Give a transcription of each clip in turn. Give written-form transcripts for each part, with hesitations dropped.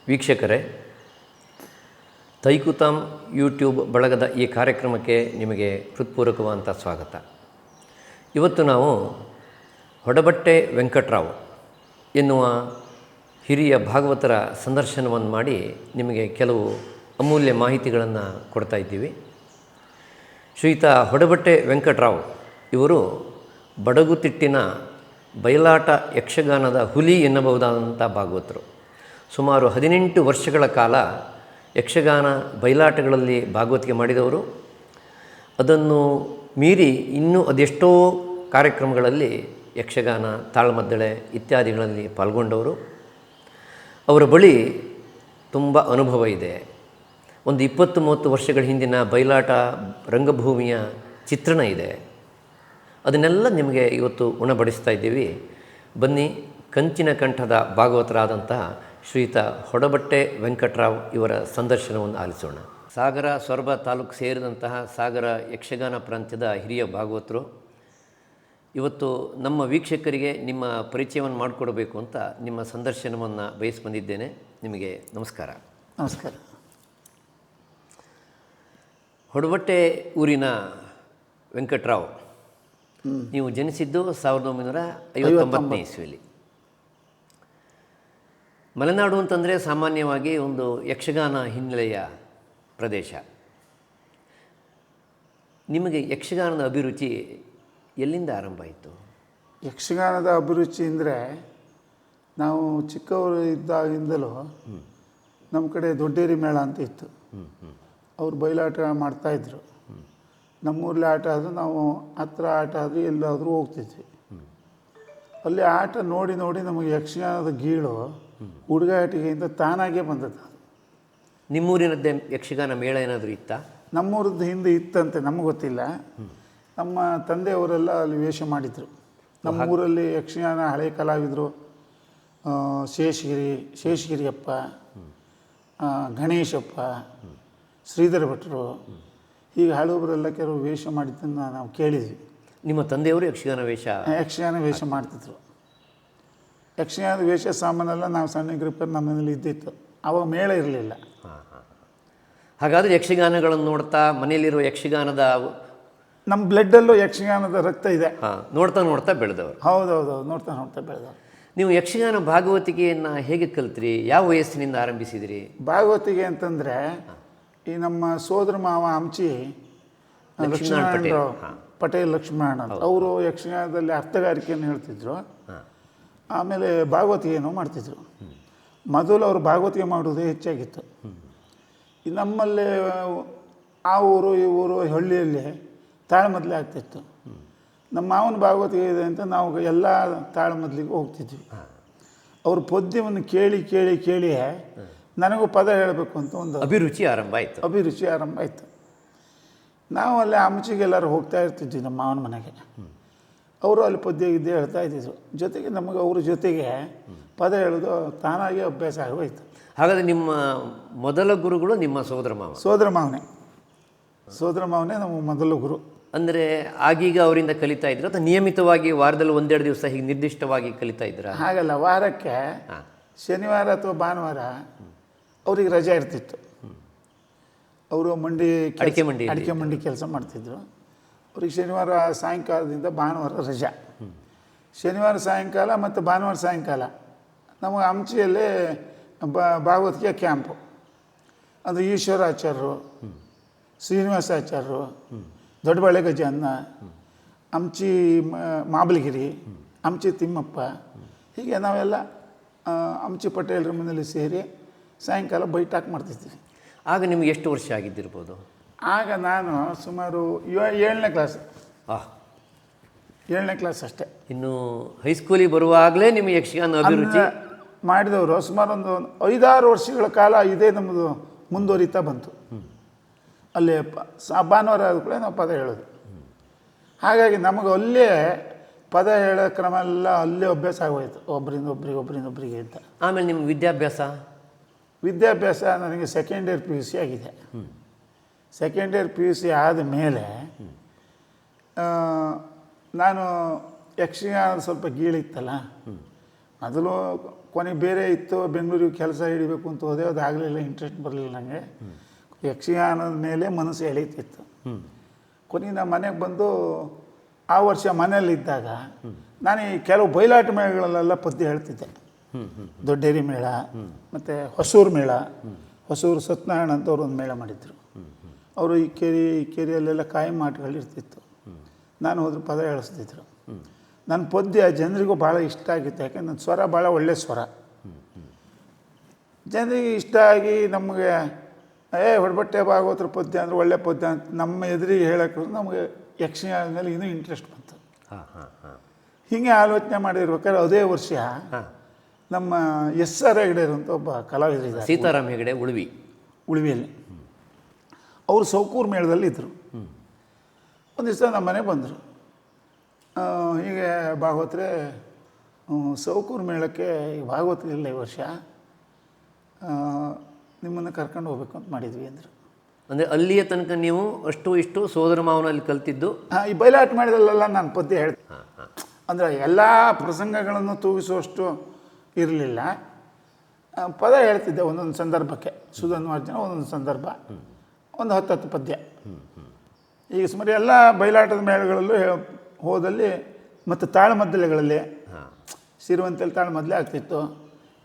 ವೀಕ್ಷಕರೇ, ತೈಕುತಾಮ್ ಯೂಟ್ಯೂಬ್ ಬಳಗದ ಈ ಕಾರ್ಯಕ್ರಮಕ್ಕೆ ನಿಮಗೆ ಹೃತ್ಪೂರ್ವಕವಾದಂಥ ಸ್ವಾಗತ. ಇವತ್ತು ನಾವು ಹೊಡಬಟ್ಟೆ ವೆಂಕಟರಾವ್ ಎನ್ನುವ ಹಿರಿಯ ಭಾಗವತರ ಸಂದರ್ಶನವನ್ನು ಮಾಡಿ ನಿಮಗೆ ಕೆಲವು ಅಮೂಲ್ಯ ಮಾಹಿತಿಗಳನ್ನು ಕೊಡ್ತಾ ಇದ್ದೀವಿ. ಶ್ರೀಯುತ ಹೊಡಬಟ್ಟೆ ವೆಂಕಟರಾವ್ ಇವರು ಬಡಗುತಿಟ್ಟಿನ ಬಯಲಾಟ ಯಕ್ಷಗಾನದ ಹುಲಿ ಎನ್ನಬಹುದಾದಂಥ ಭಾಗವತರು. ಸುಮಾರು 18 ವರ್ಷಗಳ ಕಾಲ ಯಕ್ಷಗಾನ ಬಯಲಾಟಗಳಲ್ಲಿ ಭಾಗವತಿಕೆ ಮಾಡಿದವರು. ಅದನ್ನು ಮೀರಿ ಇನ್ನೂ ಅದೆಷ್ಟೋ ಕಾರ್ಯಕ್ರಮಗಳಲ್ಲಿ ಯಕ್ಷಗಾನ, ತಾಳಮದ್ದಳೆ ಇತ್ಯಾದಿಗಳಲ್ಲಿ ಪಾಲ್ಗೊಂಡವರು. ಅವರ ಬಳಿ ತುಂಬ ಅನುಭವ ಇದೆ. ಒಂದು 20-30 ವರ್ಷಗಳ ಹಿಂದಿನ ಬಯಲಾಟ ರಂಗಭೂಮಿಯ ಚಿತ್ರಣ ಇದೆ. ಅದನ್ನೆಲ್ಲ ನಿಮಗೆ ಇವತ್ತು ಉಣಬಡಿಸ್ತಾ ಇದ್ದೀವಿ. ಬನ್ನಿ, ಕಂಚಿನ ಕಂಠದ ಭಾಗವತರಾದಂತಹ ಶ್ರೀಯುತ ಹೊಡಬಟ್ಟೆ ವೆಂಕಟರಾವ್ ಇವರ ಸಂದರ್ಶನವನ್ನು ಆಲಿಸೋಣ. ಸಾಗರ ಸೊರಬ ತಾಲೂಕು ಸೇರಿದಂತಹ ಸಾಗರ ಯಕ್ಷಗಾನ ಪ್ರಾಂತ್ಯದ ಹಿರಿಯ ಭಾಗವತರು. ಇವತ್ತು ನಮ್ಮ ವೀಕ್ಷಕರಿಗೆ ನಿಮ್ಮ ಪರಿಚಯವನ್ನು ಮಾಡಿಕೊಡಬೇಕು ಅಂತ ನಿಮ್ಮ ಸಂದರ್ಶನವನ್ನು ಬಯಸಿ ಬಂದಿದ್ದೇನೆ. ನಿಮಗೆ ನಮಸ್ಕಾರ. ನಮಸ್ಕಾರ. ಹೊಡಬಟ್ಟೆ ಊರಿನ ವೆಂಕಟರಾವ್, ನೀವು ಜನಿಸಿದ್ದು 1959 ಇಸ್ವಿಯಲ್ಲಿ. ಮಲೆನಾಡು ಅಂತಂದರೆ ಸಾಮಾನ್ಯವಾಗಿ ಒಂದು ಯಕ್ಷಗಾನ ಹಿನ್ನೆಲೆಯ ಪ್ರದೇಶ. ನಿಮಗೆ ಯಕ್ಷಗಾನದ ಅಭಿರುಚಿ ಎಲ್ಲಿಂದ ಆರಂಭ ಆಯಿತು? ಯಕ್ಷಗಾನದ ಅಭಿರುಚಿ ಅಂದರೆ ನಾವು ಚಿಕ್ಕವರು ಇದ್ದಾಗಿಂದಲೂ ನಮ್ಮ ಕಡೆ ದೊಡ್ಡೇರಿ ಮೇಳ ಅಂತ ಇತ್ತು. ಅವರು ಬಯಲಾಟ ಮಾಡ್ತಾಯಿದ್ರು. ನಮ್ಮೂರಲ್ಲಿ ಆಟ ಆದರೂ ನಾವು ಹತ್ರ ಆಟ ಆದರೂ ಎಲ್ಲಾದರೂ ಹೋಗ್ತಿದ್ವಿ. ಅಲ್ಲಿ ಆಟ ನೋಡಿ ನೋಡಿ ನಮಗೆ ಯಕ್ಷಗಾನದ ಗೀಳು ಹುಡುಗಾಟಿಗೆಯಿಂದ ತಾನಾಗೇ ಬಂದದ್ದು. ನಿಮ್ಮೂರಿನದ್ದೇ ಯಕ್ಷಗಾನ ಮೇಳ ಏನಾದರೂ ಇತ್ತಾ? ನಮ್ಮೂರದ್ದು ಹಿಂದೆ ಇತ್ತಂತೆ, ನಮಗೆ ಗೊತ್ತಿಲ್ಲ. ನಮ್ಮ ತಂದೆಯವರೆಲ್ಲ ಅಲ್ಲಿ ವೇಷ ಮಾಡಿದರು. ನಮ್ಮೂರಲ್ಲಿ ಯಕ್ಷಗಾನ ಹಳೆ ಕಲಾವಿದರು ಶೇಷಗಿರಿಯಪ್ಪ, ಗಣೇಶಪ್ಪ, ಶ್ರೀಧರ ಭಟ್ರು, ಹೀಗೆ ಹಳಬರೆಲ್ಲ ಕೆಲವು ವೇಷ ಮಾಡಿದ್ದನ್ನು ನಾವು ಕೇಳಿದ್ವಿ. ನಿಮ್ಮ ತಂದೆಯವರು ಯಕ್ಷಗಾನ ವೇಷ ಮಾಡ್ತಿದ್ರು. ಯಕ್ಷಗಾನದ ವೇಷ ಸಾಮಾನೆಲ್ಲ ನಾವು ಸಣ್ಣ ಗ್ರಿಪ್ಪರ್ ನಮ್ಮನೇಲಿ ಇದ್ದಿತ್ತು. ಆವಾಗ ಮೇಳ ಇರಲಿಲ್ಲ. ಹಾಗಾದರೆ ಯಕ್ಷಗಾನಗಳನ್ನು ನೋಡ್ತಾ ಮನೆಯಲ್ಲಿರುವ ಯಕ್ಷಗಾನದ ನಮ್ಮ ಬ್ಲಡ್ಡಲ್ಲೂ ಯಕ್ಷಗಾನದ ರಕ್ತ ಇದೆ. ನೋಡ್ತಾ ನೋಡ್ತಾ ಬೆಳೆದವರು. ಹೌದೌದು, ನೋಡ್ತಾ ನೋಡ್ತಾ ಬೆಳೆದವರು. ನೀವು ಯಕ್ಷಗಾನ ಭಾಗವತಿಕೆಯನ್ನು ಹೇಗೆ ಕಲ್ತ್ರಿ? ಯಾವ ವಯಸ್ಸಿನಿಂದ ಆರಂಭಿಸಿದಿರಿ? ಭಾಗವತಿಗೆ ಅಂತಂದರೆ ಈ ನಮ್ಮ ಸೋದರ ಮಾವ ಹಂಚಿ ಪಟೇಲ್ ಲಕ್ಷ್ಮಣ ಅಂತ, ಅವರು ಯಕ್ಷಗಾನದಲ್ಲಿ ಅರ್ಥಗಾರಿಕೆಯನ್ನು ಹೇಳ್ತಿದ್ರು. ಆಮೇಲೆ ಭಾಗವತಿಗೆಯನ್ನು ಮಾಡ್ತಿದ್ರು. ಮೊದಲು ಅವರು ಭಾಗವತಿಗೆ ಮಾಡೋದೇ ಹೆಚ್ಚಾಗಿತ್ತು. ನಮ್ಮಲ್ಲಿ ಆ ಊರು ಈ ಊರು ಹಳ್ಳಿಯಲ್ಲಿ ತಾಳಮದ್ಲೆ ಆಗ್ತಿತ್ತು. ನಮ್ಮ ಮಾವನ ಭಾಗವತಿಗೆ ಇದೆ ಅಂತ ನಾವು ಎಲ್ಲ ತಾಳಮದ್ಲಿಗೆ ಹೋಗ್ತಿದ್ವಿ. ಅವ್ರ ಪದ್ಯವನ್ನು ಕೇಳಿ ಕೇಳಿ ಕೇಳಿ ನನಗೂ ಪದ ಹೇಳಬೇಕು ಅಂತ ಒಂದು ಅಭಿರುಚಿ ಆರಂಭ ಆಯಿತು. ನಾವು ಅಲ್ಲಿ ಹಂಚಿಗೆಲ್ಲರೂ ಹೋಗ್ತಾ ಇರ್ತಿದ್ವಿ ನಮ್ಮ ಮಾವನ ಮನೆಗೆ. ಅವರು ಅಲ್ಲಿ ಪದ್ಯ ಗಿದ್ದೆ ಹೇಳ್ತಾ ಇದ್ದಿದ್ರು. ಜೊತೆಗೆ ನಮಗೆ ಅವ್ರ ಜೊತೆಗೆ ಪದ ಹೇಳೋದು ತಾನಾಗೆ ಅಭ್ಯಾಸ ಆಗೋಯ್ತು. ಹಾಗಾದರೆ ನಿಮ್ಮ ಮೊದಲ ಗುರುಗಳು ನಿಮ್ಮ ಸೋದರ ಮಾವನೇ ನಮ್ಮ ಮೊದಲ ಗುರು. ಅಂದರೆ ಆಗೀಗ ಅವರಿಂದ ಕಲಿತಾ ಇದ್ರು ಅಥವಾ ನಿಯಮಿತವಾಗಿ ವಾರದಲ್ಲಿ 1-2 ದಿವಸ ಹೀಗೆ ನಿರ್ದಿಷ್ಟವಾಗಿ ಕಲಿತಾ ಇದ್ರ? ಹಾಗಲ್ಲ, ವಾರಕ್ಕೆ ಶನಿವಾರ ಅಥವಾ ಭಾನುವಾರ ಅವ್ರಿಗೆ ರಜೆ ಇರ್ತಿತ್ತು. ಅವರು ಅಡಿಕೆ ಮಂಡಿ ಕೆಲಸ ಮಾಡ್ತಿದ್ರು. ಅವ್ರಿಗೆ ಶನಿವಾರ ಸಾಯಂಕಾಲದಿಂದ ಭಾನುವಾರ ರಜೆ. ಶನಿವಾರ ಸಾಯಂಕಾಲ ಮತ್ತು ಭಾನುವಾರ ಸಾಯಂಕಾಲ ನಮಗೆ ಹಂಚಿಯಲ್ಲೇ ಭಾಗವತಿಕೆ ಕ್ಯಾಂಪು. ಅಂದರೆ ಈಶ್ವರಾಚಾರ್ಯರು, ಶ್ರೀನಿವಾಸಾಚಾರ್ಯರು, ದೊಡ್ಡಬಳೆ ಗಜಾನ್ನ, ಹಂಚಿ ಮಾಬಲಗಿರಿ, ಹಂಚಿ ತಿಮ್ಮಪ್ಪ, ಹೀಗೆ ನಾವೆಲ್ಲ ಹಂಚಿ ಪಟೇಲ್ರ ಮನೆಯಲ್ಲಿ ಸೇರಿ ಸಾಯಂಕಾಲ ಬೈಟಾಕ್ ಮಾಡ್ತಿದ್ವಿ. ಆಗ ನಿಮ್ಗೆ ಎಷ್ಟು ವರ್ಷ ಆಗಿದ್ದಿರ್ಬೋದು? ಆಗ ನಾನು ಸುಮಾರು 7ನೇ ಕ್ಲಾಸ್. 7ನೇ ಕ್ಲಾಸ್ ಅಷ್ಟೇ. ಇನ್ನು ಹೈಸ್ಕೂಲಿಗೆ ಬರುವಾಗಲೇ ನಿಮಗೆ ಯಕ್ಷಗಾನ ಅಭಿರುಚಿ ಮಾಡಿದವರು ಸುಮಾರು ಒಂದು 5-6 ವರ್ಷಗಳ ಕಾಲ ಇದೇ ನಮ್ಮದು ಮುಂದುವರಿತಾ ಬಂತು. ಅಲ್ಲೇ ಭಾನುವಾರ ಆದ ಕೂಡ ನಾವು ಪದ ಹೇಳೋದು. ಹಾಗಾಗಿ ನಮಗೆ ಅಲ್ಲೇ ಪದ ಹೇಳೋ ಕ್ರಮ ಎಲ್ಲ ಅಲ್ಲೇ ಅಭ್ಯಾಸ ಆಗೋಯ್ತು, ಒಬ್ಬರಿಂದ ಅಂತ. ಆಮೇಲೆ ನಿಮ್ಮ ವಿದ್ಯಾಭ್ಯಾಸ ನನಗೆ ಸೆಕೆಂಡ್ ಇಯರ್ PUC ಆಗಿದೆ. ಸೆಕೆಂಡ್ ಇಯರ್ PUC ಆದ ಮೇಲೆ ನಾನು ಯಕ್ಷಗಾನ ಸ್ವಲ್ಪ ಗೀಳಿತ್ತಲ್ಲ, ಮೊದಲು ಕೊನೆಗೆ ಬೇರೆ ಇತ್ತು, ಬೆಂಗಳೂರಿಗೆ ಕೆಲಸ ಹಿಡಿಬೇಕು ಅಂತ ಹೋದೆ, ಅದು ಆಗಲಿಲ್ಲ, ಇಂಟ್ರೆಸ್ಟ್ ಬರಲಿಲ್ಲ ನನಗೆ. ಯಕ್ಷಗಾನದ ಮೇಲೆ ಮನಸ್ಸು ಎಳೀತಿತ್ತು. ಕೊನೆಗೆ ನಾನು ಮನೆಗೆ ಬಂದು ಆ ವರ್ಷ ಮನೆಯಲ್ಲಿದ್ದಾಗ ನಾನು ಈ ಕೆಲವು ಬಯಲಾಟ ಮೇಳಗಳಲ್ಲೆಲ್ಲ ಪದ್ಯ ಹೇಳ್ತಿದ್ದೆ. ದೊಡ್ಡೇರಿ ಮೇಳ ಮತ್ತು ಹೊಸೂರು ಮೇಳ, ಹೊಸೂರು ಸತ್ಯನಾರಾಯಣ ಅಂತ ಅವರು ಒಂದು ಮೇಳ ಮಾಡಿದ್ರು. ಅವರು ಈ ಕೇರಿಯಲ್ಲೆಲ್ಲ ಕಾಯಂ ಆಟಗಳಿರ್ತಿತ್ತು. ನಾನು ಹೋದ್ರೆ ಪದ ಹೇಳಿಸ್ತಿದ್ರು. ನನ್ನ ಪದ್ಯ ಜನರಿಗೂ ಭಾಳ ಇಷ್ಟ ಆಗಿತ್ತು, ಯಾಕೆಂದ್ರೆ ನನ್ನ ಸ್ವರ ಭಾಳ ಒಳ್ಳೆಯ ಸ್ವರ. ಜನರಿಗೆ ಇಷ್ಟ ಆಗಿ ನಮಗೆ ಹೊಡಬಟ್ಟೆ ಭಾಗವತರ ಪದ್ಯ ಅಂದರೆ ಒಳ್ಳೆ ಪದ್ಯ ಅಂತ ನಮ್ಮ ಎದುರಿಗೆ ಹೇಳೋಕ್ಕೆ ನಮಗೆ ಯಕ್ಷಗಾನದ ಮೇಲೆ ಇನ್ನೂ ಇಂಟ್ರೆಸ್ಟ್ ಬಂತು. ಹೀಗೆ ಆಲೋಚನೆ ಮಾಡಿರ್ಬೇಕಾದ್ರೆ ಅದೇ ವರ್ಷ ನಮ್ಮ SR ಹೆಗ್ಡೆ ಅಂತ ಒಬ್ಬ ಕಲಾವಿದರಿದ್ದಾರೆ, ಸೀತಾರಾಮ್ ಹೆಗಡೆ, ಉಳಿವಿಯಲ್ಲಿ. ಅವರು ಸೌಕೂರು ಮೇಳದಲ್ಲಿ ಇದ್ದರು. ಒಂದು ದಿವಸ ನಮ್ಮ ಮನೆಗೆ ಬಂದರು. ಹೀಗೆ ಭಾಗವತರೇ, ಸೌಕೂರು ಮೇಳಕ್ಕೆ ಭಾಗವತರಿಲ್ಲ ಈ ವರ್ಷ, ನಿಮ್ಮನ್ನು ಕರ್ಕೊಂಡು ಹೋಗ್ಬೇಕು ಅಂತ ಮಾಡಿದ್ವಿ ಅಂದರು. ಅಂದರೆ ಅಲ್ಲಿಯ ತನಕ ನೀವು ಅಷ್ಟು ಇಷ್ಟು ಸೋದರ ಮಾವನಲ್ಲಿ ಕಲ್ತಿದ್ದು? ಈ ಬಯಲಾಟ ಮಾಡಿದಲ್ಲೆಲ್ಲ ನಾನು ಪದ್ಯ ಹೇಳ್ದೆ. ಅಂದರೆ ಎಲ್ಲ ಪ್ರಸಂಗಗಳನ್ನು ತೂಗಿಸುವಷ್ಟು ಇರಲಿಲ್ಲ, ಪದ ಹೇಳ್ತಿದ್ದೆ ಒಂದೊಂದು ಸಂದರ್ಭಕ್ಕೆ. ಸುಧನ್ವಾರ್ಜುನ ಒಂದೊಂದು ಸಂದರ್ಭ, ಒಂದು 10 ಪದ್ಯ. ಈಗ ಸುಮಾರು ಎಲ್ಲ ಬಯಲಾಟದ ಮೇಳಗಳಲ್ಲೂ ಹೋದಲ್ಲಿ ಮತ್ತು ತಾಳಮದ್ದಲೆಗಳಲ್ಲಿ, ಸಿರುವಂತಲ್ಲಿ ತಾಳಮದ್ದಲೆ ಆಗ್ತಿತ್ತು,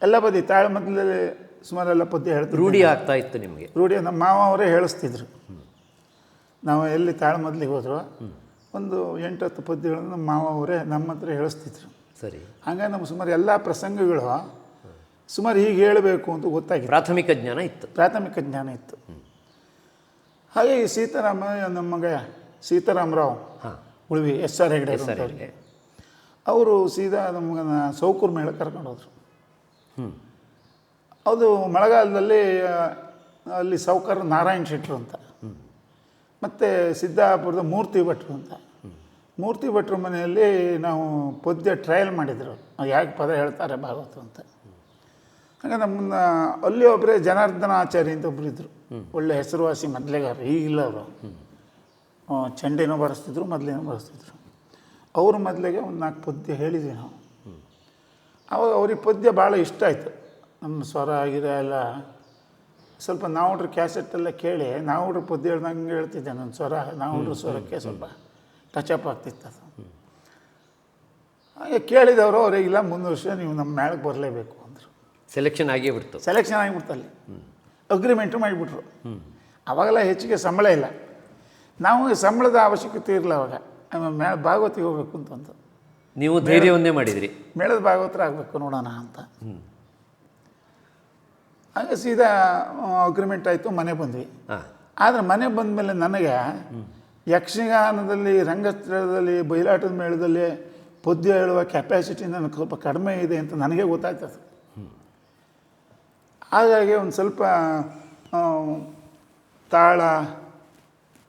ಎಲ್ಲ ಪದ್ಯ ತಾಳಮದ್ದಲೆ ಸುಮಾರೆಲ್ಲ ಪದ್ಯ ಹೇಳ್ತಿದ್ರು. ರೂಢಿ ಆಗ್ತಾ ಇತ್ತು ನಿಮಗೆ? ರೂಢಿ ನಮ್ಮ ಮಾವ ಅವರೇ ಹೇಳಿಸ್ತಿದ್ರು. ನಾವು ಎಲ್ಲಿ ತಾಳಮದ್ದಲಿಗೆ ಹೋದ್ರು ಒಂದು 8-10 ಪದ್ಯಗಳನ್ನು ನಮ್ಮ ಮಾವ ಅವರೇ ನಮ್ಮ ಹತ್ರ ಹೇಳಿಸ್ತಿದ್ರು. ಸರಿ. ಹಾಗಾಗಿ ನಮ್ಮ ಸುಮಾರು ಎಲ್ಲ ಪ್ರಸಂಗಗಳು ಸುಮಾರು ಹೀಗೆ ಹೇಳಬೇಕು ಅಂತ ಗೊತ್ತಾಗಿತ್ತು. ಪ್ರಾಥಮಿಕ ಜ್ಞಾನ ಇತ್ತು. ಪ್ರಾಥಮಿಕ ಜ್ಞಾನ ಇತ್ತು. ಹಾಗೆ ಈ ನಮ್ಮ ಮಗ ಸೀತಾರಾಮರಾವ್ ಉಳಿವಿ, SR ಹೆಗ್ಡೆ ಅಂತವ್ರಿಗೆ, ಅವರು ಸೀದಾ ನಮಗನ ಸೌಕೂರು ಮೇಳ ಕರ್ಕೊಂಡು ಹೋದರು. ಅದು ಮಳೆಗಾಲದಲ್ಲಿ ಅಲ್ಲಿ ಸಾಹುಕಾರ ನಾರಾಯಣ ಶೆಟ್ಟರು ಅಂತ, ಮತ್ತು ಸಿದ್ದಾಪುರದ ಮೂರ್ತಿ ಭಟ್ರು ಅಂತ. ಮೂರ್ತಿ ಭಟ್ರ ಮನೆಯಲ್ಲಿ ನಾವು ಪದ್ಯ ಟ್ರಯಲ್ ಮಾಡಿದರು, ಯಾಕೆ ಪದ ಹೇಳ್ತಾರೆ ಭಾಗವತ ಅಂತ. ಹಾಗೆ ನಮ್ಮನ್ನು ಅಲ್ಲಿ ಒಬ್ಬರೇ ಜನಾರ್ದನ ಆಚಾರ್ಯ ಅಂತ ಒಬ್ಬರು ಇದ್ದರು, ಒಳ್ಳೆ ಹೆಸರುವಾಸಿ ಮೊದಲೇಗಾರ, ಈಗಿಲ್ಲ ಅವರು. ಚಂಡೆನೂ ಬರೆಸ್ತಿದ್ರು, ಮೊದಲೇನೂ ಬರೆಸ್ತಿದ್ರು. ಅವ್ರ ಮೊದಲಿಗೆ ಒಂದು 4 ಪದ್ಯ ಹೇಳಿದ್ವಿ ನಾವು. ಆವಾಗ ಅವ್ರಿಗೆ ಪದ್ಯ ಭಾಳ ಇಷ್ಟ ಆಯಿತು. ನಮ್ಮ ಸ್ವರ ಆಗಿದೆ ಎಲ್ಲ ಸ್ವಲ್ಪ ನಾವುಡ್ರ ಕ್ಯಾಸೆಟ್ಟೆಲ್ಲ ಕೇಳಿ ನಾವುಡ್ರ ಪದ್ಯ ಹೇಳ್ದಂಗೆ ಹೇಳ್ತಿದ್ದೆ. ನನ್ನ ಸ್ವರ ನಾವುಡ್ರ ಸ್ವರಕ್ಕೆ ಸ್ವಲ್ಪ ಟಚಪ್ ಆಗ್ತಿತ್ತು ಅದು. ಹಾಗೆ ಕೇಳಿದವರು ಅವರಿಗಿಲ್ಲ, ಮುಂದೆ ವರ್ಷ ನೀವು ನಮ್ಮ ಮೇಳಕ್ಕೆ ಬರಲೇಬೇಕು ಅಂದರು. ಸೆಲೆಕ್ಷನ್ ಆಗೇ ಬಿಡ್ತು. ಸೆಲೆಕ್ಷನ್ ಆಗಿಬಿಡ್ತು. ಅಲ್ಲಿ ಅಗ್ರಿಮೆಂಟು ಮಾಡಿಬಿಟ್ರು. ಅವಾಗೆಲ್ಲ ಹೆಚ್ಚಿಗೆ ಸಂಬಳ ಇಲ್ಲ, ನಾವು ಸಂಬಳದ ಅವಶ್ಯಕತೆ ಇರಲಿಲ್ಲ ಅವಾಗ. ಮೇಳ ಭಾಗವತಿಗೆ ಹೋಗ್ಬೇಕು ಅಂತಂದು ನೀವು ಧೈರ್ಯವನ್ನೇ ಮಾಡಿದ್ರಿ, ಮೇಳದ ಭಾಗವತರ ಆಗಬೇಕು ನೋಡೋಣ ಅಂತ. ಹಾಗೆ ಸೀದಾ ಅಗ್ರಿಮೆಂಟ್ ಆಯಿತು, ಮನೆ ಬಂದ್ವಿ. ಆದರೆ ಮನೆ ಬಂದ ಮೇಲೆ ನನಗೆ ಯಕ್ಷಗಾನದಲ್ಲಿ, ರಂಗಸ್ಥಳದಲ್ಲಿ, ಬಯಲಾಟದ ಮೇಳದಲ್ಲಿ ಪದ್ಯ ಹೇಳುವ ಕೆಪಾಸಿಟಿ ನನಗೆ ಸ್ವಲ್ಪ ಕಡಿಮೆ ಇದೆ ಅಂತ ನನಗೆ ಗೊತ್ತಾಯ್ತದೆ. ಹಾಗಾಗಿ ಒಂದು ಸ್ವಲ್ಪ ತಾಳ,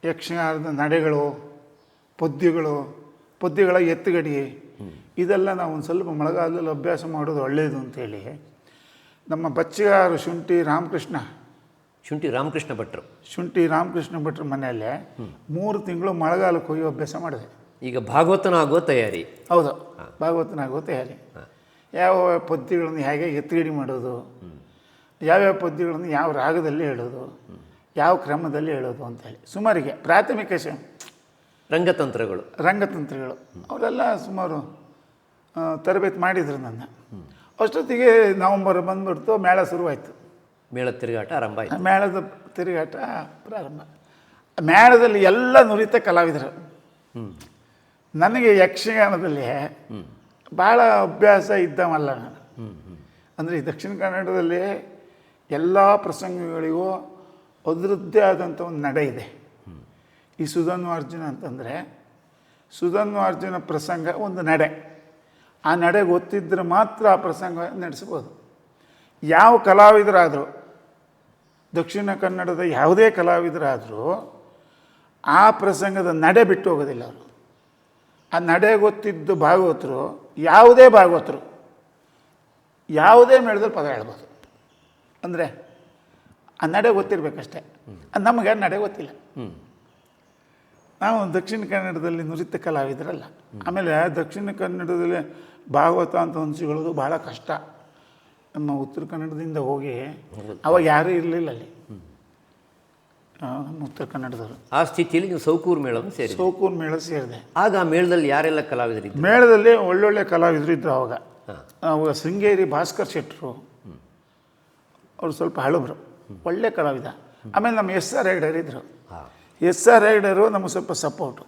ಯಕ್ಷಗಾನದ ನಡೆಗಳು, ಪದ್ಯಗಳ ಎತ್ತುಗಡಿ, ಇದೆಲ್ಲ ನಾವು ಒಂದು ಸ್ವಲ್ಪ ಮಳೆಗಾಲದಲ್ಲಿ ಅಭ್ಯಾಸ ಮಾಡೋದು ಒಳ್ಳೆಯದು ಅಂತೇಳಿ ನಮ್ಮ ಬಚ್ಚಿಗಾರು ಶುಂಠಿ ರಾಮಕೃಷ್ಣ ಭಟ್ರು ಮನೆಯಲ್ಲೇ 3 ತಿಂಗಳು ಮಳೆಗಾಲಕ್ಕೆ ಹೋಗಿ ಅಭ್ಯಾಸ ಮಾಡಿದೆ. ಈಗ ಭಾಗವತನಾಗುವ ತಯಾರಿ? ಹೌದು, ಭಾಗವತನಾಗುವ ತಯಾರಿ. ಯಾವ ಪದ್ಯಗಳನ್ನು ಹೇಗೆ ಎತ್ತುಗಡಿ ಮಾಡೋದು, ಯಾವ್ಯಾವ ಪದ್ಯಗಳನ್ನು ಯಾವ ರಾಗದಲ್ಲಿ ಹೇಳೋದು, ಯಾವ ಕ್ರಮದಲ್ಲಿ ಹೇಳೋದು ಅಂತೇಳಿ ಸುಮಾರಿಗೆ ಪ್ರಾಥಮಿಕ ರಂಗತಂತ್ರಗಳು ಅವರೆಲ್ಲ ಸುಮಾರು ತರಬೇತಿ ಮಾಡಿದರು ನನ್ನ. ಅಷ್ಟೊತ್ತಿಗೆ ನವಂಬರ್ ಬಂದುಬಿಡ್ತು, ಮೇಳ ಶುರುವಾಯಿತು. ಮೇಳದ ತಿರುಗಾಟ ಆರಂಭ ಆಯಿತು. ಮೇಳದ ತಿರುಗಾಟ ಪ್ರಾರಂಭ. ಮೇಳದಲ್ಲಿ ಎಲ್ಲ ನುರಿತ ಕಲಾವಿದರು. ನನಗೆ ಯಕ್ಷಗಾನದಲ್ಲಿ ಭಾಳ ಅಭ್ಯಾಸ ಇದ್ದವಲ್ಲ ನಾನು. ಅಂದರೆ ಈ ದಕ್ಷಿಣ ಕನ್ನಡದಲ್ಲಿ ಎಲ್ಲ ಪ್ರಸಂಗಗಳಿಗೂ ಅದರದ್ದೇ ಆದಂಥ ಒಂದು ನಡೆ ಇದೆ. ಈ ಸುಧನ್ವಾರ್ಜುನ ಅಂತಂದರೆ ಸುಧನ್ವಾರ್ಜುನ ಪ್ರಸಂಗ ಒಂದು ನಡೆ. ಆ ನಡೆ ಗೊತ್ತಿದ್ದರೆ ಮಾತ್ರ ಆ ಪ್ರಸಂಗ ನಡೆಸ್ಬೋದು. ಯಾವ ಕಲಾವಿದರಾದರೂ, ದಕ್ಷಿಣ ಕನ್ನಡದ ಯಾವುದೇ ಕಲಾವಿದರಾದರೂ ಆ ಪ್ರಸಂಗದ ನಡೆ ಬಿಟ್ಟು ಹೋಗೋದಿಲ್ಲ ಅವರು. ಆ ನಡೆ ಗೊತ್ತಿದ್ದು ಭಾಗವತರು, ಯಾವುದೇ ಮೇಳದಲ್ಲಿ ಪದ ಹೇಳ್ಬೋದು. ಅಂದರೆ ಆ ನಡೆ ಗೊತ್ತಿರಬೇಕಷ್ಟೇ. ನಮಗೆ ನಡೆ ಗೊತ್ತಿಲ್ಲ. ನಾವು ದಕ್ಷಿಣ ಕನ್ನಡದಲ್ಲಿ ನುರಿತ ಕಲಾವಿದರಲ್ಲ. ಆಮೇಲೆ ದಕ್ಷಿಣ ಕನ್ನಡದಲ್ಲಿ ಭಾಗವತ ಅಂತ ಅನಿಸಿಕೊಳ್ಳೋದು ಭಾಳ ಕಷ್ಟ. ನಮ್ಮ ಉತ್ತರ ಕನ್ನಡದಿಂದ ಹೋಗಿ ಅವಾಗ ಯಾರೂ ಇರಲಿಲ್ಲ ಅಲ್ಲಿ, ನಮ್ಮ ಉತ್ತರ ಕನ್ನಡದವರು. ಆ ಸ್ಥಿತಿಯಲ್ಲಿ ನೀವು ಸೌಕೂರು ಮೇಳವನ್ನು ಸೇರಿ ಸೌಕೂರು ಮೇಳ ಸೇರಿದೆ. ಆಗ ಆ ಮೇಳದಲ್ಲಿ ಯಾರೆಲ್ಲ ಕಲಾವಿದರಿದ್ದರು? ಮೇಳದಲ್ಲಿ ಒಳ್ಳೊಳ್ಳೆ ಕಲಾವಿದರು ಇದ್ದರು ಅವಾಗ. ಅವಾಗ ಶೃಂಗೇರಿ ಭಾಸ್ಕರ್ ಶೆಟ್ಟರು ಅವರು ಸ್ವಲ್ಪ ಹಳಬರು, ಒಳ್ಳೆ ಕಲಾವಿದ. ಆಮೇಲೆ ನಮ್ಮ ಎಸ್ ಆರ್ ಹೆಗ್ಡೆರ್ ಇದ್ದರು. ಎಸ್ ಆರ್ ಹೆಗ್ಡೆರು ನಮಗೆ ಸ್ವಲ್ಪ ಸಪೋರ್ಟು.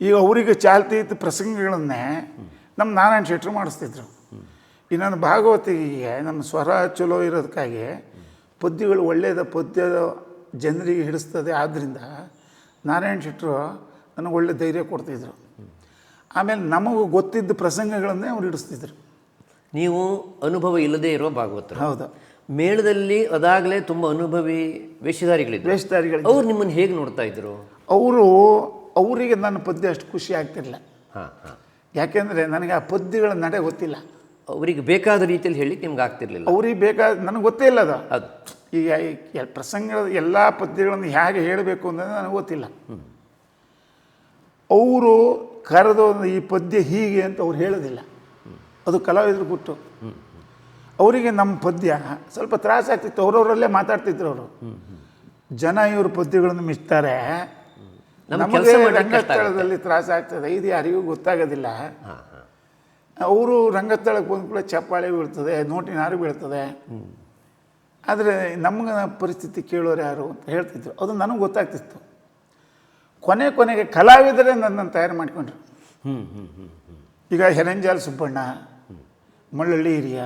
ಈಗ ಅವರಿಗೆ ಚಾಲ್ತಿ ಇತ್ತು ಪ್ರಸಂಗಗಳನ್ನೇ ನಮ್ಮ ನಾರಾಯಣ ಶೆಟ್ಟರು ಮಾಡಿಸ್ತಿದ್ರು. ಈ ನನ್ನ ಭಾಗವತಿಗೆ ನಮ್ಮ ಸ್ವರ ಚಲೋ ಇರೋದಕ್ಕಾಗಿ ಪದ್ಯಗಳು ಒಳ್ಳೆಯದ ಪದ್ಯದ ಜನರಿಗೆ ಹಿಡಿಸ್ತದೆ. ಆದ್ದರಿಂದ ನಾರಾಯಣ ಶೆಟ್ಟರು ನನಗೆ ಒಳ್ಳೆ ಧೈರ್ಯ ಕೊಡ್ತಿದ್ರು. ಆಮೇಲೆ ನಮಗೂ ಗೊತ್ತಿದ್ದ ಪ್ರಸಂಗಗಳನ್ನೇ ಅವ್ರು ಹಿಡಿಸ್ತಿದ್ರು. ನೀವು ಅನುಭವ ಇಲ್ಲದೇ ಇರುವ ಭಾಗವತರು. ಹೌದು. ಮೇಳದಲ್ಲಿ ಅದಾಗಲೇ ತುಂಬ ಅನುಭವಿ ವೇಷಧಾರಿಗಳಿದ್ರು. ವೇಷಧಾರಿಗಳು ಅವ್ರು ನಿಮ್ಮನ್ನು ಹೇಗೆ ನೋಡ್ತಾ ಇದ್ರು? ಅವರಿಗೆ ನನ್ನ ಪದ್ಯ ಅಷ್ಟು ಖುಷಿ ಆಗ್ತಿರಲಿಲ್ಲ. ಯಾಕೆಂದರೆ ನನಗೆ ಆ ಪದ್ಯಗಳ ನಡೆ ಗೊತ್ತಿಲ್ಲ. ಅವರಿಗೆ ಬೇಕಾದ ರೀತಿಯಲ್ಲಿ ಹೇಳಿ ನಿಮ್ಗೆ ಆಗ್ತಿರ್ಲಿಲ್ಲ. ಅವ್ರಿಗೆ ಬೇಕಾದ ನನಗೆ ಗೊತ್ತೇ ಇಲ್ಲ ಅದು. ಅದು ಈಗ ಪ್ರಸಂಗದ ಎಲ್ಲ ಪದ್ಯಗಳನ್ನು ಹೇಗೆ ಹೇಳಬೇಕು ಅನ್ನೋದು ನನಗೆ ಗೊತ್ತಿಲ್ಲ. ಅವರು ಕರೆದು ಈ ಪದ್ಯ ಹೀಗೆ ಅಂತ ಅವ್ರು ಹೇಳೋದಿಲ್ಲ. ಅದು ಕಲಾವಿದರು ಕೊಟ್ಟು ಅವರಿಗೆ ನಮ್ಮ ಪದ್ಯ ಸ್ವಲ್ಪ ತ್ರಾಸಾಗ್ತಿತ್ತು. ಅವರವರಲ್ಲೇ ಮಾತಾಡ್ತಿದ್ರು ಅವರು. ಜನ ಇವರು ಪದ್ಯಗಳನ್ನು ಮಿಚ್ತಾರೆ, ನಮಗೆ ರಂಗಸ್ಥಳದಲ್ಲಿ ತ್ರಾಸಾಗ್ತದೆ, ಇದು ಯಾರಿಗೂ ಗೊತ್ತಾಗೋದಿಲ್ಲ. ಅವರು ರಂಗಸ್ಥಳಕ್ಕೆ ಬಂದ ಕೂಡ ಚಪ್ಪಾಳೆ ಬೀಳ್ತದೆ, ನೋಟಿನ ಹಾರು ಬೀಳ್ತದೆ. ಆದರೆ ನಮ್ಗೆ ಪರಿಸ್ಥಿತಿ ಕೇಳೋರು ಯಾರು ಅಂತ ಹೇಳ್ತಿದ್ರು. ಅದು ನನಗೆ ಗೊತ್ತಾಗ್ತಿತ್ತು. ಕೊನೆಗೆ ಕಲಾವಿದರೇ ನನ್ನನ್ನು ತಯಾರು ಮಾಡಿಕೊಂಡ್ರು. ಈಗ ಹೆರಂಜಾಲ್ ಸುಬ್ಬಣ್ಣ, ಮಳ್ಳಳ್ಳಿ ಹಿರಿಯ,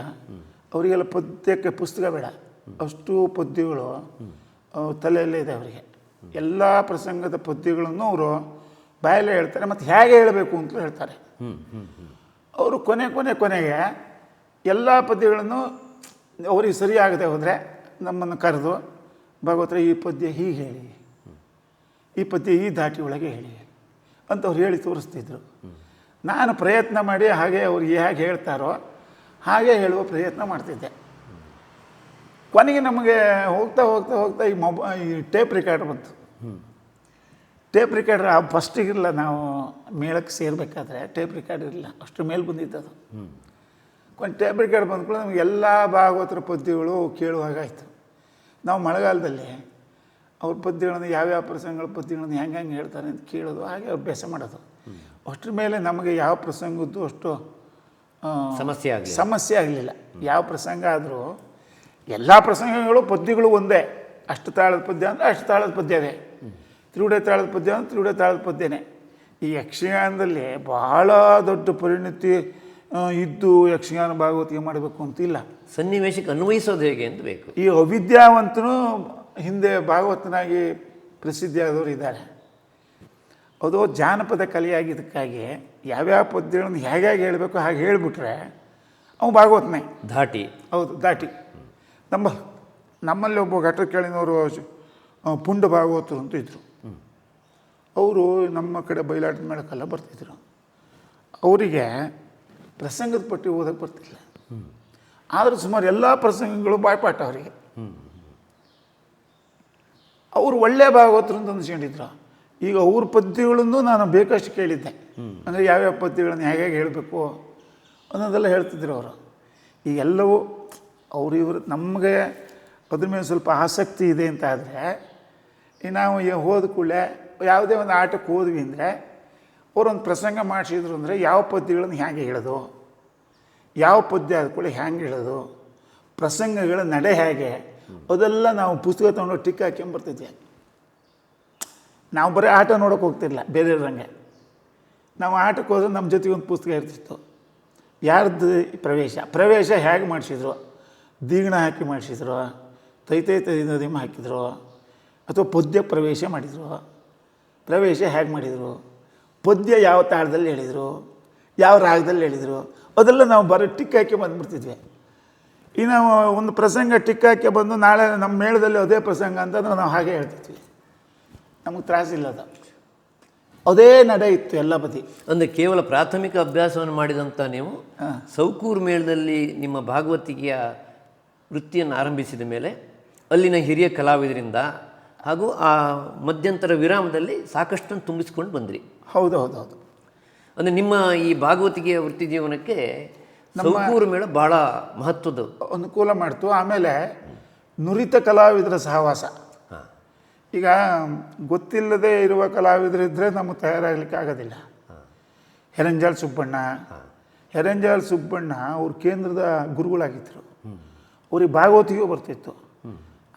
ಅವರಿಗೆಲ್ಲ ಪದ್ಯಕ್ಕೆ ಪುಸ್ತಕ ಬೇಡ, ಅಷ್ಟು ಪದ್ಯಗಳು ತಲೆಯಲ್ಲೇ ಇದೆ ಅವರಿಗೆ. ಎಲ್ಲ ಪ್ರಸಂಗದ ಪದ್ಯಗಳನ್ನು ಅವರು ಬಾಯಲ್ಲೇ ಹೇಳ್ತಾರೆ, ಮತ್ತು ಹೇಗೆ ಹೇಳಬೇಕು ಅಂತ ಹೇಳ್ತಾರೆ. ಅವರು ಕೊನೆಗೆ ಎಲ್ಲ ಪದ್ಯಗಳನ್ನು ಅವ್ರಿಗೆ ಸರಿಯಾಗದೆ ಹೋದರೆ ನಮ್ಮನ್ನು ಕರೆದು, ಭಾಗವತರ ಈ ಪದ್ಯ ಹೀಗೆ ಹೇಳಿ, ಈ ಪದ್ಯ ಈ ದಾಟಿ ಒಳಗೆ ಹೇಳಿ ಅಂತ ಅವ್ರು ಹೇಳಿ ತೋರಿಸ್ತಿದ್ರು. ನಾನು ಪ್ರಯತ್ನ ಮಾಡಿ ಹಾಗೆ ಅವ್ರು ಹೇಗೆ ಹೇಳ್ತಾರೋ ಹಾಗೆ ಹೇಳುವ ಪ್ರಯತ್ನ ಮಾಡ್ತಿದ್ದೆ. ಕೊನೆಗೆ ನಮಗೆ ಹೋಗ್ತಾ ಈ ಟೇಪ್ ರಿಕಾರ್ಡರ್ ಬಂತು. ಟೇಪ್ ರಿಕಾರ್ಡರ್ ಫಸ್ಟಿಗಿರಲ್ಲ, ನಾವು ಮೇಳಕ್ಕೆ ಸೇರಬೇಕಾದ್ರೆ ಟೇಪ್ ರಿಕಾರ್ಡರ್ ಇರಲಿಲ್ಲ, ಅಷ್ಟು ಮೇಲೆ ಬಂದಿದ್ದದು. ಟೇಪ್ ರಿಕಾರ್ಡ್ ಬಂದ ಕೂಡ ನಮಗೆ ಎಲ್ಲ ಭಾಗವತರ ಪದ್ಯಗಳು ಕೇಳುವಾಗಾಯಿತು. ನಾವು ಮಳೆಗಾಲದಲ್ಲಿ ಅವ್ರ ಪದ್ಯಗಳನ್ನು ಯಾವ್ಯಾವ ಪ್ರಸಂಗಗಳ ಪದ್ಯಗಳನ್ನು ಹೆಂಗೆ ಹೇಳ್ತಾರೆ ಅಂತ ಕೇಳೋದು, ಹಾಗೆ ಅಭ್ಯಾಸ ಮಾಡೋದು. ಅಷ್ಟ್ರ ಮೇಲೆ ನಮಗೆ ಯಾವ ಪ್ರಸಂಗದ್ದು ಅಷ್ಟು ಸಮಸ್ಯೆ ಆಗಲಿಲ್ಲ. ಯಾವ ಪ್ರಸಂಗ ಆದರೂ ಎಲ್ಲ ಪ್ರಸಂಗಗಳು ಪದ್ಯಗಳು ಒಂದೇ. ಅಷ್ಟು ತಾಳದ ಪದ್ಯ ಅಂದರೆ ಅಷ್ಟು ತಾಳದ ಪದ್ಯವೇ, ತಿರುಡೆ ತಾಳದ ಪದ್ಯ ಅಂದರೆ ತಿರುಡೆ ತಾಳದ ಪದ್ಯನೇ. ಈ ಯಕ್ಷಗಾನದಲ್ಲಿ ಬಹಳ ದೊಡ್ಡ ಪರಿಣತಿ ಇದ್ದು ಯಕ್ಷಗಾನ ಭಾಗವತಿಗೆ ಮಾಡಬೇಕು ಅಂತಿಲ್ಲ. ಸನ್ನಿವೇಶಕ್ಕೆ ಅನ್ವಯಿಸೋದು ಹೇಗೆ ಅಂತ ಬೇಕು. ಈ ಅವಿದ್ಯಾವಂತನು ಹಿಂದೆ ಭಾಗವತನಾಗಿ ಪ್ರಸಿದ್ಧಿಯಾದವರು ಇದ್ದಾರೆ. ಅದು ಜಾನಪದ ಕಲೆಯಾಗಿದ್ದಕ್ಕಾಗಿ ಯಾವ್ಯಾವ ಪದ್ಯಗಳನ್ನು ಹೇಗೆ ಹೇಳಬೇಕು ಹಾಗೆ ಹೇಳಿಬಿಟ್ರೆ ಅವು ಭಾಗವತನೇ ದಾಟಿ. ಹೌದು, ದಾಟಿ. ನಮ್ಮಲ್ಲಿ ಒಬ್ಬ ಘಟ್ಟ ಕೇಳಿನವರು ಪುಂಡ ಭಾಗವತರು ಅಂತ ಇದ್ದರು. ಅವರು ನಮ್ಮ ಕಡೆ ಬಯಲಾಟದ ಮೇಳಕ್ಕೆಲ್ಲ ಬರ್ತಿದ್ರು. ಅವರಿಗೆ ಪ್ರಸಂಗದ ಪಟ್ಟಿ ಓದಕ್ಕೆ ಬರ್ತಿಲ್ಲ. ಆದರೂ ಸುಮಾರು ಎಲ್ಲ ಪ್ರಸಂಗಗಳು ಬಾಯ್ಪಾಠ ಅವರಿಗೆ. ಅವರು ಒಳ್ಳೆಯ ಭಾಗವತರು ಅಂತ ಅಂದ್ಕೊಂಡಿದ್ರು. ಈಗ ಅವ್ರ ಪದ್ಯಗಳನ್ನು ನಾನು ಬೇಕಷ್ಟು ಕೇಳಿದ್ದೆ. ಅಂದರೆ ಯಾವ್ಯಾವ ಪದ್ಯಗಳನ್ನು ಹೇಗೆ ಹೇಳಬೇಕು ಅನ್ನೋದೆಲ್ಲ ಹೇಳ್ತಿದ್ರು ಅವರು. ಈಗೆಲ್ಲವೂ ಇವರು ನಮಗೆ ಅದ್ರ ಮೇಲೆ ಸ್ವಲ್ಪ ಆಸಕ್ತಿ ಇದೆ ಅಂತ ಆದರೆ, ಈ ನಾವು ಹೋದ ಕೂಡಲೇ ಯಾವುದೇ ಒಂದು ಆಟಕ್ಕೆ ಹೋದ್ವಿ ಅಂದರೆ ಅವರೊಂದು ಪ್ರಸಂಗ ಮಾಡಿಸಿದ್ರು ಅಂದರೆ ಯಾವ ಪದ್ಯಗಳನ್ನು ಹೇಗೆ ಹೇಳೋದು, ಯಾವ ಪದ್ಯ ಆದ ಕೂಡ ಹ್ಯಾಂಗೆ ಹೇಳೋದು, ಪ್ರಸಂಗಗಳ ನಡೆ ಹೇಗೆ, ಅದೆಲ್ಲ ನಾವು ಪುಸ್ತಕ ತೊಗೊಂಡು ಟಿಕ್ ಹಾಕ್ಕೊಂಬರ್ತಿದ್ವಿ. ನಾವು ಬರೀ ಆಟ ನೋಡೋಕೆ ಹೋಗ್ತಿರಲಿಲ್ಲ ಬೇರೆಯವ್ರಂಗೆ. ನಾವು ಆಟಕ್ಕೆ ಹೋದ್ರೆ ನಮ್ಮ ಜೊತೆಗೆ ಒಂದು ಪುಸ್ತಕ ಇರ್ತಿತ್ತು. ಯಾರ್ದು ಪ್ರವೇಶ ಹೇಗೆ ಮಾಡಿಸಿದ್ರು, ದೀಗಣ ಹಾಕಿ ಮಾಡಿಸಿದ್ರು, ತೈತೈ ನದಿಮ ಹಾಕಿದ್ರು, ಅಥವಾ ಪದ್ಯ ಪ್ರವೇಶ ಮಾಡಿದರು, ಪ್ರವೇಶ ಹೇಗೆ ಮಾಡಿದರು, ಪದ್ಯ ಯಾವ ತಾಳದಲ್ಲಿ ಹೇಳಿದರು, ಯಾವ ರಾಗದಲ್ಲಿ ಹೇಳಿದರು, ಅದೆಲ್ಲ ನಾವು ಬರೀ ಟಿಕ್ ಹಾಕಿ ಬಂದುಬಿಡ್ತಿದ್ವಿ. ಈಗ ನಾವು ಒಂದು ಪ್ರಸಂಗ ಟಿಕ್ ಹಾಕಿ ಬಂದು ನಾಳೆ ನಮ್ಮ ಮೇಳದಲ್ಲಿ ಅದೇ ಪ್ರಸಂಗ ಅಂತಂದ್ರೆ ನಾವು ಹಾಗೆ ಹೇಳ್ತಿದ್ವಿ. ನಮಗೆ ತ್ರಾಸಿಲ್ಲ, ಅದೇ ನಡೆ ಇತ್ತು ಎಲ್ಲ ಬದಿ. ಅಂದರೆ ಕೇವಲ ಪ್ರಾಥಮಿಕ ಅಭ್ಯಾಸವನ್ನು ಮಾಡಿದಂಥ ನೀವು ಸೌಕೂರು ಮೇಳದಲ್ಲಿ ನಿಮ್ಮ ಭಾಗವತಿಕೆಯ ವೃತ್ತಿಯನ್ನು ಆರಂಭಿಸಿದ ಮೇಲೆ ಅಲ್ಲಿನ ಹಿರಿಯ ಕಲಾವಿದರಿಂದ ಹಾಗೂ ಆ ಮಧ್ಯಂತರ ವಿರಾಮದಲ್ಲಿ ಸಾಕಷ್ಟನ್ನು ತುಂಬಿಸ್ಕೊಂಡು ಬಂದ್ರಿ. ಹೌದು. ಅಂದರೆ ನಿಮ್ಮ ಈ ಭಾಗವತಿಕೆಯ ವೃತ್ತಿ ಜೀವನಕ್ಕೆ ಸೌಕೂರು ಮೇಳ ಬಹಳ ಮಹತ್ವದ ಅನುಕೂಲ ಮಾಡ್ತು. ಆಮೇಲೆ ನುರಿತ ಕಲಾವಿದರ ಸಹವಾಸ. ಈಗ ಗೊತ್ತಿಲ್ಲದೆ ಇರುವ ಕಲಾವಿದರಿದ್ದರೆ ನಮಗೆ ತಯಾರಾಗಲಿಕ್ಕೆ ಆಗೋದಿಲ್ಲ. ಹೆರಂಜಾಳ್ ಸುಬ್ಬಣ್ಣ ಅವ್ರ ಕೇಂದ್ರದ ಗುರುಗಳಾಗಿದ್ದರು. ಅವ್ರಿಗೆ ಭಾಗವತಿಗೂ ಬರ್ತಿತ್ತು,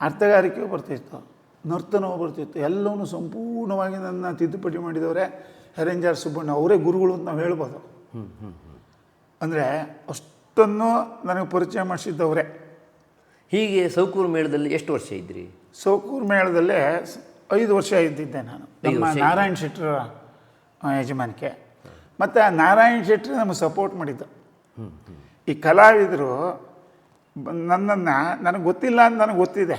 ಅರ್ಥಗಾರಿಕೆಯೂ ಬರ್ತಿತ್ತು, ನರ್ತನವೂ ಬರ್ತಿತ್ತು. ಎಲ್ಲವೂ ಸಂಪೂರ್ಣವಾಗಿ ನನ್ನ ತಿದ್ದುಪಡಿ ಮಾಡಿದವರೇ ಹೆರಂಜಾಳ್ ಸುಬ್ಬಣ್ಣ. ಅವರೇ ಗುರುಗಳು ಅಂತ ನಾವು ಹೇಳ್ಬೋದು. ಅಂದರೆ ಅಷ್ಟನ್ನು ನನಗೆ ಪರಿಚಯ ಮಾಡಿಸಿದ್ದವರೇ. ಹೀಗೆ ಸೌಕೂರು ಮೇಳದಲ್ಲಿ ಎಷ್ಟು ವರ್ಷ ಇದ್ರಿ? ಸೌಕೂರು ಮೇಳದಲ್ಲೇ 5 ವರ್ಷ ಇದ್ದಿದ್ದೆ ನಾನು, ನಮ್ಮ ನಾರಾಯಣ್ ಶೆಟ್ಟರ ಯಜಮಾನಿಕೆ. ಮತ್ತು ಆ ನಾರಾಯಣ್ ಶೆಟ್ಟರು ನಮಗೆ ಸಪೋರ್ಟ್ ಮಾಡಿದ್ದು. ಈ ಕಲಾವಿದರು ನನ್ನನ್ನು ನನಗೆ ಗೊತ್ತಿಲ್ಲ ಅಂತ ನನಗೆ ಗೊತ್ತಿದೆ,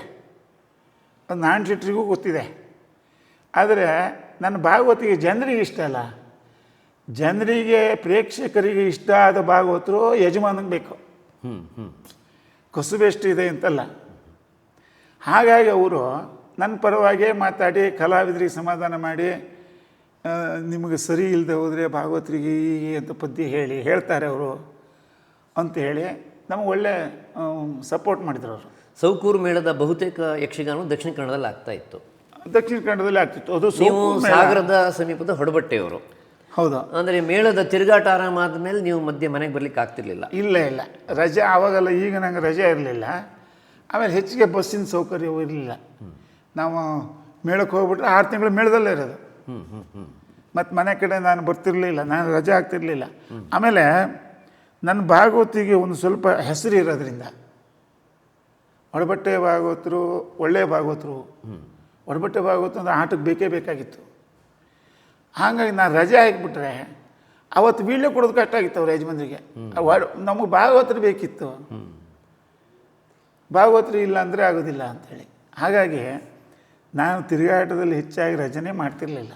ನಾರಾಯಣ್ ಶೆಟ್ಟರಿಗೂ ಗೊತ್ತಿದೆ. ಆದರೆ ನನ್ನ ಭಾಗವತಿಗೆ ಜನರಿಗೆ ಇಷ್ಟ ಅಲ್ಲ. ಜನರಿಗೆ, ಪ್ರೇಕ್ಷಕರಿಗೆ ಇಷ್ಟ ಆದ ಭಾಗವತರು ಯಜಮಾನಿಗೆ ಬೇಕು. ಕಸುಬು ಎಷ್ಟಿದೆ ಅಂತಲ್ಲ. ಹಾಗಾಗಿ ಅವರು ನನ್ನ ಪರವಾಗೇ ಮಾತಾಡಿ ಕಲಾವಿದರಿಗೆ ಸಮಾಧಾನ ಮಾಡಿ, ನಿಮಗೆ ಸರಿ ಇಲ್ಲದೆ ಹೋದರೆ ಭಾಗವತರಿಗೆ ಹೀಗೆ ಅಂತ ಪದ್ಯ ಹೇಳ್ತಾರೆ ಅವರು ಅಂತ ಹೇಳಿ ನಮಗೆ ಒಳ್ಳೆ ಸಪೋರ್ಟ್ ಮಾಡಿದ್ರು ಅವರು. ಸೌಕೂರು ಮೇಳದ ಬಹುತೇಕ ಯಕ್ಷಗಾನ ದಕ್ಷಿಣ ಕನ್ನಡದಲ್ಲಿ ಆಗ್ತಾ ಇತ್ತು. ದಕ್ಷಿಣ ಕನ್ನಡದಲ್ಲಿ ಆಗ್ತಿತ್ತು. ಅದು ನೀವು ಸಾಗರದ ಸಮೀಪದ ಹೊಡಬಟ್ಟೆಯವರು. ಹೌದು. ಅಂದರೆ ಮೇಳದ ತಿರುಗಾಟ ಆರಾಮ ಆದಮೇಲೆ ನೀವು ಮಧ್ಯೆ ಮನೆಗೆ ಬರ್ಲಿಕ್ಕೆ ಆಗ್ತಿರ್ಲಿಲ್ಲ? ಇಲ್ಲ, ರಜೆ ಆವಾಗೆಲ್ಲ. ಈಗ ನಂಗೆ ರಜೆ ಇರಲಿಲ್ಲ. ಆಮೇಲೆ ಹೆಚ್ಚಿಗೆ ಬಸ್ಸಿನ ಸೌಕರ್ಯವೂ ಇರಲಿಲ್ಲ. ನಾವು ಮೇಳಕ್ಕೆ ಹೋಗ್ಬಿಟ್ರೆ 6 ತಿಂಗಳು ಮೇಳದಲ್ಲೇ ಇರೋದು. ಮತ್ತು ಮನೆ ಕಡೆ ನಾನು ಬರ್ತಿರಲಿಲ್ಲ, ನಾನು ರಜೆ ಆಗ್ತಿರಲಿಲ್ಲ. ಆಮೇಲೆ ನನ್ನ ಭಾಗವತಿಗೆ ಒಂದು ಸ್ವಲ್ಪ ಹೆಸರು ಇರೋದ್ರಿಂದ, ಒಡಬಟ್ಟೆ ಭಾಗವತರು ಒಳ್ಳೆಯ ಭಾಗವತರು, ಒಡಬಟ್ಟೆ ಭಾಗವತ ಅಂದರೆ ಆಟಕ್ಕೆ ಬೇಕೇ ಬೇಕಾಗಿತ್ತು. ಹಾಗಾಗಿ ನಾನು ರಜೆ ಹಾಕಿಬಿಟ್ರೆ ಅವತ್ತು ವೀಳ್ಯ ಕೊಡೋದು ಕಷ್ಟ ಆಗಿತ್ತು ಅವ್ರ ಯಜಮಾನ್ರಿಗೆ. ನಮಗೆ ಭಾಗವತರು ಬೇಕಿತ್ತು, ಭಾಗವತರು ಇಲ್ಲ ಅಂದರೆ ಆಗೋದಿಲ್ಲ ಅಂಥೇಳಿ. ಹಾಗಾಗಿ ನಾನು ತಿರುಗಾಟದಲ್ಲಿ ಹೆಚ್ಚಾಗಿ ರಚನೆ ಮಾಡ್ತಿರಲಿಲ್ಲ.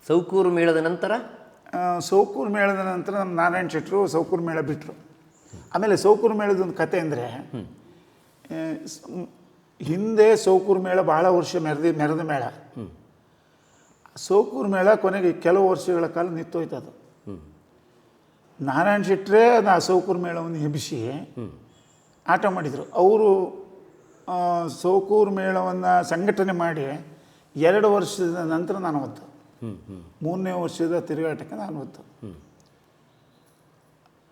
ಸೌಕೂರು ಮೇಳದ ನಂತರ ನಮ್ಮ ನಾರಾಯಣ್ ಶೆಟ್ಟರು ಸೌಕೂರು ಮೇಳ ಬಿಟ್ಟರು. ಆಮೇಲೆ ಸೌಕೂರು ಮೇಳದ ಒಂದು ಕತೆ ಅಂದರೆ, ಹಿಂದೆ ಸೌಕೂರು ಮೇಳ ಭಾಳ ವರ್ಷ ಮೆರೆದ ಮೇಳ. ಸೌಕೂರು ಮೇಳ ಕೊನೆಗೆ ಕೆಲವು ವರ್ಷಗಳ ಕಾಲ ನಿಂತೋಯ್ತದು. ನಾರಾಯಣ್ ಶೆಟ್ಟರೇ ಆ ಸೌಕೂರು ಮೇಳವನ್ನು ಎಬ್ಬಿಸಿ ಆಟ ಮಾಡಿದರು. ಅವರು ಸೌಕೂರು ಮೇಳವನ್ನು ಸಂಘಟನೆ ಮಾಡಿ 2 ವರ್ಷದ ನಂತರ ನಾನು ಹೊತ್ತು, 3ನೇ ವರ್ಷದ ತಿರುಗಾಟಕ್ಕೆ ನಾನು ಹೊತ್ತು.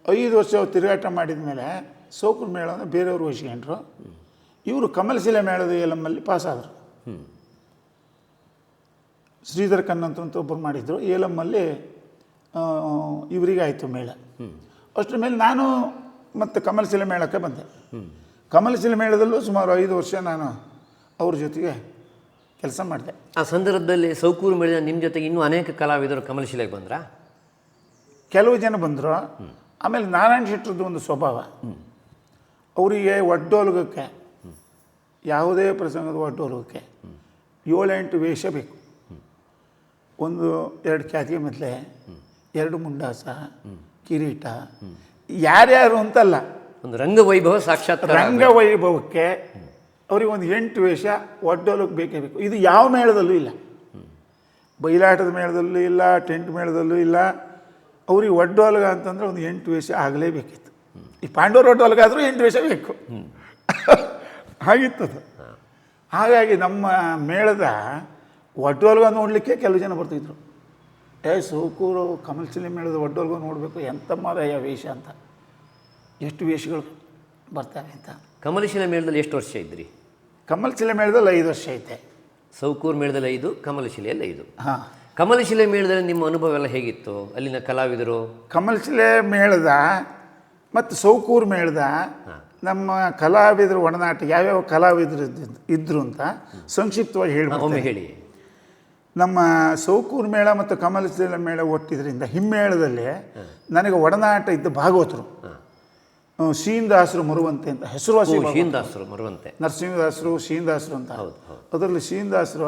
5 ವರ್ಷ ತಿರುಗಾಟ ಮಾಡಿದ ಮೇಲೆ ಸೌಕೂರು ಮೇಳವನ್ನು ಬೇರೆಯವರು ವಹಿಸ್ಕೊಂಡ್ರು. ಇವರು ಕಮಲಶಿಲೆ ಮೇಳದ ಏಲಮ್ಮಲ್ಲಿ ಪಾಸಾದರು. ಶ್ರೀಧರ್ ಕನ್ನಂತ ಒಬ್ಬರು ಮಾಡಿದರು. ಏಲಮ್ಮಲ್ಲಿ ಇವರಿಗೆ ಆಯಿತು ಮೇಳ. ಅಷ್ಟರ ಮೇಲೆ ನಾನು ಮತ್ತು ಕಮಲಶಿಲೆ ಮೇಳಕ್ಕೆ ಬಂದೆ. ಕಮಲಶಿಲೆ ಮೇಳದಲ್ಲೂ ಸುಮಾರು 5 ವರ್ಷ ನಾನು ಅವ್ರ ಜೊತೆಗೆ ಕೆಲಸ ಮಾಡಿದೆ. ಆ ಸಂದರ್ಭದಲ್ಲಿ ಸೌಕೂರು ಮೇಳ ನಿಮ್ಮ ಜೊತೆಗೆ ಇನ್ನೂ ಅನೇಕ ಕಲಾವಿದರು ಕಮಲಶಿಲೆಗೆ ಬಂದ್ರಾ? ಕೆಲವು ಜನ ಬಂದರು. ಆಮೇಲೆ ನಾರಾಯಣ್ ಶೆಟ್ಟರದ್ದು ಒಂದು ಸ್ವಭಾವ, ಅವರಿಗೆ ಒಡ್ಡೋಲಗಕ್ಕೆ, ಯಾವುದೇ ಪ್ರಸಂಗದ ಒಡ್ಡೋಲಗಕ್ಕೆ 7-8 ವೇಷ ಬೇಕು. 1-2 ಖ್ಯಾತಿಗೆ ಮೊದಲೇ, 2 ಮುಂಡಾಸ, ಕಿರೀಟ, ಯಾರ್ಯಾರು ಅಂತಲ್ಲ, ಒಂದು ರಂಗವೈಭವ ಸಾಕ್ಷಾತ್ ರಂಗವೈಭವಕ್ಕೆ ಅವ್ರಿಗೆ ಒಂದು 8 ವೇಷ ಒಡ್ಡೋಲಕ್ಕೆ ಬೇಕೇ ಬೇಕು. ಇದು ಯಾವ ಮೇಳದಲ್ಲೂ ಇಲ್ಲ, ಬಯಲಾಟದ ಮೇಳದಲ್ಲೂ ಇಲ್ಲ, ಟೆಂಟ್ ಮೇಳದಲ್ಲೂ ಇಲ್ಲ. ಅವ್ರಿಗೆ ಒಡ್ಡೋಲಗ ಅಂತಂದರೆ ಒಂದು 8 ವೇಷ ಆಗಲೇಬೇಕಿತ್ತು. ಈ ಪಾಂಡವರು ಒಡ್ಡೋಲಗಾದರೂ 8 ವೇಷ ಬೇಕು ಹಾಗಿತ್ತದು. ಹಾಗಾಗಿ ನಮ್ಮ ಮೇಳದ ಒಡ್ಡೋಲ್ಗ ನೋಡಲಿಕ್ಕೆ ಕೆಲವು ಜನ ಬರ್ತಿದ್ರು. ಸೌಕೂರು ಕಮಲಶಿಲೆ ಮೇಳದ ಒಡ್ಡೋಲ್ಗ ನೋಡಬೇಕು, ಎಂಥ ಮಾರಾಯ ವೇಷ ಅಂತ, ಎಷ್ಟು ವೇಷಗಳು ಬರ್ತಾವೆ ಅಂತ. ಕಮಲಶಿಲೆ ಮೇಳದಲ್ಲಿ ಎಷ್ಟು ವರ್ಷ ಇದ್ರಿ? ಕಮಲಶಿಲೆ ಮೇಳದಲ್ಲಿ 5 ವರ್ಷ ಐತೆ. ಸೌಕೂರು ಮೇಳದಲ್ಲಿ 5, ಕಮಲಶಿಲೆಯಲ್ಲಿ 5. ಹಾಂ. ಕಮಲಶಿಲೆ ಮೇಳದಲ್ಲಿ ನಿಮ್ಮ ಅನುಭವ ಎಲ್ಲ ಹೇಗಿತ್ತು? ಅಲ್ಲಿನ ಕಲಾವಿದರು, ಕಮಲಶಿಲೆ ಮೇಳದ ಮತ್ತು ಸೌಕೂರು ಮೇಳದ ನಮ್ಮ ಕಲಾವಿದರು ಒಡನಾಟ, ಯಾವ್ಯಾವ ಕಲಾವಿದರು ಇದ್ದರು ಅಂತ ಸಂಕ್ಷಿಪ್ತವಾಗಿ ಹೇಳಿ. ನಮ್ಮ ಸೌಕೂರು ಮೇಳ ಮತ್ತು ಕಮಲಶಿಲೆ ಮೇಳ ಒಟ್ಟಿದ್ರಿಂದ ಹಿಮ್ಮೇಳದಲ್ಲಿ ನನಗೆ ಒಡನಾಟ ಇದ್ದ ಭಾಗವತರು ಶ್ರೀನಿದಾಸರು ಮರುವಂತೆ ಅಂತ ಹೆಸರುವಾಸಿ. ಶ್ರೀನಿದಾಸರು ಮರುವಂತೆ, ನರಸಿಂಹದಾಸರು, ಶ್ರೀನಿದಾಸರು ಅಂತ. ಅದರಲ್ಲಿ ಶ್ರೀನಿದಾಸರು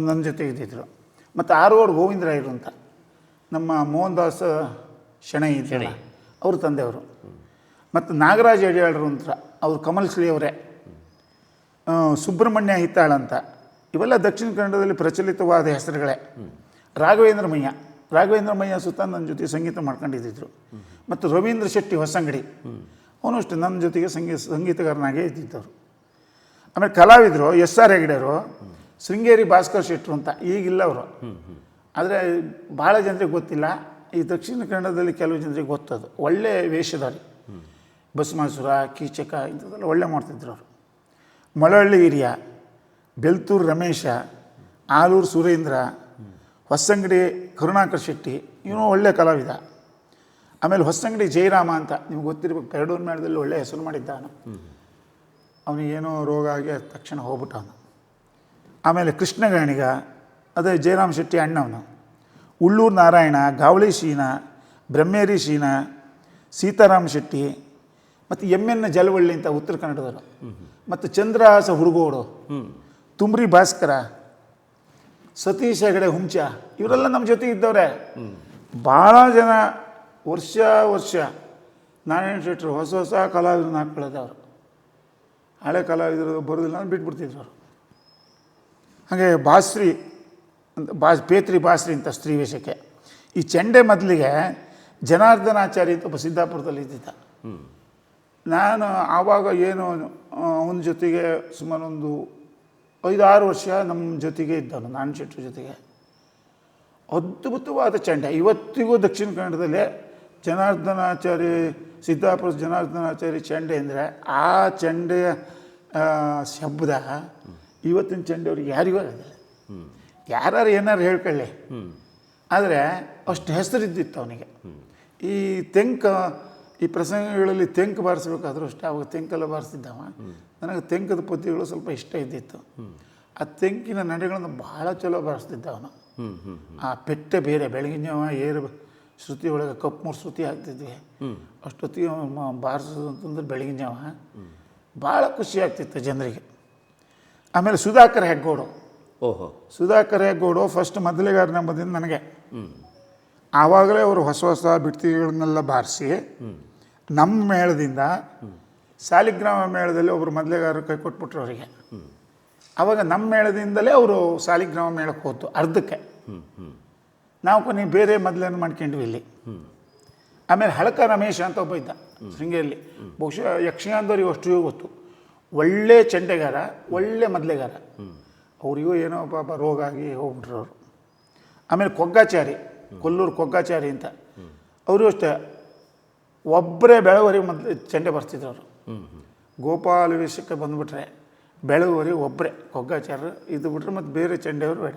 ನನ್ನ ಜೊತೆ ಇದ್ದಿದ್ರು. ಮತ್ತು ಆರೂರು ಗೋವಿಂದರಾಯರು ಅಂತ ನಮ್ಮ ಮೋಹನ್ ದಾಸ್ ಶೆಣೈ ಇದ್ದರು, ಅವ್ರ ತಂದೆಯವರು. ಮತ್ತು ನಾಗರಾಜ ಅಡಿಯಾಳರು ಅಂತ ಅವರು ಕಮಲಶಿಲೆಯವರೇ. ಸುಬ್ರಹ್ಮಣ್ಯ ಹಿತ್ತಾಳ ಅಂತ, ಇವೆಲ್ಲ ದಕ್ಷಿಣ ಕನ್ನಡದಲ್ಲಿ ಪ್ರಚಲಿತವಾದ ಹೆಸರುಗಳೇ. ರಾಘವೇಂದ್ರ ಮಯ್ಯ ರಾಘವೇಂದ್ರ ಮಯ್ಯ ಸುತ್ತ ನನ್ನ ಜೊತೆ ಸಂಗೀತ ಮಾಡ್ಕೊಂಡಿದ್ದಿದ್ರು. ಮತ್ತು ರವೀಂದ್ರ ಶೆಟ್ಟಿ ಹೊಸಂಗಡಿ ಅವನು ಅಷ್ಟೇ ನನ್ನ ಜೊತೆಗೆ ಸಂಗೀತಗಾರನಾಗೇ ಇದ್ದಿದ್ದವರು. ಆಮೇಲೆ ಕಲಾವಿದರು SR ಹೆಗ್ಡೆಯವರು, ಶೃಂಗೇರಿ ಭಾಸ್ಕರ್ ಶೆಟ್ಟರು ಅಂತ, ಈಗಿಲ್ಲ ಅವರು. ಆದರೆ ಭಾಳ ಜನರಿಗೆ ಗೊತ್ತಿಲ್ಲ. ಈ ದಕ್ಷಿಣ ಕನ್ನಡದಲ್ಲಿ ಕೆಲವು ಜನರಿಗೆ ಗೊತ್ತದು. ಒಳ್ಳೆ ವೇಷಧಾರಿ, ಭಸ್ಮಾಸುರ, ಕೀಚಕ ಇಂಥದ್ದೆಲ್ಲ ಒಳ್ಳೆ ಮಾಡ್ತಿದ್ರು ಅವರು. ಮಳವಳ್ಳಿ ಹಿರಿಯ, ಬೆಲ್ತೂರು ರಮೇಶ, ಆಲೂರು ಸುರೇಂದ್ರ, ಹೊಸಂಗಡಿ ಕರುಣಾಕರ್ ಶೆಟ್ಟಿ, ಇವನು ಒಳ್ಳೆ ಕಲಾವಿದ. ಆಮೇಲೆ ಹೊಸಂಗಡಿ ಜಯರಾಮ ಅಂತ ನಿಮ್ಗೆ ಗೊತ್ತಿರಬೇಕು, ಪೆರಡೂರು ಮೇಳದಲ್ಲಿ ಒಳ್ಳೆ ಹೆಸರು ಮಾಡಿದ್ದ ಅವನು. ಅವನಿಗೇನೋ ರೋಗ ಆಗಿ ತಕ್ಷಣ ಹೋಗ್ಬಿಟ್ಟ ಅವನು. ಆಮೇಲೆ ಕೃಷ್ಣಗಾಣಿಗ, ಅದೇ ಜಯರಾಮ್ ಶೆಟ್ಟಿ ಅಣ್ಣವನು. ಉಳ್ಳೂರು ನಾರಾಯಣ, ಗಾವಳಿ ಶೀನ, ಬ್ರಹ್ಮೇರಿ ಶೀನ, ಸೀತಾರಾಮ್ ಶೆಟ್ಟಿ, ಮತ್ತು MN ಜಲವಳ್ಳಿ ಅಂತ ಉತ್ತರ ಕನ್ನಡದವರು, ಮತ್ತು ಚಂದ್ರಹಾಸ ಹುಡುಗೋಡು, ತುಮ್ರಿ ಭಾಸ್ಕರ, ಸತೀಶ್ ಹೆಗಡೆ ಹುಂಚ, ಇವರೆಲ್ಲ ನಮ್ಮ ಜೊತೆ ಇದ್ದವ್ರೆ. ಭಾಳ ಜನ ವರ್ಷ ನಾರಾಯಣ ಶೆಟ್ಟರು ಹೊಸ ಕಲಾವಿದರನ್ನ ಹಾಕ್ಕೊಳ್ಳೋದು. ಅವರು ಹಳೆ ಕಲಾವಿದರು ಬರೋದಿಲ್ಲ ಅಂತ ಬಿಟ್ಬಿಡ್ತಿದ್ರು ಅವರು. ಹಾಗೆ ಬಾಸ್ರಿ ಅಂತ ಪೇತ್ರಿ ಬಾಸ್ರಿ ಅಂತ ಸ್ತ್ರೀ ವೇಷಕ್ಕೆ. ಈ ಚೆಂಡೆ ಮೊದಲಿಗೆ ಜನಾರ್ದನಾಚಾರಿ ಅಂತ ಒಬ್ಬ ಸಿದ್ದಾಪುರದಲ್ಲಿ ಇದ್ದಿದ್ದ. ನಾನು ಆವಾಗ ಏನು ಅವನ ಜೊತೆಗೆ ಸುಮಾರು ಒಂದು 5-6 ವರ್ಷ ನಮ್ಮ ಜೊತೆಗೆ ಇದ್ದವನು, ನಾರಾಯಣ ಶೆಟ್ಟರ ಜೊತೆಗೆ. ಅದ್ಭುತವಾದ ಚೆಂಡೆ. ಇವತ್ತಿಗೂ ದಕ್ಷಿಣ ಕನ್ನಡದಲ್ಲೇ ಜನಾರ್ದನಾಚಾರಿ, ಸಿದ್ದಾಪುರ ಜನಾರ್ದನಾಚಾರಿ ಚೆಂಡೆ ಅಂದರೆ ಆ ಚೆಂಡೆಯ ಶಬ್ದ ಇವತ್ತಿನ ಚೆಂಡೆಯವ್ರಿಗೆ ಯಾರಿಗೂ ಆಗೋದಿಲ್ಲ. ಯಾರು ಏನಾರು ಹೇಳ್ಕೊಳ್ಳಿ, ಆದರೆ ಅಷ್ಟು ಹೆಸರಿದ್ದಿತ್ತು ಅವನಿಗೆ. ಈ ಈ ಪ್ರಸಂಗಗಳಲ್ಲಿ ತೆಂಕ್ ಬಾರಿಸ್ಬೇಕಾದ್ರೂ ಅಷ್ಟೇ, ಅವಾಗ ತೆಂಕೆಲ್ಲ ಬಾರಿಸ್ತಿದ್ದವ. ನನಗೆ ತೆಂಕದ ಪದ್ಯಗಳು ಸ್ವಲ್ಪ ಇಷ್ಟ ಇದ್ದಿತ್ತು. ಆ ತೆಂಕಿನ ನಡೆಗಳನ್ನು ಭಾಳ ಚಲೋ ಬಾರಿಸ್ತಿದ್ದ ಅವನು. ಆ ಪೆಟ್ಟೆ ಬೇರೆ, ಬೆಳಗಿನ ಜಾವ ಏರು ಶ್ರುತಿ ಒಳಗೆ ಕಪ್ಪು 3 ಶ್ರುತಿ ಹಾಕ್ತಿದ್ವಿ. ಅಷ್ಟೊತ್ತಿಗೆ ಬಾರಿಸೋದು ಅಂತಂದ್ರೆ ಬೆಳಗಿನ ಜಾವ ಭಾಳ ಖುಷಿ ಆಗ್ತಿತ್ತು ಜನರಿಗೆ. ಆಮೇಲೆ ಸುಧಾಕರ್ ಹೆಗ್ಗೋಡು. ಸುಧಾಕರ್ ಹೆಗ್ಗೋಡು ಫಸ್ಟ್ ಮೊದಲಿಗಾರ ನಂಬದಿಂದ ನನಗೆ. ಆವಾಗಲೇ ಅವರು ಹೊಸ ಬಿಡ್ತಿಗಳನ್ನೆಲ್ಲ ಬಾರಿಸಿ ನಮ್ಮ ಮೇಳದಿಂದ ಸಾಲಿಗ್ರಾಮ ಮೇಳದಲ್ಲಿ ಒಬ್ಬರು ಮೊದಲಿಗಾರರು ಕೈ ಕೊಟ್ಬಿಟ್ರು ಅವರಿಗೆ. ಆವಾಗ ನಮ್ಮ ಮೇಳದಿಂದಲೇ ಅವರು ಸಾಲಿಗ್ರಾಮ ಮೇಳಕ್ಕೆ ಹೋಯ್ತು ಅರ್ಧಕ್ಕೆ. ನಾವು ಕೊನೆಗೆ ಬೇರೆ ಮೊದಲೇನು ಮಾಡ್ಕೊಂಡ್ವಿ ಇಲ್ಲಿ. ಆಮೇಲೆ ಹಳಕ ರಮೇಶ ಅಂತ ಒಬ್ಬ ಇದ್ದ ಶೃಂಗೇರಿಯಲ್ಲಿ. ಬಹುಶಃ ಯಕ್ಷಗಾನದವ್ರಿಗೆ ಅಷ್ಟು ಗೊತ್ತು. ಒಳ್ಳೆ ಚೆಂಡೆಗಾರ, ಒಳ್ಳೆ ಮೊದಲೆಗಾರ. ಅವರಿಗೂ ಏನೋ ಪಾಪ ರೋಗ ಆಗಿ ಹೋಗ್ಬಿಟ್ರು ಅವರು. ಆಮೇಲೆ ಕೊಗ್ಗಾಚಾರಿ, ಕೊಲ್ಲೂರು ಕೊಗ್ಗಾಚಾರಿ ಅಂತ, ಅವರು ಅಷ್ಟೇ ಒಬ್ಬರೇ ಬೆಳವರಿಗೆ ಮೊದಲು ಚೆಂಡೆ ಬರ್ತಿದ್ರು ಅವರು. ಗೋಪಾಲ ವೇಷಕ್ಕೆ ಬಂದುಬಿಟ್ರೆ ಬೆಳವರಿಗೆ ಒಬ್ಬರೇ ಕೊಗ್ಗಾಚಾರ್ಯರು ಇದು ಬಿಟ್ರೆ ಮತ್ತು ಬೇರೆ ಚೆಂಡೆಯವರು ಬೇಡ.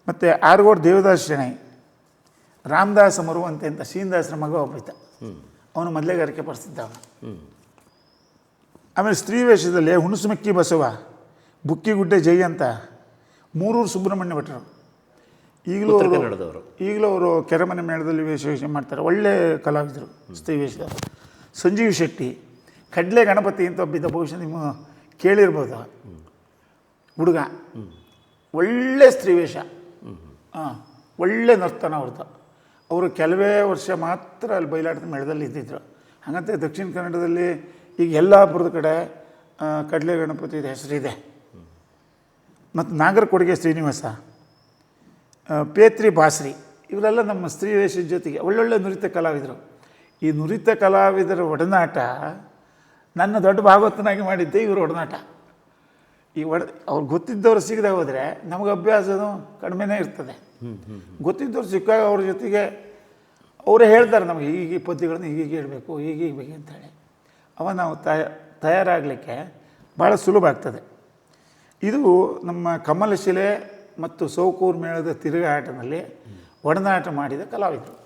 ಮತ್ತು ಆರ್ಗೋಡ್ ದೇವದಾಸ್ ಶೆಣೈ, ರಾಮದಾಸ ಮರುವಂತೆ ಅಂತ ಶ್ರೀನಿದಾಸರ ಮಗ ಒಬ್ಬಿದ್ದ, ಅವನು ಮೊದಲೇಗಾರಿಕೆ ಬರ್ತಿದ್ದ ಅವನು. ಆಮೇಲೆ ಸ್ತ್ರೀ ವೇಷದಲ್ಲಿ ಹುಣಸುಮಕ್ಕಿ ಬಸವ, ಬುಕ್ಕಿಗುಡ್ಡೆ ಜೈ ಅಂತ, ಮೂರೂರು ಸುಬ್ರಹ್ಮಣ್ಯ ಭಟ್ರು. ಈಗಲೂ ಅವರು ಕೆರೆಮನೆ ಮೇಳದಲ್ಲಿ ವೇಷ ಮಾಡ್ತಾರೆ. ಒಳ್ಳೆ ಕಲಾವಿದರು ಸ್ತ್ರೀ ವೇಷದವರು. ಸಂಜೀವ್ ಶೆಟ್ಟಿ, ಕಡ್ಲೆ ಗಣಪತಿ ಅಂತ ಒಬ್ಬಿದ್ದ, ಬಹುಶಃ ನಿಮ್ಮ ಕೇಳಿರ್ಬೋದು ಹುಡುಗ. ಒಳ್ಳೆ ಸ್ತ್ರೀ ವೇಷ, ಒಳ್ಳೆ ನರ್ತನ ಅವ್ರದ್ದು. ಅವರು ಕೆಲವೇ ವರ್ಷ ಮಾತ್ರ ಅಲ್ಲಿ ಬಯಲಾಟದ ಮೇಳದಲ್ಲಿ ಇದ್ದಿದ್ರು. ಹಾಗಂತ ದಕ್ಷಿಣ ಕನ್ನಡದಲ್ಲಿ ಈಗ ಯಲ್ಲಾಪುರದ ಕಡೆ ಕಡ್ಲೆ ಗಣಪತಿ ಹೆಸರಿದೆ. ಮತ್ತು ನಾಗರಕೊಡಿಗೆ ಶ್ರೀನಿವಾಸ, ಪೇತ್ರಿ ಬಾಸ್ರಿ, ಇವರೆಲ್ಲ ನಮ್ಮ ಸ್ತ್ರೀ ವೇಷದ ಜೊತೆಗೆ ಒಳ್ಳೊಳ್ಳೆ ನುರಿತ ಕಲಾವಿದರು. ಈ ನುರಿತ ಕಲಾವಿದರ ಒಡನಾಟ ನನ್ನ ದೊಡ್ಡ ಭಾಗವತನಾಗಿ ಮಾಡಿದ್ದೆ ಇವರು ಒಡನಾಟ. ಅವ್ರು ಗೊತ್ತಿದ್ದವ್ರು ಸಿಗದೆ ಹೋದರೆ ನಮಗೆ ಅಭ್ಯಾಸನೂ ಕಡಿಮೆನೇ ಇರ್ತದೆ. ಗೊತ್ತಿದ್ದವ್ರು ಸಿಕ್ಕಾಗ ಅವ್ರ ಜೊತೆಗೆ ಅವರೇ ಹೇಳ್ತಾರೆ ನಮಗೆ ಈ ಪದ್ಯಗಳನ್ನು ಹೀಗೆ ಹೇಳಬೇಕು, ಹೀಗೆ ಅಂತೇಳಿ. ಅವ ನಾವು ತಯಾರಾಗಲಿಕ್ಕೆ ಭಾಳ ಸುಲಭ ಆಗ್ತದೆ. ಇದು ನಮ್ಮ ಕಮಲಶಿಲೆ ಮತ್ತು ಸೌಕೂರು ಮೇಳದ ತಿರುಗಾಟದಲ್ಲಿ ಒಡನಾಟ ಮಾಡಿದ ಕಲಾವಿದರು.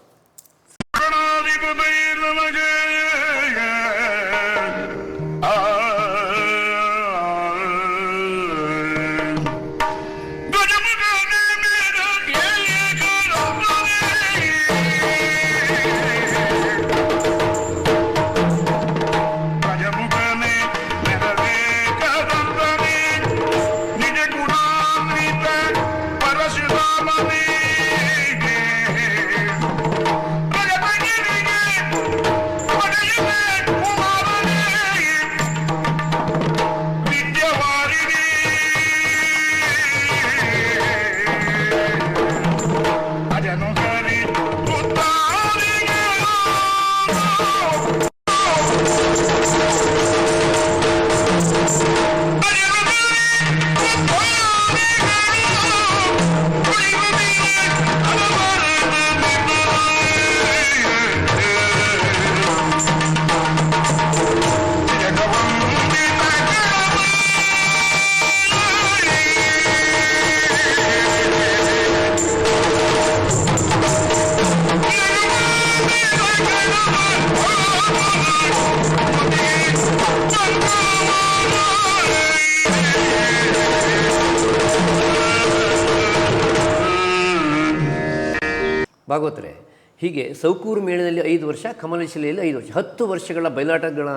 ಭಾಗವತರೇ, ಹೀಗೆ ಸೌಕೂರು ಮೇಳದಲ್ಲಿ 5 ವರ್ಷ, ಕಮಲಶಿಲೆಯಲ್ಲಿ 5 ವರ್ಷ, 10 ವರ್ಷಗಳ ಬಯಲಾಟಗಳ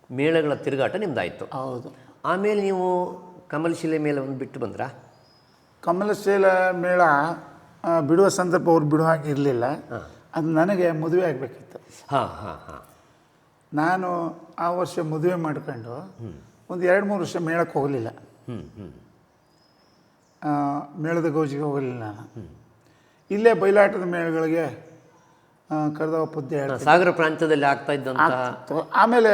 ಮೇಳಗಳ ತಿರುಗಾಟ ನಿಮ್ಮದಾಯಿತು. ಹೌದು. ಆಮೇಲೆ ನೀವು ಕಮಲಶಿಲೆ ಮೇಳವನ್ನು ಬಿಟ್ಟು ಬಂದ್ರಾ? ಕಮಲಶೀಲ ಮೇಳ ಬಿಡುವ ಸಂದರ್ಭ ಅವ್ರು ಬಿಡುವ ಹಾಗೆ ಇರಲಿಲ್ಲ. ಅದು ನನಗೆ ಮದುವೆ ಆಗಬೇಕಿತ್ತು. ಹಾಂ ಹಾಂ ಹಾಂ. ನಾನು ಆ ವರ್ಷ ಮದುವೆ ಮಾಡ್ಕೊಂಡು ಒಂದು 2-3 ವರ್ಷ ಮೇಳಕ್ಕೆ ಹೋಗಲಿಲ್ಲ. ಮೇಳದ ಗೌಜಿಗೆ ಹೋಗಲಿಲ್ಲ ನಾನು. ಇಲ್ಲೇ ಬಯಲಾಟದ ಮೇಳಗಳಿಗೆ ಕರೆದವ ಪದ್ಯ ಸಾಗರ ಪ್ರಾಂತ್ಯದಲ್ಲಿ ಆಗ್ತಾ ಇದ್ದಂಥ. ಆಮೇಲೆ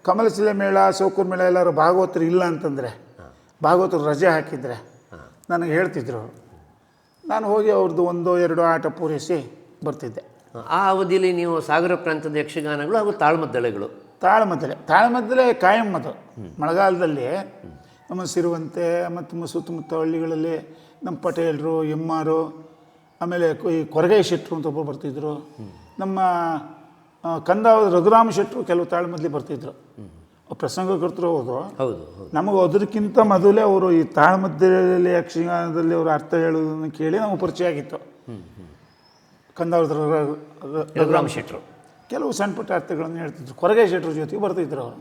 ಕಮಲಶಿಲೆ ಮೇಳ, ಸೌಕೂರು ಮೇಳ ಎಲ್ಲರೂ ಭಾಗವತರು ಇಲ್ಲ ಅಂತಂದರೆ, ಭಾಗವತರು ರಜೆ ಹಾಕಿದರೆ ನನಗೆ ಹೇಳ್ತಿದ್ರು. ನಾನು ಹೋಗಿ ಅವ್ರದ್ದು 1-2 ಆಟ ಪೂರೈಸಿ ಬರ್ತಿದ್ದೆ. ಆ ಅವಧಿಯಲ್ಲಿ ನೀವು ಸಾಗರ ಪ್ರಾಂತ್ಯದ ಯಕ್ಷಗಾನಗಳು ಹಾಗೂ ತಾಳಮದ್ದಳೆಗಳು. ತಾಳಮದ್ದಲೆ ಕಾಯಂ ಅದು. ಮಳೆಗಾಲದಲ್ಲಿ ನಮ್ಮ ಸಿರುವಂತೆ ಮತ್ತು ಸುತ್ತಮುತ್ತ ಹಳ್ಳಿಗಳಲ್ಲಿ ನಮ್ಮ ಪಟೇಲರು, ಎಮ್ಮಾರು, ಆಮೇಲೆ ಈ ಕೊರಗೈ ಶೆಟ್ಟರು ಅಂತ ಒಬ್ಬರು ಬರ್ತಿದ್ರು. ನಮ್ಮ ಕಂದಾವದ ರಘುರಾಮ ಶೆಟ್ಟರು ಕೆಲವು ತಾಳಮದ್ದಲೆ ಬರ್ತಿದ್ರು. ಪ್ರಸಂಗಕರ್ತರು ಹೌದು. ನಮಗೆ ಅದಕ್ಕಿಂತ ಮೊದಲೇ ಅವರು ಈ ತಾಳಮದ್ದಲೆಯಲ್ಲಿ ಯಕ್ಷಗಾನದಲ್ಲಿ ಅವರು ಅರ್ಥ ಹೇಳೋದನ್ನು ಕೇಳಿ ನಮಗೆ ಪರಿಚಯ ಆಗಿತ್ತು. ಕಂದಾವರದ ರಘುರಾಮ ಶೆಟ್ಟರು ಕೆಲವು ಸಣ್ಣ ಪುಟ್ಟ ಅರ್ಥಗಳನ್ನು ಹೇಳ್ತಿದ್ರು. ಕೊರಗೈ ಶೆಟ್ಟರ ಜೊತೆಗೆ ಬರ್ತಿದ್ರು ಅವರು.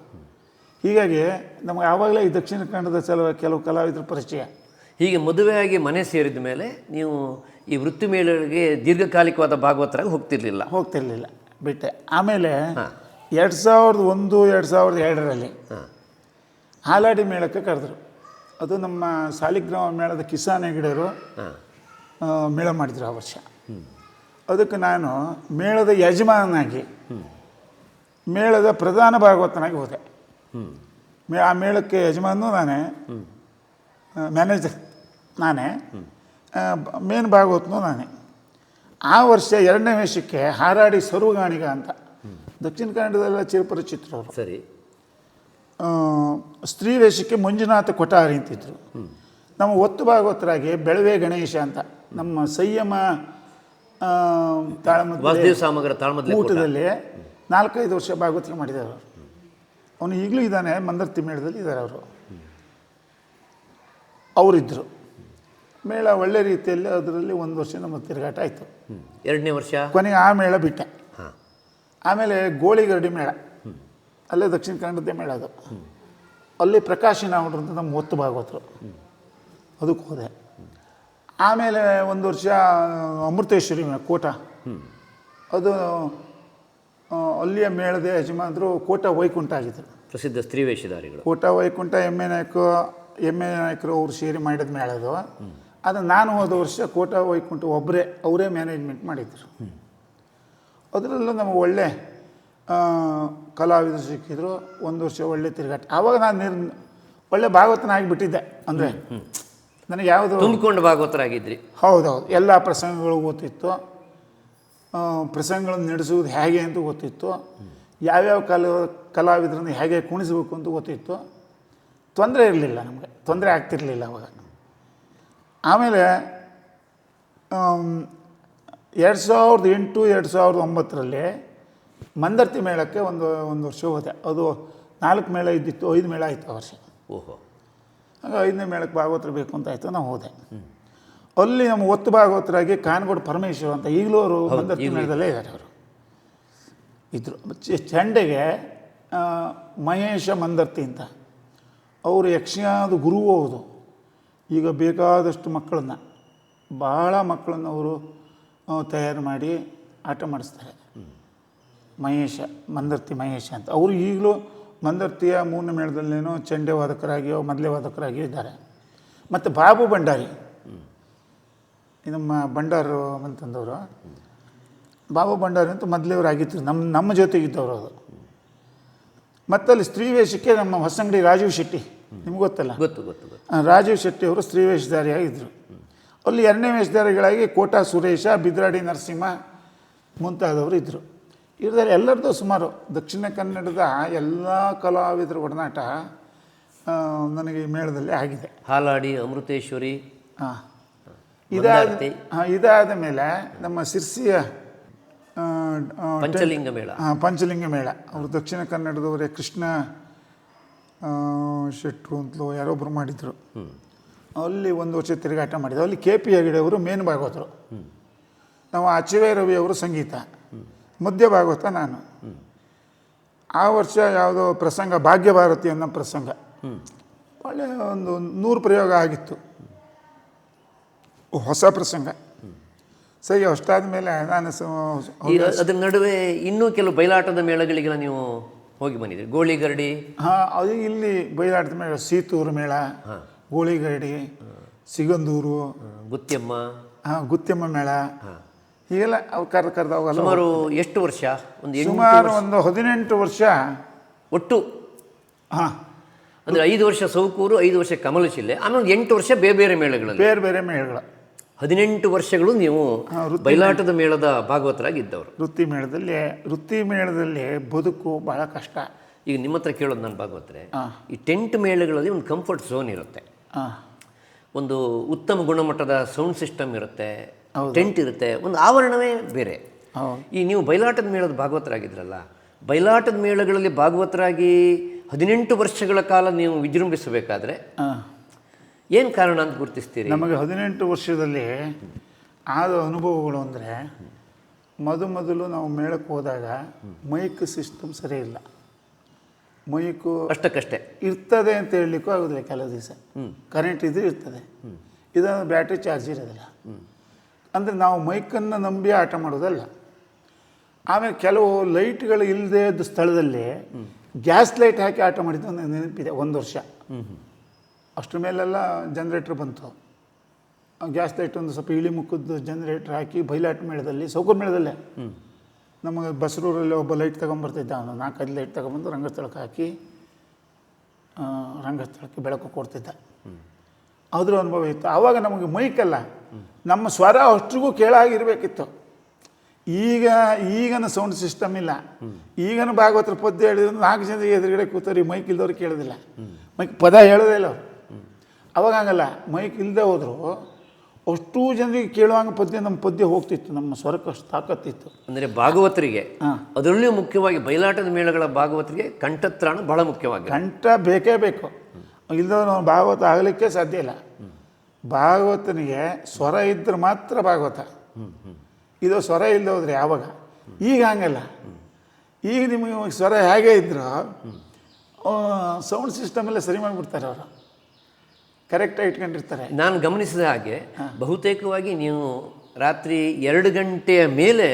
ಹೀಗಾಗಿ ನಮಗೆ ಆವಾಗಲೇ ಈ ದಕ್ಷಿಣ ಕನ್ನಡದ ಕೆಲವು ಕಲಾವಿದರ ಪರಿಚಯ. ಹೀಗೆ ಮದುವೆಯಾಗಿ ಮನೆ ಸೇರಿದ ಮೇಲೆ ನೀವು ಈ ವೃತ್ತಿ ಮೇಳಗಳಿಗೆ ದೀರ್ಘಕಾಲಿಕವಾದ ಭಾಗವತರಾಗಿ ಹೋಗ್ತಿರ್ಲಿಲ್ಲ, ಬಿಟ್ಟೆ. ಆಮೇಲೆ 2001-2002ರಲ್ಲಿ ಹಾಲಾಡಿ ಮೇಳಕ್ಕೆ ಕರೆದ್ರು. ಅದು ನಮ್ಮ ಸಾಲಿಗ್ರಾಮ ಮೇಳದ ಕಿಸಾನ್ ಹೆಗಡೆಯವರು ಮೇಳ ಮಾಡಿದರು ಆ ವರ್ಷ. ಅದಕ್ಕೆ ನಾನು ಮೇಳದ ಯಜಮಾನನಾಗಿ, ಮೇಳದ ಪ್ರಧಾನ ಭಾಗವತನಾಗಿ ಹೋದೆ. ಆ ಮೇಳಕ್ಕೆ ಯಜಮಾನೂ ನಾನೇ, ಮ್ಯಾನೇಜರ್ ನಾನೇ, ಮೇನ್ ಭಾಗವತನೂ ನಾನೇ. ಆ ವರ್ಷ 2ನೇ ವೇಷಕ್ಕೆ ಹಾರಾಡಿ ಸರ್ವಗಾಣಿಗ ಅಂತ ದಕ್ಷಿಣ ಕನ್ನಡದಲ್ಲ ಚಿರಪರಿಚಿತರವರು. ಸರಿ. ಸ್ತ್ರೀ ವೇಷಕ್ಕೆ ಮಂಜುನಾಥ ಕೊಠಾರಿ ಅಂತಿದ್ರು. ನಮ್ಮ ಒತ್ತು ಭಾಗವತರಾಗಿ ಬೆಳವೆ ಗಣೇಶ ಅಂತ ನಮ್ಮ ಸಂಯಮ ತಾಳಮದ್ದಲೆ ಊಟದಲ್ಲಿ 4-5 ವರ್ಷ ಭಾಗವತಿಗೆ ಮಾಡಿದ್ದಾರೆ ಅವರು. ಅವನು ಈಗಲೂ ಇದ್ದಾನೆ, ಮಂದರ್ತಿ ಮೇಳದಲ್ಲಿ ಇದ್ದಾರೆ ಅವರು. ಅವರಿದ್ದರು. ಮೇಳ ಒಳ್ಳೆ ರೀತಿಯಲ್ಲಿ ಅದರಲ್ಲಿ 1 ವರ್ಷ ನಮ್ಮ ತಿರುಗಾಟ ಆಯಿತು. 2ನೇ ವರ್ಷ ಕೊನೆಗೆ ಆ ಮೇಳ ಬಿಟ್ಟೆ. ಆಮೇಲೆ ಗೋಳಿಗರಡಿ ಮೇಳ, ಅಲ್ಲೇ ದಕ್ಷಿಣ ಕನ್ನಡದ ಮೇಳ ಅದು. ಅಲ್ಲಿ ಪ್ರಕಾಶಿ ನಾವುಡ್ರು ಅಂತ ನಮ್ಮ ಒತ್ತು ಭಾಗವತರು, ಅದಕ್ಕೆ ಹೋದೆ. ಆಮೇಲೆ 1 ವರ್ಷ ಅಮೃತೇಶ್ವರಿ ಮೇಳ ಕೋಟ, ಅದು ಅಲ್ಲಿಯ ಮೇಳದ ಯಜಮಾನರು ಕೋಟ ವೈಕುಂಠ ಆಗಿದ್ದರು, ಪ್ರಸಿದ್ಧ ಸ್ತ್ರೀ ವೇಷಧಾರಿಗಳು. ಕೋಟ ವೈಕುಂಠ ಎಮ್ ಎ ನಾಯಕರು ಅವರು ಸೇರಿ ಮಾಡಿದ ಮೇಳ ಅದು. ಅದು ನಾನು ಹೋದ ವರ್ಷ ಕೋಟ ವೈಕುಂಠ ಅವರೇ ಮ್ಯಾನೇಜ್ಮೆಂಟ್ ಮಾಡಿದ್ರು. ಅದರಲ್ಲೂ ನಮಗೆ ಒಳ್ಳೆ ಕಲಾವಿದರು ಸಿಕ್ಕಿದ್ರು. 1 ವರ್ಷ ಒಳ್ಳೆ ತಿರುಗಾಟ. ಆವಾಗ ನಾನು ಒಳ್ಳೆ ಭಾಗವತನಾಗಿಬಿಟ್ಟಿದ್ದೆ. ಅಂದರೆ ನನಗೆ ಯಾವುದು ತುಂಬಿಕೊಂಡು ಭಾಗವತರಾಗಿದ್ರಿ. ಹೌದೌದು. ಎಲ್ಲ ಪ್ರಸಂಗಗಳು ಗೊತ್ತಿತ್ತು, ಪ್ರಸಂಗಗಳನ್ನು ನಡೆಸುವುದು ಹೇಗೆ ಅಂತ ಗೊತ್ತಿತ್ತು, ಯಾವ್ಯಾವ ಕಲಾವಿದರನ್ನು ಹೇಗೆ ಕುಣಿಸಬೇಕು ಅಂತ ಗೊತ್ತಿತ್ತು. ತೊಂದರೆ ಇರಲಿಲ್ಲ, ನಮಗೆ ತೊಂದರೆ ಆಗ್ತಿರಲಿಲ್ಲ ಅವಾಗ. ಆಮೇಲೆ 2008-2009ರಲ್ಲಿ ಮಂದರ್ತಿ ಮೇಳಕ್ಕೆ ಒಂದು ವರ್ಷ ಹೋದೆ. ಅದು 4 ಮೇಳ ಇದ್ದಿತ್ತು, 5 ಮೇಳ ಆಯಿತು ಆ ವರ್ಷ. ಆಗ 5ನೇ ಮೇಳಕ್ಕೆ ಭಾಗವತರು ಬೇಕು ಅಂತ ಆಯಿತು, ನಾವು ಹೋದೆ. ಅಲ್ಲಿ ನಮ್ಮ ಒತ್ತು ಭಾಗವತರಾಗಿ ಕಾನಗೋಡು ಪರಮೇಶ್ವರ ಅಂತ ಈಗಲೂ ಅವರು ಮಂದರ್ತಿ ಮೇಳದಲ್ಲೇ ಇದ್ದಾರೆ. ಅವರು ಇದ್ದರು. ಚಂಡೆಗೆ ಮಹೇಶ ಮಂದರ್ತಿ ಅಂತ, ಅವರು ಯಕ್ಷಗಾನದ ಗುರುವೂ ಹೌದು. ಈಗ ಬೇಕಾದಷ್ಟು ಮಕ್ಕಳನ್ನು, ಭಾಳ ಮಕ್ಕಳನ್ನು ಅವರು ತಯಾರು ಮಾಡಿ ಆಟ ಮಾಡಿಸ್ತಾರೆ. ಮಂದರ್ತಿ ಮಹೇಶ ಅಂತ ಅವರು ಈಗಲೂ ಮಂದರ್ತಿಯ 3ನೇ ಮೇಳದಲ್ಲೇನೋ ಚಂಡೆ ವಾದಕರಾಗಿಯೋ ಮೊದಲೇ ವಾದಕರಾಗಿಯೋ ಇದ್ದಾರೆ. ಮತ್ತು ಬಾಬು ಭಂಡಾರಿ, ನಮ್ಮ ಭಂಡಾರು ಅಂತಂದವರು, ಬಾಬು ಭಂಡಾರಿ ಅಂತ ಮೊದಲೇವ್ರು ಆಗಿತ್ತು, ನಮ್ಮ ಜೊತೆಗಿದ್ದವರು ಅದು. ಮತ್ತಲ್ಲಿ ಸ್ತ್ರೀ ವೇಷಕ್ಕೆ ನಮ್ಮ ಹೊಸಂಗಡಿ ರಾಜೀವ್ ಶೆಟ್ಟಿ, ನಿಮ್ಗೆ ಗೊತ್ತಲ್ಲ? ಗೊತ್ತು. ರಾಜೀವ್ ಶೆಟ್ಟಿ ಅವರು ಸ್ತ್ರೀ ವೇಷಧಾರಿಯಾಗಿದ್ದರು. ಅಲ್ಲಿ 2ನೇ ವೇಷಧಾರಿಗಳಾಗಿ ಕೋಟಾ ಸುರೇಶ, ಬಿದ್ರಾಡಿ ನರಸಿಂಹ ಮುಂತಾದವರು ಇದ್ದರು. ಇವ್ರದಲ್ಲಿ ಎಲ್ಲರದ್ದು ಸುಮಾರು ದಕ್ಷಿಣ ಕನ್ನಡದ ಎಲ್ಲ ಕಲಾವಿದರ ಒಡನಾಟ ನನಗೆ ಈ ಮೇಳದಲ್ಲಿ ಆಗಿದೆ. ಹಾಲಾಡಿ, ಅಮೃತೇಶ್ವರಿ. ಇದಾದ ಮೇಲೆ ನಮ್ಮ ಸಿರ್ಸಿಯ ಪಂಚಲಿಂಗ ಮೇಳ ಅವರು ದಕ್ಷಿಣ ಕನ್ನಡದವರೇ, ಕೃಷ್ಣ ಶೆಟ್ಟರು ಅಂತಲೂ ಯಾರೊಬ್ಬರು ಮಾಡಿದರು. ಅಲ್ಲಿ 1 ವರ್ಷ ತಿರುಗಾಟ ಮಾಡಿದ್ರು. ಅಲ್ಲಿ KP ಹೆಗಡೆ ಅವರು ಮೇನ್ ಭಾಗವತರು. ನಾವು ಅಚುವೆ ರವಿಯವರು ಸಂಗೀತ, ಮಧ್ಯ ಭಾಗವತ ನಾನು. ಆ ವರ್ಷ ಯಾವುದೋ ಪ್ರಸಂಗ ಭಾಗ್ಯಭಾರತಿ ಅನ್ನೋ ಪ್ರಸಂಗ, ಒಳ್ಳೆ ಒಂದು 100 ಪ್ರಯೋಗ ಆಗಿತ್ತು, ಹೊಸ ಪ್ರಸಂಗ. ಸರಿ, ಅಷ್ಟಾದ ಮೇಲೆ ನಾನು ಈಗ ಅದ್ರ ನಡುವೆ ಇನ್ನೂ ಕೆಲವು ಬಯಲಾಟದ ಮೇಳಗಳಿಗೆಲ್ಲ ನೀವು ಹೋಗಿ ಬಂದಿದ್ರಿ. ಗೋಳಿಗರಡಿ, ಹಾಂ, ಅದು ಇಲ್ಲಿ ಬಯಲಾಟದ ಮೇಳ, ಸೀತೂರು ಮೇಳ, ಗೋಳಿಗರಡಿ, ಸಿಗಂದೂರು, ಗುತ್ಯಮ್ಮ, ಗುತ್ಯಮ್ಮ ಮೇಳ, ಹೀಗೆಲ್ಲ ಅವು ಕರೆದು ಅವೆಲ್ಲ. ಸುಮಾರು ಎಷ್ಟು ವರ್ಷ? ಸುಮಾರು ಒಂದು 18 ವರ್ಷ ಒಟ್ಟು. ಹಾಂ, ಅಂದರೆ 5 ವರ್ಷ ಸೌಕೂರು, 5 ವರ್ಷ ಕಮಲಶಿಲೆ, ಆಮೇಲೆ 8 ವರ್ಷ ಬೇರೆ ಬೇರೆ ಮೇಳಗಳಲ್ಲಿ, ಬೇರೆ ಬೇರೆ ಮೇಳಗಳು. 18 ವರ್ಷಗಳು ನೀವು ಬಯಲಾಟದ ಮೇಳದ ಭಾಗವತರಾಗಿದ್ದವರು. ವೃತ್ತಿ ಮೇಳದಲ್ಲಿ ಬದುಕು ಬಹಳ ಕಷ್ಟ. ಈಗ ನಿಮ್ಮ ಹತ್ರ ಕೇಳೋದು ನಾನು ಭಾಗವತರೆ, ಈ ಟೆಂಟ್ ಮೇಳಗಳಲ್ಲಿ ಒಂದು ಕಂಫರ್ಟ್ ಝೋನ್ ಇರುತ್ತೆ, ಒಂದು ಉತ್ತಮ ಗುಣಮಟ್ಟದ ಸೌಂಡ್ ಸಿಸ್ಟಮ್ ಇರುತ್ತೆ, ಟೆಂಟ್ ಇರುತ್ತೆ, ಒಂದು ಆವರಣವೇ ಬೇರೆ. ಈ ನೀವು ಬಯಲಾಟದ ಮೇಳದ ಭಾಗವತರಾಗಿದ್ರಲ್ಲ, ಬಯಲಾಟದ ಮೇಳಗಳಲ್ಲಿ ಭಾಗವತರಾಗಿ 18 ವರ್ಷಗಳ ಕಾಲ ನೀವು ವಿಜೃಂಭಿಸಬೇಕಾದ್ರೆ ಏನು ಕಾರಣ ಅಂತ ಗುರುತಿಸ್ತೀರಿ? ನಮಗೆ 18 ವರ್ಷದಲ್ಲಿ ಆದ ಅನುಭವಗಳು ಅಂದರೆ, ಮೊದಲು ನಾವು ಮೇಳಕ್ಕೆ ಹೋದಾಗ ಮೈಕ್ ಸಿಸ್ಟಮ್ ಸರಿ ಇಲ್ಲ. ಮೈಕು ಅಷ್ಟಕ್ಕಷ್ಟೇ ಇರ್ತದೆ ಅಂತ ಹೇಳಲಿಕ್ಕೂ ಆಗೋದಿಲ್ಲ. ಕೆಲವು ದಿವಸ ಕರೆಂಟ್ ಇದ್ರೆ ಇರ್ತದೆ, ಇದನ್ನು ಬ್ಯಾಟ್ರಿ ಚಾರ್ಜ್ ಇರೋದಿಲ್ಲ. ಅಂದರೆ ನಾವು ಮೈಕನ್ನು ನಂಬಿ ಆಟ ಮಾಡೋದಲ್ಲ. ಆಮೇಲೆ ಕೆಲವು ಲೈಟ್ಗಳು ಇಲ್ಲದೆ ಇದ್ದ ಸ್ಥಳದಲ್ಲಿ ಗ್ಯಾಸ್ ಲೈಟ್ ಹಾಕಿ ಆಟ ಮಾಡಿದ್ದು ಒಂದು ನೆನಪಿದೆ. 1 ವರ್ಷ ಅಷ್ಟ್ರ ಮೇಲೆಲ್ಲ ಜನ್ರೇಟ್ರ್ ಬಂತು. ಗ್ಯಾಸ್ ಲೈಟ್ ಒಂದು ಸ್ವಲ್ಪ ಇಳಿಮುಖದ್ದು ಜನ್ರೇಟ್ರ್ ಹಾಕಿ ಬಯಲಾಟ ಮೇಳದಲ್ಲಿ, ಸೌಕೂರು ಮೇಳದಲ್ಲೇ ನಮಗೆ ಬಸರೂರಲ್ಲಿ ಒಬ್ಬ ಲೈಟ್ ತೊಗೊಂಬರ್ತಿದ್ದ. ಅವನು 4-5 ಲೈಟ್ ತೊಗೊಂಬಂದು ರಂಗಸ್ಥಳಕ್ಕೆ ಹಾಕಿ ರಂಗಸ್ಥಳಕ್ಕೆ ಬೆಳಕು ಕೊಡ್ತಿದ್ದ. ಅದ್ರ ಅನುಭವ ಇತ್ತು. ಆವಾಗ ನಮಗೆ ಮೈಕಲ್ಲ, ನಮ್ಮ ಸ್ವರ ಅಷ್ಟಿಗೂ ಕೇಳಾಗಿರ್ಬೇಕಿತ್ತು. ಈಗನ ಸೌಂಡ್ ಸಿಸ್ಟಮ್ ಇಲ್ಲ. ಈಗನ ಭಾಗವತರ ಪದ್ಯ ಹೇಳಿದ್ರು 4 ಜನ ಎದುರುಗಡೆ ಕೂತವ್ರಿ, ಮೈಕ್ ಇಲ್ದವ್ರು ಕೇಳೋದಿಲ್ಲ, ಮೈಕ್ ಪದ ಹೇಳೋದೇ ಇಲ್ಲ ಅವ್ರು. ಅವಾಗ ಹಂಗಲ್ಲ, ಮೈಕ್ ಇಲ್ಲದೆ ಹೋದ್ರು ಅಷ್ಟೂ ಜನರಿಗೆ ಕೇಳುವಂಗೆ ಪದ್ಯ, ನಮ್ಮ ಪದ್ಯ ಹೋಗ್ತಿತ್ತು, ನಮ್ಮ ಸ್ವರಕ್ಕೆ ಅಷ್ಟು ತಾಕತ್ತಿತ್ತು. ಅಂದರೆ ಭಾಗವತರಿಗೆ, ಅದರಲ್ಲಿಯೂ ಮುಖ್ಯವಾಗಿ ಬಯಲಾಟದ ಮೇಳಗಳ ಭಾಗವತರಿಗೆ ಕಂಠತ್ರಾಣ ಬಹಳ ಮುಖ್ಯವಾಗಿ. ಕಂಠ ಬೇಕೇ ಬೇಕು, ಇಲ್ಲದವ್ರು ಭಾಗವತ ಆಗಲಿಕ್ಕೆ ಸಾಧ್ಯ ಇಲ್ಲ. ಭಾಗವತನಿಗೆ ಸ್ವರ ಇದ್ದರೆ ಮಾತ್ರ ಭಾಗವತ. ಇದು ಸ್ವರ ಇಲ್ಲದೆ ಹೋದ್ರೆ ಯಾವಾಗ? ಈಗ ಹಂಗಲ್ಲ. ಈಗ ನಿಮಗೆ ಸ್ವರ ಹೇಗೆ ಇದ್ದರೂ ಸೌಂಡ್ ಸಿಸ್ಟಮ್ ಎಲ್ಲ ಸರಿ ಮಾಡಿಬಿಡ್ತಾರೆ ಅವರು, ಕರೆಕ್ಟಾಗಿ ಇಟ್ಕೊಂಡಿರ್ತಾರೆ. ನಾನು ಗಮನಿಸಿದ ಹಾಗೆ ಬಹುತೇಕವಾಗಿ ನೀವು ರಾತ್ರಿ 2 ಗಂಟೆಯ ಮೇಲೆ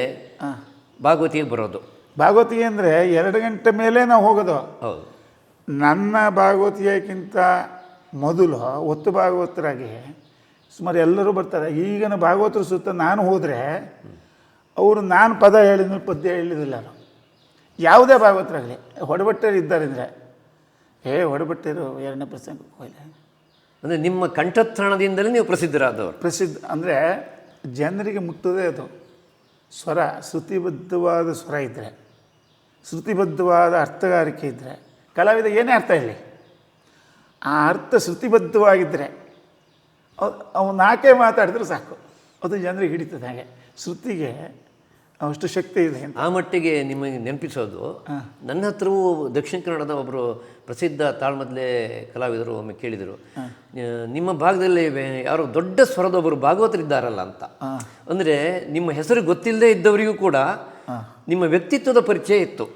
ಭಾಗವತಿಗೆ ಬರೋದು. ಭಾಗವತಿಗೆ ಅಂದರೆ 2 ಗಂಟೆ ಮೇಲೆ ನಾವು ಹೋಗೋದು. ಹೌದು. ನನ್ನ ಭಾಗವತಿಯಕ್ಕಿಂತ ಮೊದಲು ಒತ್ತು ಭಾಗವತರಾಗಿ ಸುಮಾರು ಎಲ್ಲರೂ ಬರ್ತಾರೆ. ಈಗಿನ ಭಾಗವತರ ಸುತ್ತ ನಾನು ಹೋದರೆ ಅವರು ನಾನು ಪದ ಹೇಳಿದ ಪದ್ಯ ಹೇಳಿದಿಲ್ಲ. ಯಾವುದೇ ಭಾಗವತರಾಗಲಿ ಹೊಡಬಟ್ಟರು ಇದ್ದಾರೆ ಅಂದರೆ, ಹೊಡಬಟ್ಟರು 2ನೇ ಪ್ರಸಂಗಕ್ಕೆ ಹೋಗಿಲ್ಲ. ಅಂದರೆ ನಿಮ್ಮ ಕಂಠತ್ರಾಣದಿಂದಲೇ ನೀವು ಪ್ರಸಿದ್ಧರಾದವರು. ಪ್ರಸಿದ್ಧ ಅಂದರೆ ಜನರಿಗೆ ಮುಟ್ಟೋದೇ ಅದು ಸ್ವರ. ಶ್ರುತಿಬದ್ಧವಾದ ಸ್ವರ ಇದ್ದರೆ, ಶ್ರುತಿಬದ್ಧವಾದ ಅರ್ಥಗಾರಿಕೆ ಇದ್ದರೆ, ಕಲಾವಿದ ಏನೇ ಅರ್ಥ ಇಲ್ಲಿ ಆ ಅರ್ಥ ಶ್ರುತಿಬದ್ಧವಾಗಿದ್ದರೆ ಅವನು 4 ಮಾತಾಡಿದ್ರೆ ಸಾಕು, ಅದು ಜನರಿಗೆ ಹಿಡಿತದೆ. ಹಾಗೆ ಶ್ರುತಿಗೆ ಅಷ್ಟು ಶಕ್ತಿ ಇದೆ ಅಂತ. ಆ ಮಟ್ಟಿಗೆ ನಿಮಗೆ ನೆನಪಿಸೋದು, ನನ್ನ ಹತ್ರವೂ ದಕ್ಷಿಣ ಕನ್ನಡದ ಒಬ್ಬರು ಪ್ರಸಿದ್ಧ ತಾಳ್ಮದ್ಲೆ ಕಲಾವಿದರು ಒಮ್ಮೆ ಕೇಳಿದರು, ನಿಮ್ಮ ಭಾಗದಲ್ಲಿ ಯಾರೋ ದೊಡ್ಡ ಸ್ವರದೊಬ್ಬರು ಭಾಗವತರಿದ್ದಾರಲ್ಲ ಅಂತ. ಅಂದರೆ ನಿಮ್ಮ ಹೆಸರು ಗೊತ್ತಿಲ್ಲದೆ ಇದ್ದವರಿಗೂ ಕೂಡ ನಿಮ್ಮ ವ್ಯಕ್ತಿತ್ವದ ಪರಿಚಯ ಇತ್ತು.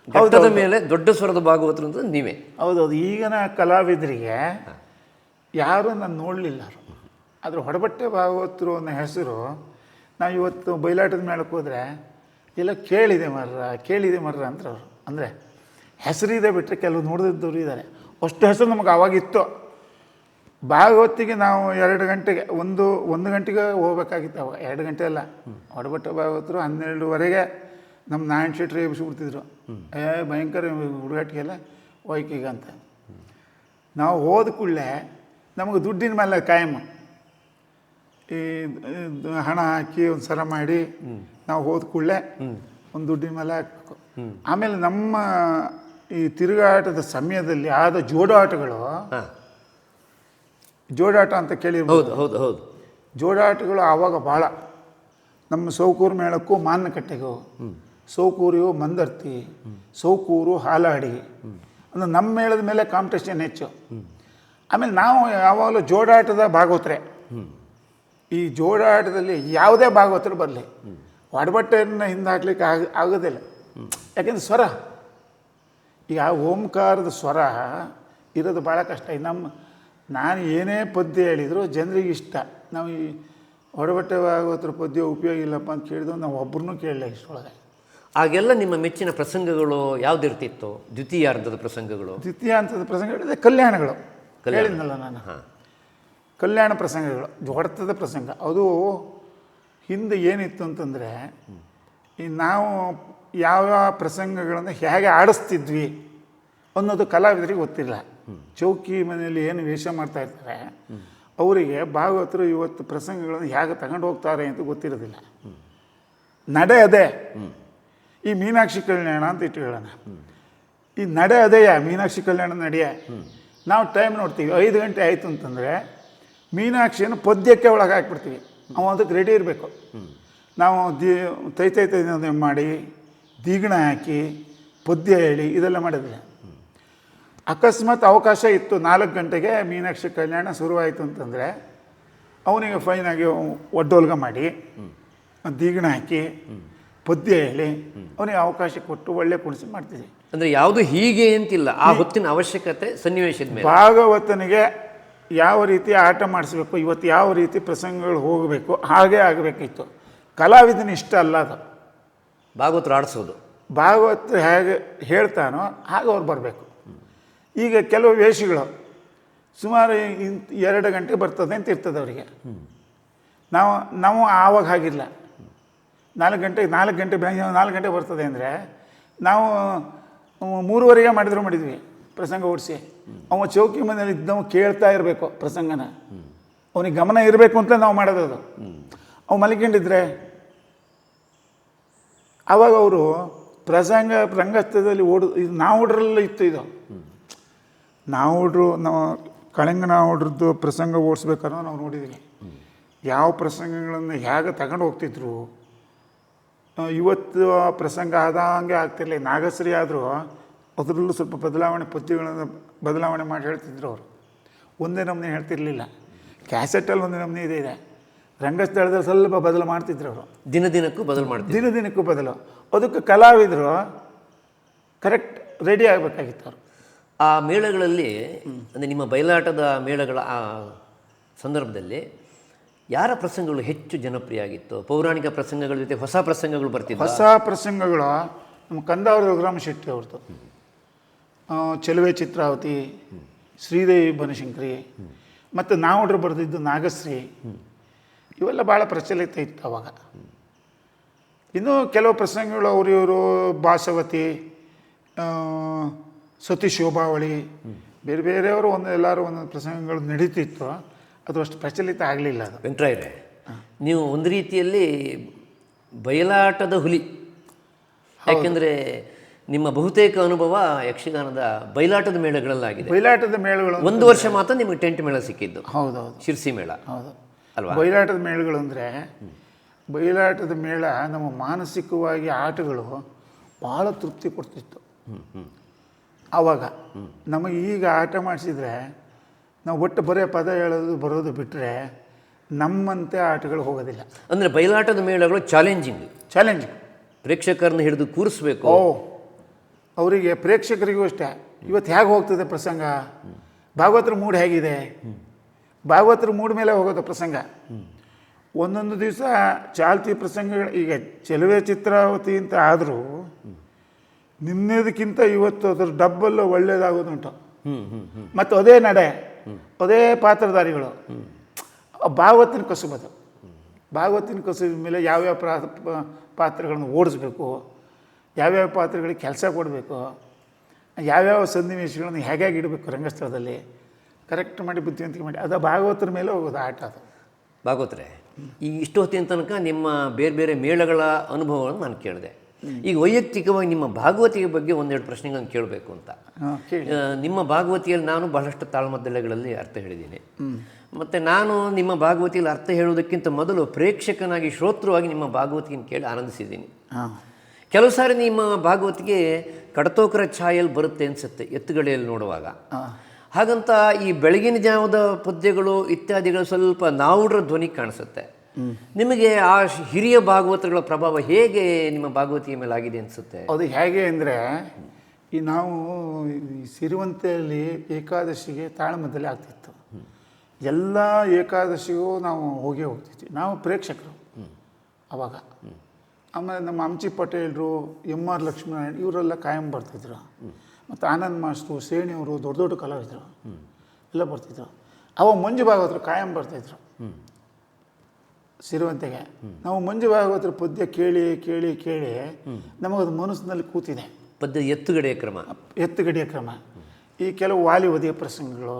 ಘಟ್ಟದ ಮೇಲೆ ದೊಡ್ಡ ಸ್ವರದ ಭಾಗವತರು ಅಂತ ನೀವೇ. ಹೌದೌದು. ಈಗಿನ ಕಲಾವಿದರಿಗೆ ಯಾರೂ ನಾನು ನೋಡಲಿಲ್ಲ. ಆದರೆ ಹೊಡಬಟ್ಟೆ ಭಾಗವತರು ಅನ್ನೋ ಹೆಸರು ನಾವು ಇವತ್ತು ಬಯಲಾಟದ ಮೇಳಕ್ಕೆ ಹೋದರೆ ಎಲ್ಲ ಕೇಳಿದೆ ಮರ್ರ ಅಂತ ಅವರು. ಅಂದರೆ ಹೆಸರಿದೆ ಬಿಟ್ಟರೆ ಕೆಲವು ನೋಡಿದ್ದವರು ಇದ್ದಾರೆ. ಅಷ್ಟು ಹೆಸರು ನಮಗೆ ಆವಾಗಿತ್ತು. ಭಾಗವತಿಗೆ ನಾವು 2 ಗಂಟೆಗೆ ಒಂದು ಗಂಟೆಗೆ ಹೋಗ್ಬೇಕಾಗಿತ್ತು. ಅವಾಗ 2 ಗಂಟೆ ಅಲ್ಲ, ಹೊಡಬಟ್ಟೆ ಭಾಗವತರು 12ವರೆಗೆ ನಮ್ಮ ನಾರಾಯಣ ಶೆಟ್ಟಿ ಎಬ್ಬಿಸ್ಬಿಡ್ತಿದ್ರು. ಭಯಂಕರ ಹುಡುಗಾಟಿಗೆಲ್ಲ ವೈಕಿಗೆ ಅಂತ. ನಾವು ಹೋದ ಕೂಡಲೇ ನಮಗೆ ದುಡ್ಡಿನ ಮೇಲೆ ಕಾಯಂ, ಈ ಹಣ ಹಾಕಿ ಒಂದು ಸರ ಮಾಡಿ ನಾವು ಹೋದ ಕೂಡಲೇ ಒಂದು ದುಡ್ಡಿನ ಮೇಲೆ ಹಾಕಬೇಕು. ಆಮೇಲೆ ನಮ್ಮ ಈ ತಿರುಗಾಟದ ಸಮಯದಲ್ಲಿ ಆದ ಜೋಡಾಟಗಳು, ಜೋಡಾಟ ಅಂತ ಕೇಳಿರ್ಬೋದು. ಹೌದು ಹೌದು. ಜೋಡಾಟಗಳು ಆವಾಗ ಭಾಳ. ನಮ್ಮ ಸೌಕೂರು ಮೇಳಕ್ಕೂ ಮಾನ್ನಕಟ್ಟೆಗೂ, ಸೌಕೂರಿಗೂ ಮಂದರ್ತಿ, ಸೌಕೂರು ಹಾಲಾಡಿ, ಅಂದರೆ ನಮ್ಮ ಮೇಳದ ಮೇಲೆ ಕಾಂಪಿಟೇಷನ್ ಹೆಚ್ಚು. ಆಮೇಲೆ ನಾವು ಯಾವಾಗಲೂ ಜೋಡಾಟದ ಭಾಗವತರೆ. ಈ ಜೋಡಾಟದಲ್ಲಿ ಯಾವುದೇ ಭಾಗವತರು ಬರಲಿ ಒಡಬಟ್ಟೆಯನ್ನು ಹಿಂದೆ ಹಾಕ್ಲಿಕ್ಕೆ ಆಗೋದಿಲ್ಲ. ಯಾಕೆಂದ್ರೆ ಸ್ವರ, ಈಗ ಓಂಕಾರದ ಸ್ವರ ಇರೋದು ಭಾಳ ಕಷ್ಟ. ನಾನು ಏನೇ ಪದ್ಯ ಹೇಳಿದ್ರು ಜನರಿಗೆ ಇಷ್ಟ. ನಾವು ಈ ಒಡಬಟ್ಟೆ ಭಾಗವತರ ಪದ್ಯ ಉಪಯೋಗ ಇಲ್ಲಪ್ಪ ಅಂತ ಕೇಳಿದ್ರು ನಾವು ಒಬ್ಬರನ್ನೂ ಕೇಳಲಿಲ್ಲ ಇಷ್ಟೊಳಗೆ. ಆಗೆಲ್ಲ ನಿಮ್ಮ ಮೆಚ್ಚಿನ ಪ್ರಸಂಗಗಳು ಯಾವುದಿರ್ತಿತ್ತು? ದ್ವಿತೀಯಾರ್ಧದ ಪ್ರಸಂಗಗಳು, ದ್ವಿತೀಯಾಂತದ ಪ್ರಸಂಗಗಳಿದೆ, ಕಲ್ಯಾಣಗಳು ಹೇಳಿದ್ನಲ್ಲ ನಾನು. ಕಲ್ಯಾಣ ಪ್ರಸಂಗಗಳು, ಹೊಡೆತದ ಪ್ರಸಂಗ. ಅದು ಹಿಂದೆ ಏನಿತ್ತು ಅಂತಂದರೆ, ಈ ನಾವು ಯಾವ ಪ್ರಸಂಗಗಳನ್ನು ಹೇಗೆ ಆಡಿಸ್ತಿದ್ವಿ ಅನ್ನೋದು ಕಲಾವಿದರಿಗೆ ಗೊತ್ತಿಲ್ಲ. ಚೌಕಿ ಮನೆಯಲ್ಲಿ ಏನು ವೇಷ ಮಾಡ್ತಾ ಇರ್ತಾರೆ ಅವರಿಗೆ ಭಾಗವತರು ಇವತ್ತು ಪ್ರಸಂಗಗಳನ್ನು ಹೇಗೆ ತಗೊಂಡು ಹೋಗ್ತಾರೆ ಅಂತ ಗೊತ್ತಿರೋದಿಲ್ಲ. ನಡೆ ಅದೇ. ಈ ಮೀನಾಕ್ಷಿ ಕಲ್ಯಾಣ ಅಂತ ಇಟ್ಕೊಳ್ಳೋಣ. ಈ ನಡೆ ಅದೇಯ ಮೀನಾಕ್ಷಿ ಕಲ್ಯಾಣ ನಡೆಯ. ನಾವು ಟೈಮ್ ನೋಡ್ತೀವಿ, 5 ಗಂಟೆ ಆಯಿತು ಅಂತಂದರೆ ಮೀನಾಕ್ಷಿಯನ್ನು ಪದ್ಯಕ್ಕೆ ಒಳಗೆ ಹಾಕ್ಬಿಡ್ತೀವಿ. ಅವ ಅದಕ್ಕೆ ರೆಡಿ ಇರಬೇಕು. ನಾವು ತೈ ಮಾಡಿ ದೀಗಣ ಹಾಕಿ ಪದ್ಯ ಹೇಳಿ ಇದೆಲ್ಲ ಮಾಡಿದ್ರೆ, ಅಕಸ್ಮಾತ್ ಅವಕಾಶ ಇತ್ತು 4 ಗಂಟೆಗೆ ಮೀನಾಕ್ಷಿ ಕಲ್ಯಾಣ ಶುರುವಾಯಿತು ಅಂತಂದರೆ ಅವನಿಗೆ ಫೈನಾಗಿ ಒಡ್ಡೋಲ್ಗ ಮಾಡಿ ದೀಗಣ ಹಾಕಿ ಪದ್ಯ ಹೇಳಿ ಅವನಿಗೆ ಅವಕಾಶ ಕೊಟ್ಟು ಒಳ್ಳೆ ಕುಣಿಸಿ ಮಾಡ್ತಿದ್ವಿ. ಅಂದರೆ ಯಾವುದು ಹೀಗೆ ಅಂತಿಲ್ಲ, ಆ ಹೊತ್ತಿನ ಅವಶ್ಯಕತೆ ಸನ್ನಿವೇಶದ ಮೇಲೆ. ಭಾಗವತನಿಗೆ ಯಾವ ರೀತಿ ಆಟ ಮಾಡಿಸ್ಬೇಕು, ಇವತ್ತು ಯಾವ ರೀತಿ ಪ್ರಸಂಗಗಳು ಹೋಗಬೇಕು ಹಾಗೇ ಆಗಬೇಕಿತ್ತು. ಕಲಾವಿದನ ಇಷ್ಟ ಅಲ್ಲ ಅದು. ಭಾಗವತರು ಆಡಿಸೋದು, ಭಾಗವತ ಹೇಗೆ ಹೇಳ್ತಾನೋ ಹಾಗೆ ಅವ್ರು ಬರಬೇಕು. ಈಗ ಕೆಲವು ವೇಷಗಳು ಸುಮಾರು 2 ಗಂಟೆ ಬರ್ತದೆ ಅಂತ ಇರ್ತದೆ ಅವರಿಗೆ. ನಾವು ಆವಾಗ ಹಾಗಿಲ್ಲ. 4 ಗಂಟೆ ಬೆಳಗ್ಗೆ 4 ಗಂಟೆ ಬರ್ತದೆ ಅಂದರೆ ನಾವು 3:30 ಮಾಡಿದ್ವಿ ಪ್ರಸಂಗ ಓಡಿಸಿ. ಅವ ಚೌಕಿ ಮನೇಲಿ ಇದ್ದವ ಕೇಳ್ತಾ ಇರಬೇಕು ಪ್ರಸಂಗನ, ಅವನಿಗೆ ಗಮನ ಇರಬೇಕು ಅಂತ ನಾವು ಮಾಡೋದು. ಅದು ಅವು ಮಲ್ಕೊಂಡಿದ್ರೆ ಆವಾಗ ಅವರು ಪ್ರಸಂಗ ರಂಗಸ್ಥಳದಲ್ಲಿ ಇದು ನಾವುಡ್ರಲ್ಲ ಇತ್ತು. ಇದು ನಾವುಡ್ರು, ನಾವು ಕಳಿಂಗ ನಾವುಡ್ರದ್ದು ಪ್ರಸಂಗ ಓಡಿಸ್ಬೇಕಾದ್ರೂ ನಾವು ನೋಡಿದ್ದೀವಿ ಯಾವ ಪ್ರಸಂಗಗಳನ್ನು ಹೇಗೆ ತಗೊಂಡು ಹೋಗ್ತಿದ್ರು. ಇವತ್ತು ಆ ಪ್ರಸಂಗ ಆದಂಗೆ ಆಗ್ತಿರಲಿಲ್ಲ. ನಾಗಶ್ರೀ ಆದರೂ ಅದರಲ್ಲೂ ಸ್ವಲ್ಪ ಪದ್ಯಗಳನ್ನು ಬದಲಾವಣೆ ಮಾಡಿ ಹೇಳ್ತಿದ್ರು ಅವರು. ಒಂದೇ ನಮೂನೆ ಹೇಳ್ತಿರ್ಲಿಲ್ಲ. ಕ್ಯಾಸೆಟಲ್ಲಿ ಒಂದೇ ನಮೂನೆ ಇದೆ. ರಂಗಸ್ಥಳದಲ್ಲಿ ಸ್ವಲ್ಪ ಬದಲು ಮಾಡ್ತಿದ್ರು ಅವರು. ದಿನದಿನಕ್ಕೂ ಬದಲು. ಅದಕ್ಕೆ ಕಲಾವಿದರು ಕರೆಕ್ಟ್ ರೆಡಿ ಆಗಬೇಕಾಗಿತ್ತು ಅವರು. ಆ ಮೇಳಗಳಲ್ಲಿ, ಅಂದರೆ ನಿಮ್ಮ ಬಯಲಾಟದ ಮೇಳಗಳ ಆ ಸಂದರ್ಭದಲ್ಲಿ ಯಾರ ಪ್ರಸಂಗಗಳು ಹೆಚ್ಚು ಜನಪ್ರಿಯ ಆಗಿತ್ತು? ಪೌರಾಣಿಕ ಪ್ರಸಂಗಗಳ ಜೊತೆ ಹೊಸ ಪ್ರಸಂಗಗಳು ಬರ್ತಿದ್ವು. ಹೊಸ ಪ್ರಸಂಗಗಳು ನಮ್ಮ ಕಂದಾವರ ರಘುರಾಮ ಶೆಟ್ಟಿ ಅವ್ರದ್ದು ಚೆಲುವೆ ಚಿತ್ರಾವತಿ, ಶ್ರೀದೇವಿ ಬನಶಂಕರಿ, ಮತ್ತು ನಾವುಡ್ರು ಬರೆದಿದ್ದು ನಾಗಶ್ರೀ, ಇವೆಲ್ಲ ಭಾಳ ಪ್ರಚಲಿತ ಇತ್ತು ಅವಾಗ. ಇನ್ನೂ ಕೆಲವು ಪ್ರಸಂಗಗಳು ಇವರು ಬಾಸವತಿ, ಸತಿ ಶೋಭಾವಳಿ, ಬೇರೆ ಬೇರೆಯವರು ಎಲ್ಲರೂ ಒಂದೊಂದು ಪ್ರಸಂಗಗಳು ನಡೀತಿತ್ತು. ಅದು ಅಷ್ಟು ಪ್ರಚಲಿತ ಆಗಲಿಲ್ಲ. ಅದು ವೆಂಕಟರಾಯರೇ, ನೀವು ಒಂದು ರೀತಿಯಲ್ಲಿ ಬಯಲಾಟದ ಹುಲಿ. ಯಾಕೆಂದರೆ ನಿಮ್ಮ ಬಹುತೇಕ ಅನುಭವ ಯಕ್ಷಗಾನದ ಬಯಲಾಟದ ಮೇಳಗಳಲ್ಲಾಗಿದೆ. ಬಯಲಾಟದ ಮೇಳಗಳು 1 ವರ್ಷ ಮಾತ್ರ ನಿಮಗೆ ಟೆಂಟ್ ಮೇಳ ಸಿಕ್ಕಿದ್ದು. ಹೌದೌದು, ಶಿರ್ಸಿ ಮೇಳ. ಹೌದು ಅಲ್ವಾ? ಬಯಲಾಟದ ಮೇಳಗಳು ಅಂದರೆ, ಬಯಲಾಟದ ಮೇಳ ನಮ್ಮ ಮಾನಸಿಕವಾಗಿ ಆಟಗಳು ಭಾಳ ತೃಪ್ತಿ ಕೊಡ್ತಿತ್ತು ಆವಾಗ. ನಮಗೆ ಈಗ ಆಟ ಮಾಡಿಸಿದ್ರೆ ನಾವು ಒಟ್ಟು ಬರೀ ಪದ ಹೇಳೋದು ಬರೋದು ಬಿಟ್ಟರೆ ನಮ್ಮಂತೆ ಆಟಗಳು ಹೋಗೋದಿಲ್ಲ. ಅಂದರೆ ಬಯಲಾಟದ ಮೇಳಗಳು ಚಾಲೆಂಜಿಂಗ್, ಪ್ರೇಕ್ಷಕರನ್ನ ಹಿಡಿದು ಕೂರಿಸ್ಬೇಕು. ಅವರಿಗೆ ಪ್ರೇಕ್ಷಕರಿಗೂ ಅಷ್ಟೇ. ಇವತ್ತು ಹೇಗೆ ಹೋಗ್ತದೆ ಪ್ರಸಂಗ, ಭಾಗವತರ ಮೂಡ್ ಹೇಗಿದೆ, ಭಾಗವತರ ಮೂಡ್ ಮೇಲೆ ಹೋಗೋದು ಪ್ರಸಂಗ. ಒಂದೊಂದು ದಿವಸ ಚಾಲ್ತಿ ಪ್ರಸಂಗಗಳು, ಈಗ ಚೆಲುವೆ ಚಿತ್ರಾವತಿ ಅಂತ ಆದರೂ ನಿನ್ನೆದಕ್ಕಿಂತ ಇವತ್ತು ಅದ್ರ ಡಬ್ಬಲ್ ಒಳ್ಳೇದಾಗೋದುಂಟು. ಮತ್ತು ಅದೇ ನಡೆ, ಅದೇ ಪಾತ್ರಧಾರಿಗಳು. ಭಾಗವತಿನ ಕಸುಬದು. ಭಾಗವತಿನ ಕಸುಬಿನ ಮೇಲೆ ಯಾವ್ಯಾವ ಪಾತ್ರಗಳನ್ನು ಓಡಿಸ್ಬೇಕು, ಯಾವ್ಯಾವ ಪಾತ್ರಗಳಿಗೆ ಕೆಲಸ ಕೊಡಬೇಕು, ಯಾವ್ಯಾವ ಸನ್ನಿವೇಶಗಳನ್ನು ಹೇಗೆ ಇಡಬೇಕು ರಂಗಸ್ಥಳದಲ್ಲಿ ಕರೆಕ್ಟ್ ಮಾಡಿ ಬುದ್ಧಿವಂತಿಕೆ ಮಾಡಿ, ಅದು ಭಾಗವತರ ಮೇಲೆ ಹೋಗೋದು ಆಟ. ಅದು ಭಾಗವತರೇ, ಈಗ ಇಷ್ಟು ಹೊತ್ತಿನ ತನಕ ನಿಮ್ಮ ಬೇರೆ ಬೇರೆ ಮೇಳಗಳ ಅನುಭವಗಳನ್ನು ನಾನು ಕೇಳಿದೆ. ಈಗ ವೈಯಕ್ತಿಕವಾಗಿ ನಿಮ್ಮ ಭಾಗವತಿಯ ಬಗ್ಗೆ 1-2 ಪ್ರಶ್ನೆಗಳನ್ನು ಕೇಳಬೇಕು ಅಂತ. ನಿಮ್ಮ ಭಾಗವತಿಯಲ್ಲಿ ನಾನು ಬಹಳಷ್ಟು ತಾಳ್ಮದ್ದಳೆಗಳಲ್ಲಿ ಅರ್ಥ ಹೇಳಿದ್ದೀನಿ. ಮತ್ತು ನಾನು ನಿಮ್ಮ ಭಾಗವತಿಯಲ್ಲಿ ಅರ್ಥ ಹೇಳುವುದಕ್ಕಿಂತ ಮೊದಲು ಪ್ರೇಕ್ಷಕನಾಗಿ, ಶ್ರೋತೃವಾಗಿ ನಿಮ್ಮ ಭಾಗವತಿಯನ್ನು ಕೇಳಿ ಆನಂದಿಸಿದ್ದೀನಿ. ಕೆಲವು ಸಾರಿ ನಿಮ್ಮ ಭಾಗವತಿಗೆ ಕಡತೋಕರ ಛಾಯೆಯಲ್ಲಿ ಬರುತ್ತೆ ಅನಿಸುತ್ತೆ ಎತ್ತುಗಡೆಯಲ್ಲಿ ನೋಡುವಾಗ. ಹಾಗಂತ ಈ ಬೆಳಗಿನ ಜಾವದ ಪದ್ಯಗಳು ಇತ್ಯಾದಿಗಳು ಸ್ವಲ್ಪ ನಾವುಡ್ರ ಧ್ವನಿ ಕಾಣಿಸುತ್ತೆ. ನಿಮಗೆ ಆ ಹಿರಿಯ ಭಾಗವತಗಳ ಪ್ರಭಾವ ಹೇಗೆ ನಿಮ್ಮ ಭಾಗವತಿಯ ಮೇಲೆ ಆಗಿದೆ ಅನಿಸುತ್ತೆ? ಅದು ಹೇಗೆ ಅಂದರೆ, ಈ ನಾವು ಈ ಸಿರಿವಂತೆಯಲ್ಲಿ ಏಕಾದಶಿಗೆ ತಾಳಮದ್ದಲೆ ಆಗ್ತಿತ್ತು. ಎಲ್ಲ ಏಕಾದಶಿಗೂ ನಾವು ಹೋಗ್ತಿದ್ವಿ, ನಾವು ಪ್ರೇಕ್ಷಕರು ಅವಾಗ. ಆಮೇಲೆ ನಮ್ಮ ಹಂಚಿ ಪಟೇಲರು, ಎಮ್ ಆರ್ ಲಕ್ಷ್ಮೀನಾರಾಯಣ ಇವರೆಲ್ಲ ಕಾಯಂ ಬರ್ತಿದ್ರು. ಮತ್ತು ಆನಂದ್ ಮಾಸ್ಟ್ರು, ಸೇಣಿಯವರು, ದೊಡ್ಡ ದೊಡ್ಡ ಕಲಾವಿದರು ಎಲ್ಲ ಬರ್ತಿದ್ರು. ಅವ ಮಂಜು ಭಾಗವತರು ಕಾಯಂ ಬರ್ತಾಯಿದ್ರು ಸಿರಿವಂತೆಗೆ. ನಾವು ಮಂಜು ಭಾಗವತರ ಪದ್ಯ ಕೇಳಿ ಕೇಳಿ ಕೇಳಿ ನಮಗದು ಮನಸ್ಸಿನಲ್ಲಿ ಕೂತಿದೆ. ಪದ್ಯ ಎತ್ತುಗಡೆಯ ಕ್ರಮ, ಈ ಕೆಲವು ವಾಲಿ ಒದೆಯ ಪ್ರಸಂಗಗಳು,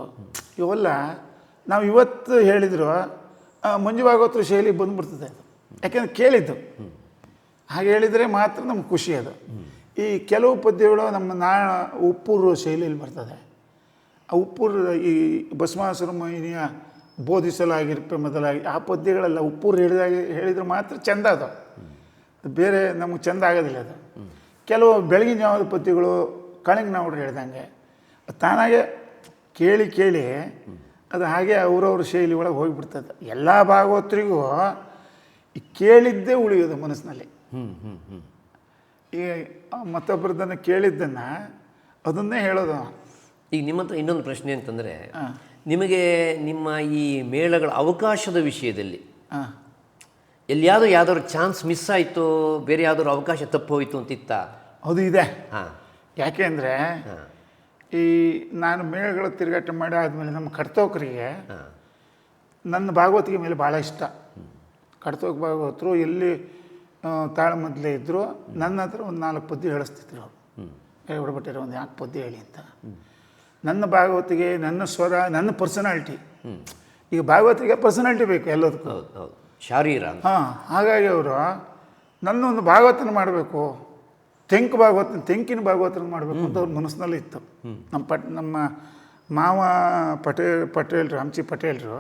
ಇವೆಲ್ಲ ನಾವು ಇವತ್ತು ಹೇಳಿದ್ರು ಮಂಜು ಭಾಗವತರ ಶೈಲಿ ಬಂದುಬಿಡ್ತದೆ ಅದು. ಯಾಕೆಂದರೆ ಕೇಳಿದ್ದು ಹಾಗೆ ಹೇಳಿದರೆ ಮಾತ್ರ ನಮ್ಗೆ ಖುಷಿ ಅದು. ಈ ಕೆಲವು ಪದ್ಯಗಳು ನಮ್ಮ ಉಪ್ಪೂರು ಶೈಲಿಯಲ್ಲಿ ಬರ್ತದೆ. ಆ ಉಪ್ಪೂರು ಈ ಭಸ್ಮಾಸುರ ಮೋಹಿನಿಯ ಬೋಧಿಸಲಾಗಿರ್ಪೆ ಮೊದಲಾಗಿ ಆ ಪದ್ಯಗಳೆಲ್ಲ ಉಪ್ಪೂರು ಹೇಳಿದ್ರೆ ಮಾತ್ರ ಚೆಂದ ಅದು, ಬೇರೆ ನಮಗೆ ಚೆಂದ ಆಗೋದಿಲ್ಲ ಅದು. ಕೆಲವು ಬೆಳಗಿನ ಜಾವದ ಪದ್ಯಗಳು ಕಳಿಂಗ ನಾವುಡ್ರು ಹೇಳ್ದಂಗೆ ತಾನಾಗೆ ಕೇಳಿ ಕೇಳಿ ಅದು ಹಾಗೆ ಅವ್ರವ್ರ ಶೈಲಿ ಒಳಗೆ ಹೋಗಿಬಿಡ್ತದೆ. ಎಲ್ಲ ಭಾಗವತರಿಗೂ ಈ ಕೇಳಿದ್ದೇ ಉಳಿಯೋದು ಮನಸ್ಸಿನಲ್ಲಿ. ಈ ಮತ್ತೊಬ್ಬರದನ್ನು ಕೇಳಿದ್ದನ್ನು ಅದನ್ನೇ ಹೇಳೋದು. ಈಗ ನಿಮ್ಮ ಹತ್ರ ಇನ್ನೊಂದು ಪ್ರಶ್ನೆ ಅಂತಂದರೆ, ನಿಮಗೆ ನಿಮ್ಮ ಈ ಮೇಳಗಳ ಅವಕಾಶದ ವಿಷಯದಲ್ಲಿ ಯಾವ್ದಾದ್ರು ಚಾನ್ಸ್ ಮಿಸ್ ಆಯಿತು, ಬೇರೆ ಯಾವ್ದಾದ್ರು ಅವಕಾಶ ತಪ್ಪು ಹೋಯಿತು ಅಂತಿತ್ತ? ಅದು ಇದೆ. ಯಾಕೆ ಅಂದರೆ, ಈ ನಾನು ಮೇಳಗಳ ತಿರುಗಾಟ ಮಾಡಿ ಆದಮೇಲೆ ನಮ್ಮ ಕಡ್ತೋಕರಿಗೆ ನನ್ನ ಭಾಗವತಿಗೆ ಮೇಲೆ ಭಾಳ ಇಷ್ಟ. ಕಡ್ತೋಕ ಭಾಗವತರು ಎಲ್ಲಿ ತಾಳಮದ್ದಲೆ ಇದ್ದರು ನನ್ನ ಹತ್ರ ಒಂದು 4 ಪದ್ಯ ಹೇಳಿಸ್ತಿದ್ರು ಅವರು. ಹೊಡಬಿಟ್ಟಿರೋ ಒಂದು 4 ಪದ್ಯ ಹೇಳಿ ಅಂತ. ನನ್ನ ಭಾಗವತಿಗೆ ನನ್ನ ಸ್ವರ, ನನ್ನ ಪರ್ಸನಾಲಿಟಿ. ಈಗ ಭಾಗವತಿಗೆ ಪರ್ಸನಾಲಿಟಿ ಬೇಕು ಎಲ್ಲದಕ್ಕೂ, ಶಾರೀರ. ಹಾಗಾಗಿ ಅವರು ನನ್ನೊಂದು ಭಾಗವತನ ಮಾಡಬೇಕು, ತೆಂಕಿನ ಭಾಗವತನ ಮಾಡಬೇಕು ಅಂತ ಅವ್ರ ಮನಸ್ಸಿನಲ್ಲಿ ಇತ್ತು. ನಮ್ಮ ಮಾವ ಪಟೇಲ್ರು, ಹಂಚಿ ಪಟೇಲ್ರು,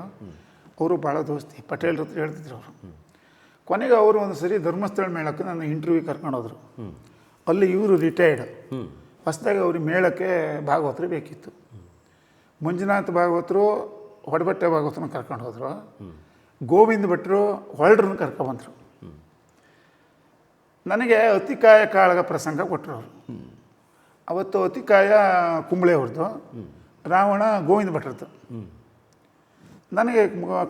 ಅವರು ಭಾಳ ದೋಸ್ತಿ. ಪಟೇಲ್ರ ಹತ್ರ ಹೇಳ್ತಿದ್ರು ಅವರು. ಕೊನೆಗೆ ಅವರು ಒಂದು ಸರಿ ಧರ್ಮಸ್ಥಳ ಮೇಳಕ್ಕೆ ನನ್ನ ಇಂಟರ್ವ್ಯೂ ಕರ್ಕೊಂಡು ಹೋದರು. ಅಲ್ಲಿ ಇವರು ರಿಟೈರ್ಡ್. ಹೊಸದಾಗಿ ಅವ್ರಿಗೆ ಮೇಳಕ್ಕೆ ಭಾಗವತರು ಬೇಕಿತ್ತು. ಮಂಜುನಾಥ ಭಾಗವತರು ಹೊಡಬಟ್ಟೆ ಭಾಗವತನ ಕರ್ಕೊಂಡು ಹೋದರು. ಗೋವಿಂದ ಭಟ್ರು ಹೊಳ್ಡ್ರನ್ನ ಕರ್ಕೊಬಂದರು. ನನಗೆ ಅತಿಕಾಯ ಕಾಳಗ ಪ್ರಸಂಗ ಕೊಟ್ಟರು ಅವರು. ಅವತ್ತು ಅತಿಕಾಯ ಕುಂಬಳೆ ಅವ್ರದ್ದು, ರಾವಣ ಗೋವಿಂದ ಭಟ್ರದ್ದು. ನನಗೆ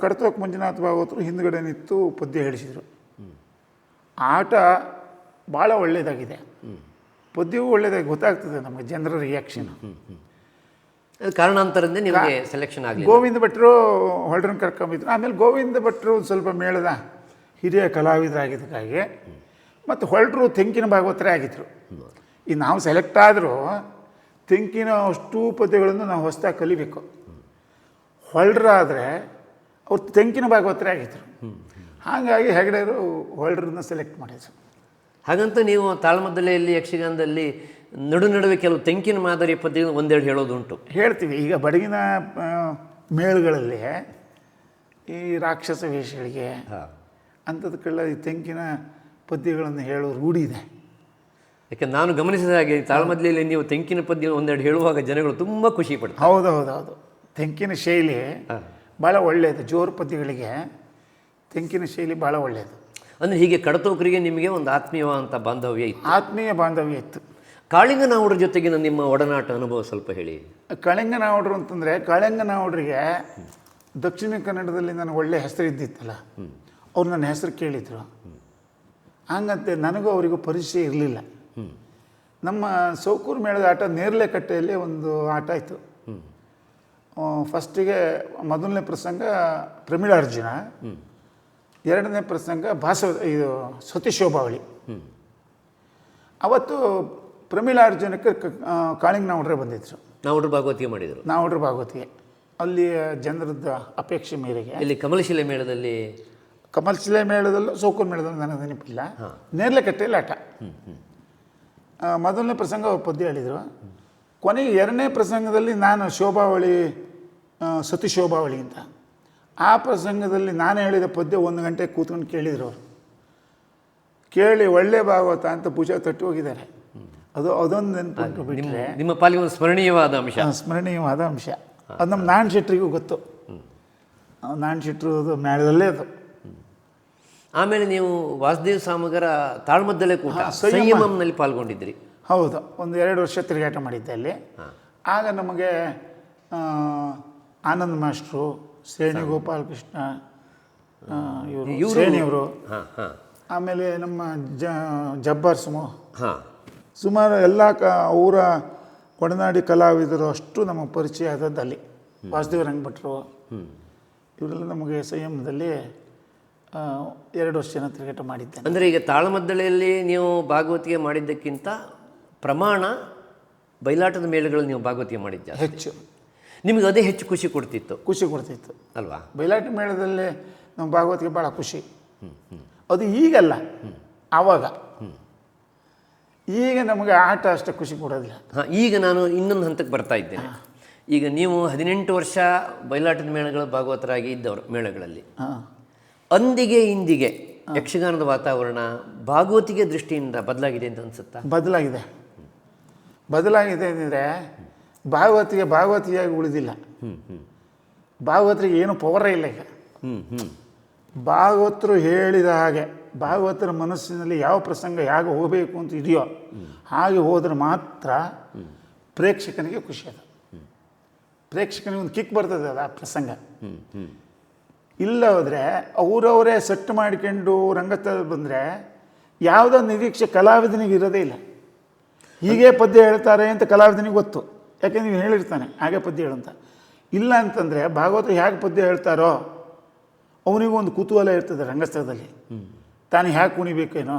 ಕಡ್ತೋಕ ಮಂಜುನಾಥ ಭಾಗವತರು ಹಿಂದುಗಡೆ ನಿಂತು ಪದ್ಯ ಹೇಳಿಸಿದರು. ಆಟ ಭಾಳ ಒಳ್ಳೆಯದಾಗಿದೆ, ಪದ್ಯವೂ ಒಳ್ಳೆಯದಾಗಿ ಗೊತ್ತಾಗ್ತದೆ ನಮಗೆ ಜನರ ರಿಯಾಕ್ಷನ್. ಕಾರಣಾಂತರದಿಂದ ನಿಮಗೆ ಸೆಲೆಕ್ಷನ್ ಆಗಿ ಗೋವಿಂದ ಭಟ್ರು ಹೊಳ್ಡ್ರನ್ನ ಕರ್ಕೊಂಬಿದ್ರು. ಆಮೇಲೆ ಗೋವಿಂದ ಭಟ್ರು ಒಂದು ಸ್ವಲ್ಪ ಮೇಳದ ಹಿರಿಯ ಕಲಾವಿದರಾಗಿದ್ದಕ್ಕಾಗಿ ಮತ್ತು ಹೊಳ್ಡ್ರು ತೆಂಕಿನ ಭಾಗವತರೇ ಆಗಿದ್ದರು. ಈ ನಾವು ಸೆಲೆಕ್ಟ್ ಆದರೂ ತೆಂಕಿನ ಅಷ್ಟೂ ಪದ್ಯಗಳನ್ನು ನಾವು ಹೊಸದಾಗಿ ಕಲಿಬೇಕು. ಹೊಳ್ಡ್ರಾದರೆ ಅವ್ರು ತೆಂಕಿನ ಭಾಗವತರೇ ಆಗಿದ್ದರು. ಹಾಗಾಗಿ ಹೆಗಡೆಯರು ಹೊಳ್ಡ್ರನ್ನ ಸೆಲೆಕ್ಟ್ ಮಾಡಿದ್ರು. ಹಾಗಂತ ನೀವು ತಾಳಮದ್ದಲೆಯಲ್ಲಿ ಯಕ್ಷಗಾನದಲ್ಲಿ ನಡುವೆ ಕೆಲವು ತೆಂಕಿನ ಮಾದರಿ ಪದ್ಯಗಳು ಒಂದೆರಡು ಹೇಳೋದುಂಟು. ಹೇಳ್ತೀವಿ. ಈಗ ಬಡಗಿನ ಮೇಳುಗಳಲ್ಲಿ ಈ ರಾಕ್ಷಸ ವೇಷಗಳಿಗೆ ಅಂಥದಕ್ಕೆಲ್ಲ ಈ ತೆಂಕಿನ ಪದ್ಯಗಳನ್ನು ಹೇಳೋ ರೂಢಿ ಇದೆ. ಯಾಕೆ ನಾನು ಗಮನಿಸಿದ ಹಾಗೆ ತಾಳಮದ್ದಲೆಯಲ್ಲಿ ನೀವು ತೆಂಕಿನ ಪದ್ಯ ಒಂದೆರಡು ಹೇಳುವಾಗ ಜನಗಳು ತುಂಬ ಖುಷಿ ಪಡ್ತಾರೆ. ಹೌದೌದೌದು. ತೆಂಕಿನ ಶೈಲಿ ಭಾಳ ಒಳ್ಳೆಯದು. ಜೋರು ಪದ್ಯಗಳಿಗೆ ತೆಂಕಿನ ಶೈಲಿ ಭಾಳ ಒಳ್ಳೆಯದು. ಅಂದರೆ ಹೀಗೆ ಕಡತೋಕರಿಗೆ ನಿಮಗೆ ಒಂದು ಆತ್ಮೀಯವಾದಂಥ ಬಾಂಧವ್ಯ ಇತ್ತು. ಆತ್ಮೀಯ ಬಾಂಧವ್ಯ ಇತ್ತು. ಕಾಳಿಂಗನಾವುಡ್ರ ಜೊತೆಗಿನ ನಿಮ್ಮ ಒಡನಾಟ ಅನುಭವ ಸ್ವಲ್ಪ ಹೇಳಿ. ಕಾಳಿಂಗನಾವುಡ್ರು ಅಂತಂದರೆ, ಕಾಳಿಂಗನಾವುಡ್ರಿಗೆ ದಕ್ಷಿಣ ಕನ್ನಡದಲ್ಲಿ ನನಗೆ ಒಳ್ಳೆಯ ಹೆಸರು ಇದ್ದಿತ್ತಲ್ಲ, ಅವ್ರು ನನ್ನ ಹೆಸರು ಕೇಳಿದರು. ಹಂಗಂತೆ ನನಗೂ ಅವರಿಗೂ ಪರಿಚಯ ಇರಲಿಲ್ಲ. ನಮ್ಮ ಸೌಕೂರು ಮೇಳದ ಆಟ ನೇರ್ಲೆಕಟ್ಟೆಯಲ್ಲಿ ಒಂದು ಆಟ ಆಯಿತು. ಫಸ್ಟಿಗೆ ಮೊದಲನೇ ಪ್ರಸಂಗ ಪ್ರಮೀಳಾರ್ಜುನ, ಎರಡನೇ ಪ್ರಸಂಗ ಇದು ಸತಿಶೋಭಾವಳಿ. ಅವತ್ತು ಪ್ರಮೀಳಾರ್ಜುನಕ್ಕೆ ಕಾಳಿಂಗನಾವುಡ್ರೆ ಬಂದಿದ್ರು. ನಾವುಡ್ರ ಭಾಗವತಿಗೆ ಮಾಡಿದರು. ನಾವುಡ್ರ ಭಾಗವತಿಗೆ ಅಲ್ಲಿ ಜನರದ್ದು ಅಪೇಕ್ಷೆ ಮೇರೆಗೆ ಇಲ್ಲಿ ಕಮಲಶಿಲೆ ಮೇಳದಲ್ಲಿ, ಕಮಲಶಿಲೆ ಮೇಳದಲ್ಲೂ ಸೌಕೂರು ಮೇಳದಲ್ಲೂ ನನಗೆ ನೆನಪಿಲ್ಲ. ನೇರ್ಲೆಕಟ್ಟೆಯಲ್ಲಿ ಆಟ. ಮೊದಲನೇ ಪ್ರಸಂಗ ಅವ್ರು ಪದ್ಯ ಹೇಳಿದರು. ಕೊನೆಗೆ ಎರಡನೇ ಪ್ರಸಂಗದಲ್ಲಿ ನಾನು ಶೋಭಾವಳಿ, ಸತಿಶೋಭಾವಳಿ ಅಂತ, ಆ ಪ್ರಸಂಗದಲ್ಲಿ ನಾನು ಹೇಳಿದ ಪದ್ಯ 1 ಗಂಟೆ ಕೂತ್ಕೊಂಡು ಕೇಳಿದರು ಅವರು. ಕೇಳಿ ಒಳ್ಳೆ ಭಾಗವತ ಅಂತ ಭುಜ ತಟ್ಟಿ ಹೋಗಿದ್ದಾರೆ. ಅದೊಂದು ನೆನಪು ಬಿಟ್ಟರೆ ನಿಮ್ಮ ಪಾಲಿಗೆ ಒಂದು ಸ್ಮರಣೀಯವಾದ ಅಂಶ. ಸ್ಮರಣೀಯವಾದ ಅಂಶ. ಅದು ನಮ್ಮ ನಾರಾಯಣ ಶೆಟ್ಟರಿಗೂ ಗೊತ್ತು. ನಾರಾಯಣ ಶೆಟ್ಟರು ಮೇಳದಲ್ಲೇ ಅದು. ಆಮೇಲೆ ನೀವು ವಾಸುದೇವ ಸಾಮಗರ ತಾಳ್ಮದ್ದಲೆ ಕೂಟ ಸಂಯಮಂನಲ್ಲಿ ಪಾಲ್ಗೊಂಡಿದ್ರಿ. ಹೌದು, ಒಂದು 2 ವರ್ಷ ತಿರುಗಾಟ ಮಾಡಿದ್ದೆ ಅಲ್ಲಿ. ಆಗ ನಮಗೆ ಆನಂದ್ ಮಾಸ್ಟ್ರು, ಶ್ರೇಣಿ ಗೋಪಾಲಕೃಷ್ಣ ಇವರು ಶ್ರೇಣಿಯವರು, ಆಮೇಲೆ ನಮ್ಮ ಜಬ್ಬಾರ್ ಸುಮಾರು ಎಲ್ಲ ಅವರ ಕೊಡನಾಡಿ ಕಲಾವಿದರು ಅಷ್ಟು ನಮಗೆ ಪರಿಚಯ ಆದದ್ದು ಅಲ್ಲಿ. ವಾಸುದೇವ ರಂಗಭಟ್ರು ಇವರೆಲ್ಲ ನಮಗೆ ಸಂಯಮದಲ್ಲಿ 2 ವರ್ಷ ತಿರುಗಾಟ ಮಾಡಿದ್ದೆ. ಅಂದರೆ ಈಗ ತಾಳಮದ್ದಳೆಯಲ್ಲಿ ನೀವು ಭಾಗವತಿಗೆ ಮಾಡಿದ್ದಕ್ಕಿಂತ ಪ್ರಮಾಣ ಬಯಲಾಟದ ಮೇಳಗಳಲ್ಲಿ ನೀವು ಭಾಗವತಿಗೆ ಮಾಡಿದ್ದೆ ಹೆಚ್ಚು. ನಿಮಗೆ ಅದೇ ಹೆಚ್ಚು ಖುಷಿ ಕೊಡ್ತಿತ್ತು ಅಲ್ವಾ? ಬಯಲಾಟ ಮೇಳದಲ್ಲೇ ನಮ್ಮ ಭಾಗವತಿಗೆ ಭಾಳ ಖುಷಿ. ಅದು ಈಗಲ್ಲ, ಆವಾಗ. ಈಗ ನಮಗೆ ಆಟ ಅಷ್ಟು ಖುಷಿ ಕೊಡೋದಿಲ್ಲ. ಈಗ ನಾನು ಇನ್ನೊಂದು ಹಂತಕ್ಕೆ ಬರ್ತಾ ಇದ್ದೇನೆ. ಈಗ ನೀವು 18 ವರ್ಷ ಬಯಲಾಟದ ಮೇಳಗಳ ಭಾಗವತರಾಗಿ ಇದ್ದವರು ಮೇಳಗಳಲ್ಲಿ. ಅಂದಿಗೆ ಇಂದಿಗೆ ಯಕ್ಷಗಾನದ ವಾತಾವರಣ ಭಾಗವತಿಗೆ ದೃಷ್ಟಿಯಿಂದ ಬದಲಾಗಿದೆ ಅಂತ ಅನಿಸುತ್ತಾ? ಬದಲಾಗಿದೆ ಅಂದರೆ ಭಾಗವತಿಯಾಗಿ ಉಳಿದಿಲ್ಲ. ಭಾಗವತರಿಗೆ ಏನು ಪವರೇ ಇಲ್ಲ ಈಗ. ಭಾಗವತರು ಹೇಳಿದ ಹಾಗೆ, ಭಾಗವತರ ಮನಸ್ಸಿನಲ್ಲಿ ಯಾವ ಪ್ರಸಂಗ ಹೇಗೆ ಹೋಗಬೇಕು ಅಂತ ಇದೆಯೋ ಹಾಗೆ ಹೋದ್ರೆ ಮಾತ್ರ ಪ್ರೇಕ್ಷಕನಿಗೆ ಖುಷಿ. ಅದು ಪ್ರೇಕ್ಷಕನಿಗೆ ಒಂದು ಕಿಕ್ ಬರ್ತದೆ ಅದು ಆ ಪ್ರಸಂಗ. ಇಲ್ಲ ಹೋದರೆ ಅವರವರೇ ಸೆಟ್ ಮಾಡಿಕೊಂಡು ರಂಗಸ್ಥಳ ಬಂದರೆ ಯಾವುದೋ ನಿರೀಕ್ಷೆ ಕಲಾವಿದನಿಗೆ ಇರೋದೇ ಇಲ್ಲ. ಹೀಗೆ ಪದ್ಯ ಹೇಳ್ತಾರೆ ಅಂತ ಕಲಾವಿದನಿಗೆ ಗೊತ್ತು, ಯಾಕೆ ನೀವು ಹೇಳಿರ್ತಾನೆ ಹಾಗೆ ಪದ್ಯ ಹೇಳಂತ. ಇಲ್ಲ ಅಂತಂದರೆ ಭಾಗವತರು ಹೇಗೆ ಪದ್ಯ ಹೇಳ್ತಾರೋ ಅವನಿಗೂ ಒಂದು ಕುತೂಹಲ ಇರ್ತದೆ ರಂಗಸ್ಥಳದಲ್ಲಿ, ತಾನು ಹೇಗೆ ಕುಣಿಬೇಕೇನೋ.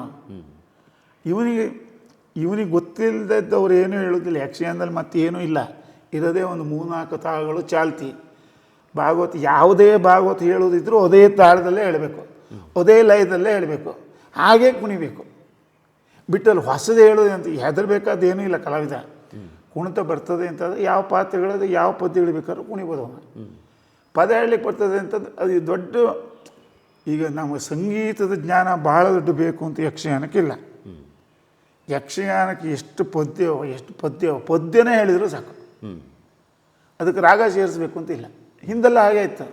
ಇವನಿಗೆ ಗೊತ್ತಿಲ್ಲದವ್ರು ಏನೂ ಹೇಳೋದಿಲ್ಲ. ಯಕ್ಷಗಾನದಲ್ಲಿ ಮತ್ತೇನೂ ಇಲ್ಲ, ಇರೋದೇ ಒಂದು 3-4 ತಾಳಗಳು ಚಾಲ್ತಿ. ಯಾವುದೇ ಭಾಗವತ ಹೇಳೋದಿದ್ರೂ ಅದೇ ತಾಳದಲ್ಲೇ ಹೇಳಬೇಕು, ಅದೇ ಲಯದಲ್ಲೇ ಹೇಳಬೇಕು, ಹಾಗೇ ಕುಣಿಬೇಕು. ಬಿಟ್ಟಲ್ಲಿ ಹೊಸದು ಹೇಳೋದು ಅಂತ ಹೆದರ್ಬೇಕಾದೇನೂ ಇಲ್ಲ. ಕಲಾವಿದ ಕುಣಿತ ಬರ್ತದೆ ಅಂತಂದರೆ ಯಾವ ಪಾತ್ರಗಳದು ಯಾವ ಪದ್ಯಗಳು ಬೇಕಾದ್ರೂ ಕುಣಿಬೋದು. ಅವನು ಪದ ಹೇಳಲಿಕ್ಕೆ ಬರ್ತದೆ ಅಂತಂದು ಅದು ದೊಡ್ಡ. ಈಗ ನಮಗೆ ಸಂಗೀತದ ಜ್ಞಾನ ಭಾಳ ದೊಡ್ಡ ಬೇಕು ಅಂತ ಯಕ್ಷಗಾನಕ್ಕಿಲ್ಲ. ಯಕ್ಷಗಾನಕ್ಕೆ ಎಷ್ಟು ಪದ್ಯನೇ ಹೇಳಿದರೂ ಸಾಕು. ಅದಕ್ಕೆ ರಾಗ ಸೇರಿಸ್ಬೇಕು ಅಂತ ಇಲ್ಲ. ಹಿಂದೆಲ್ಲ ಹಾಗೆ ಇತ್ತು.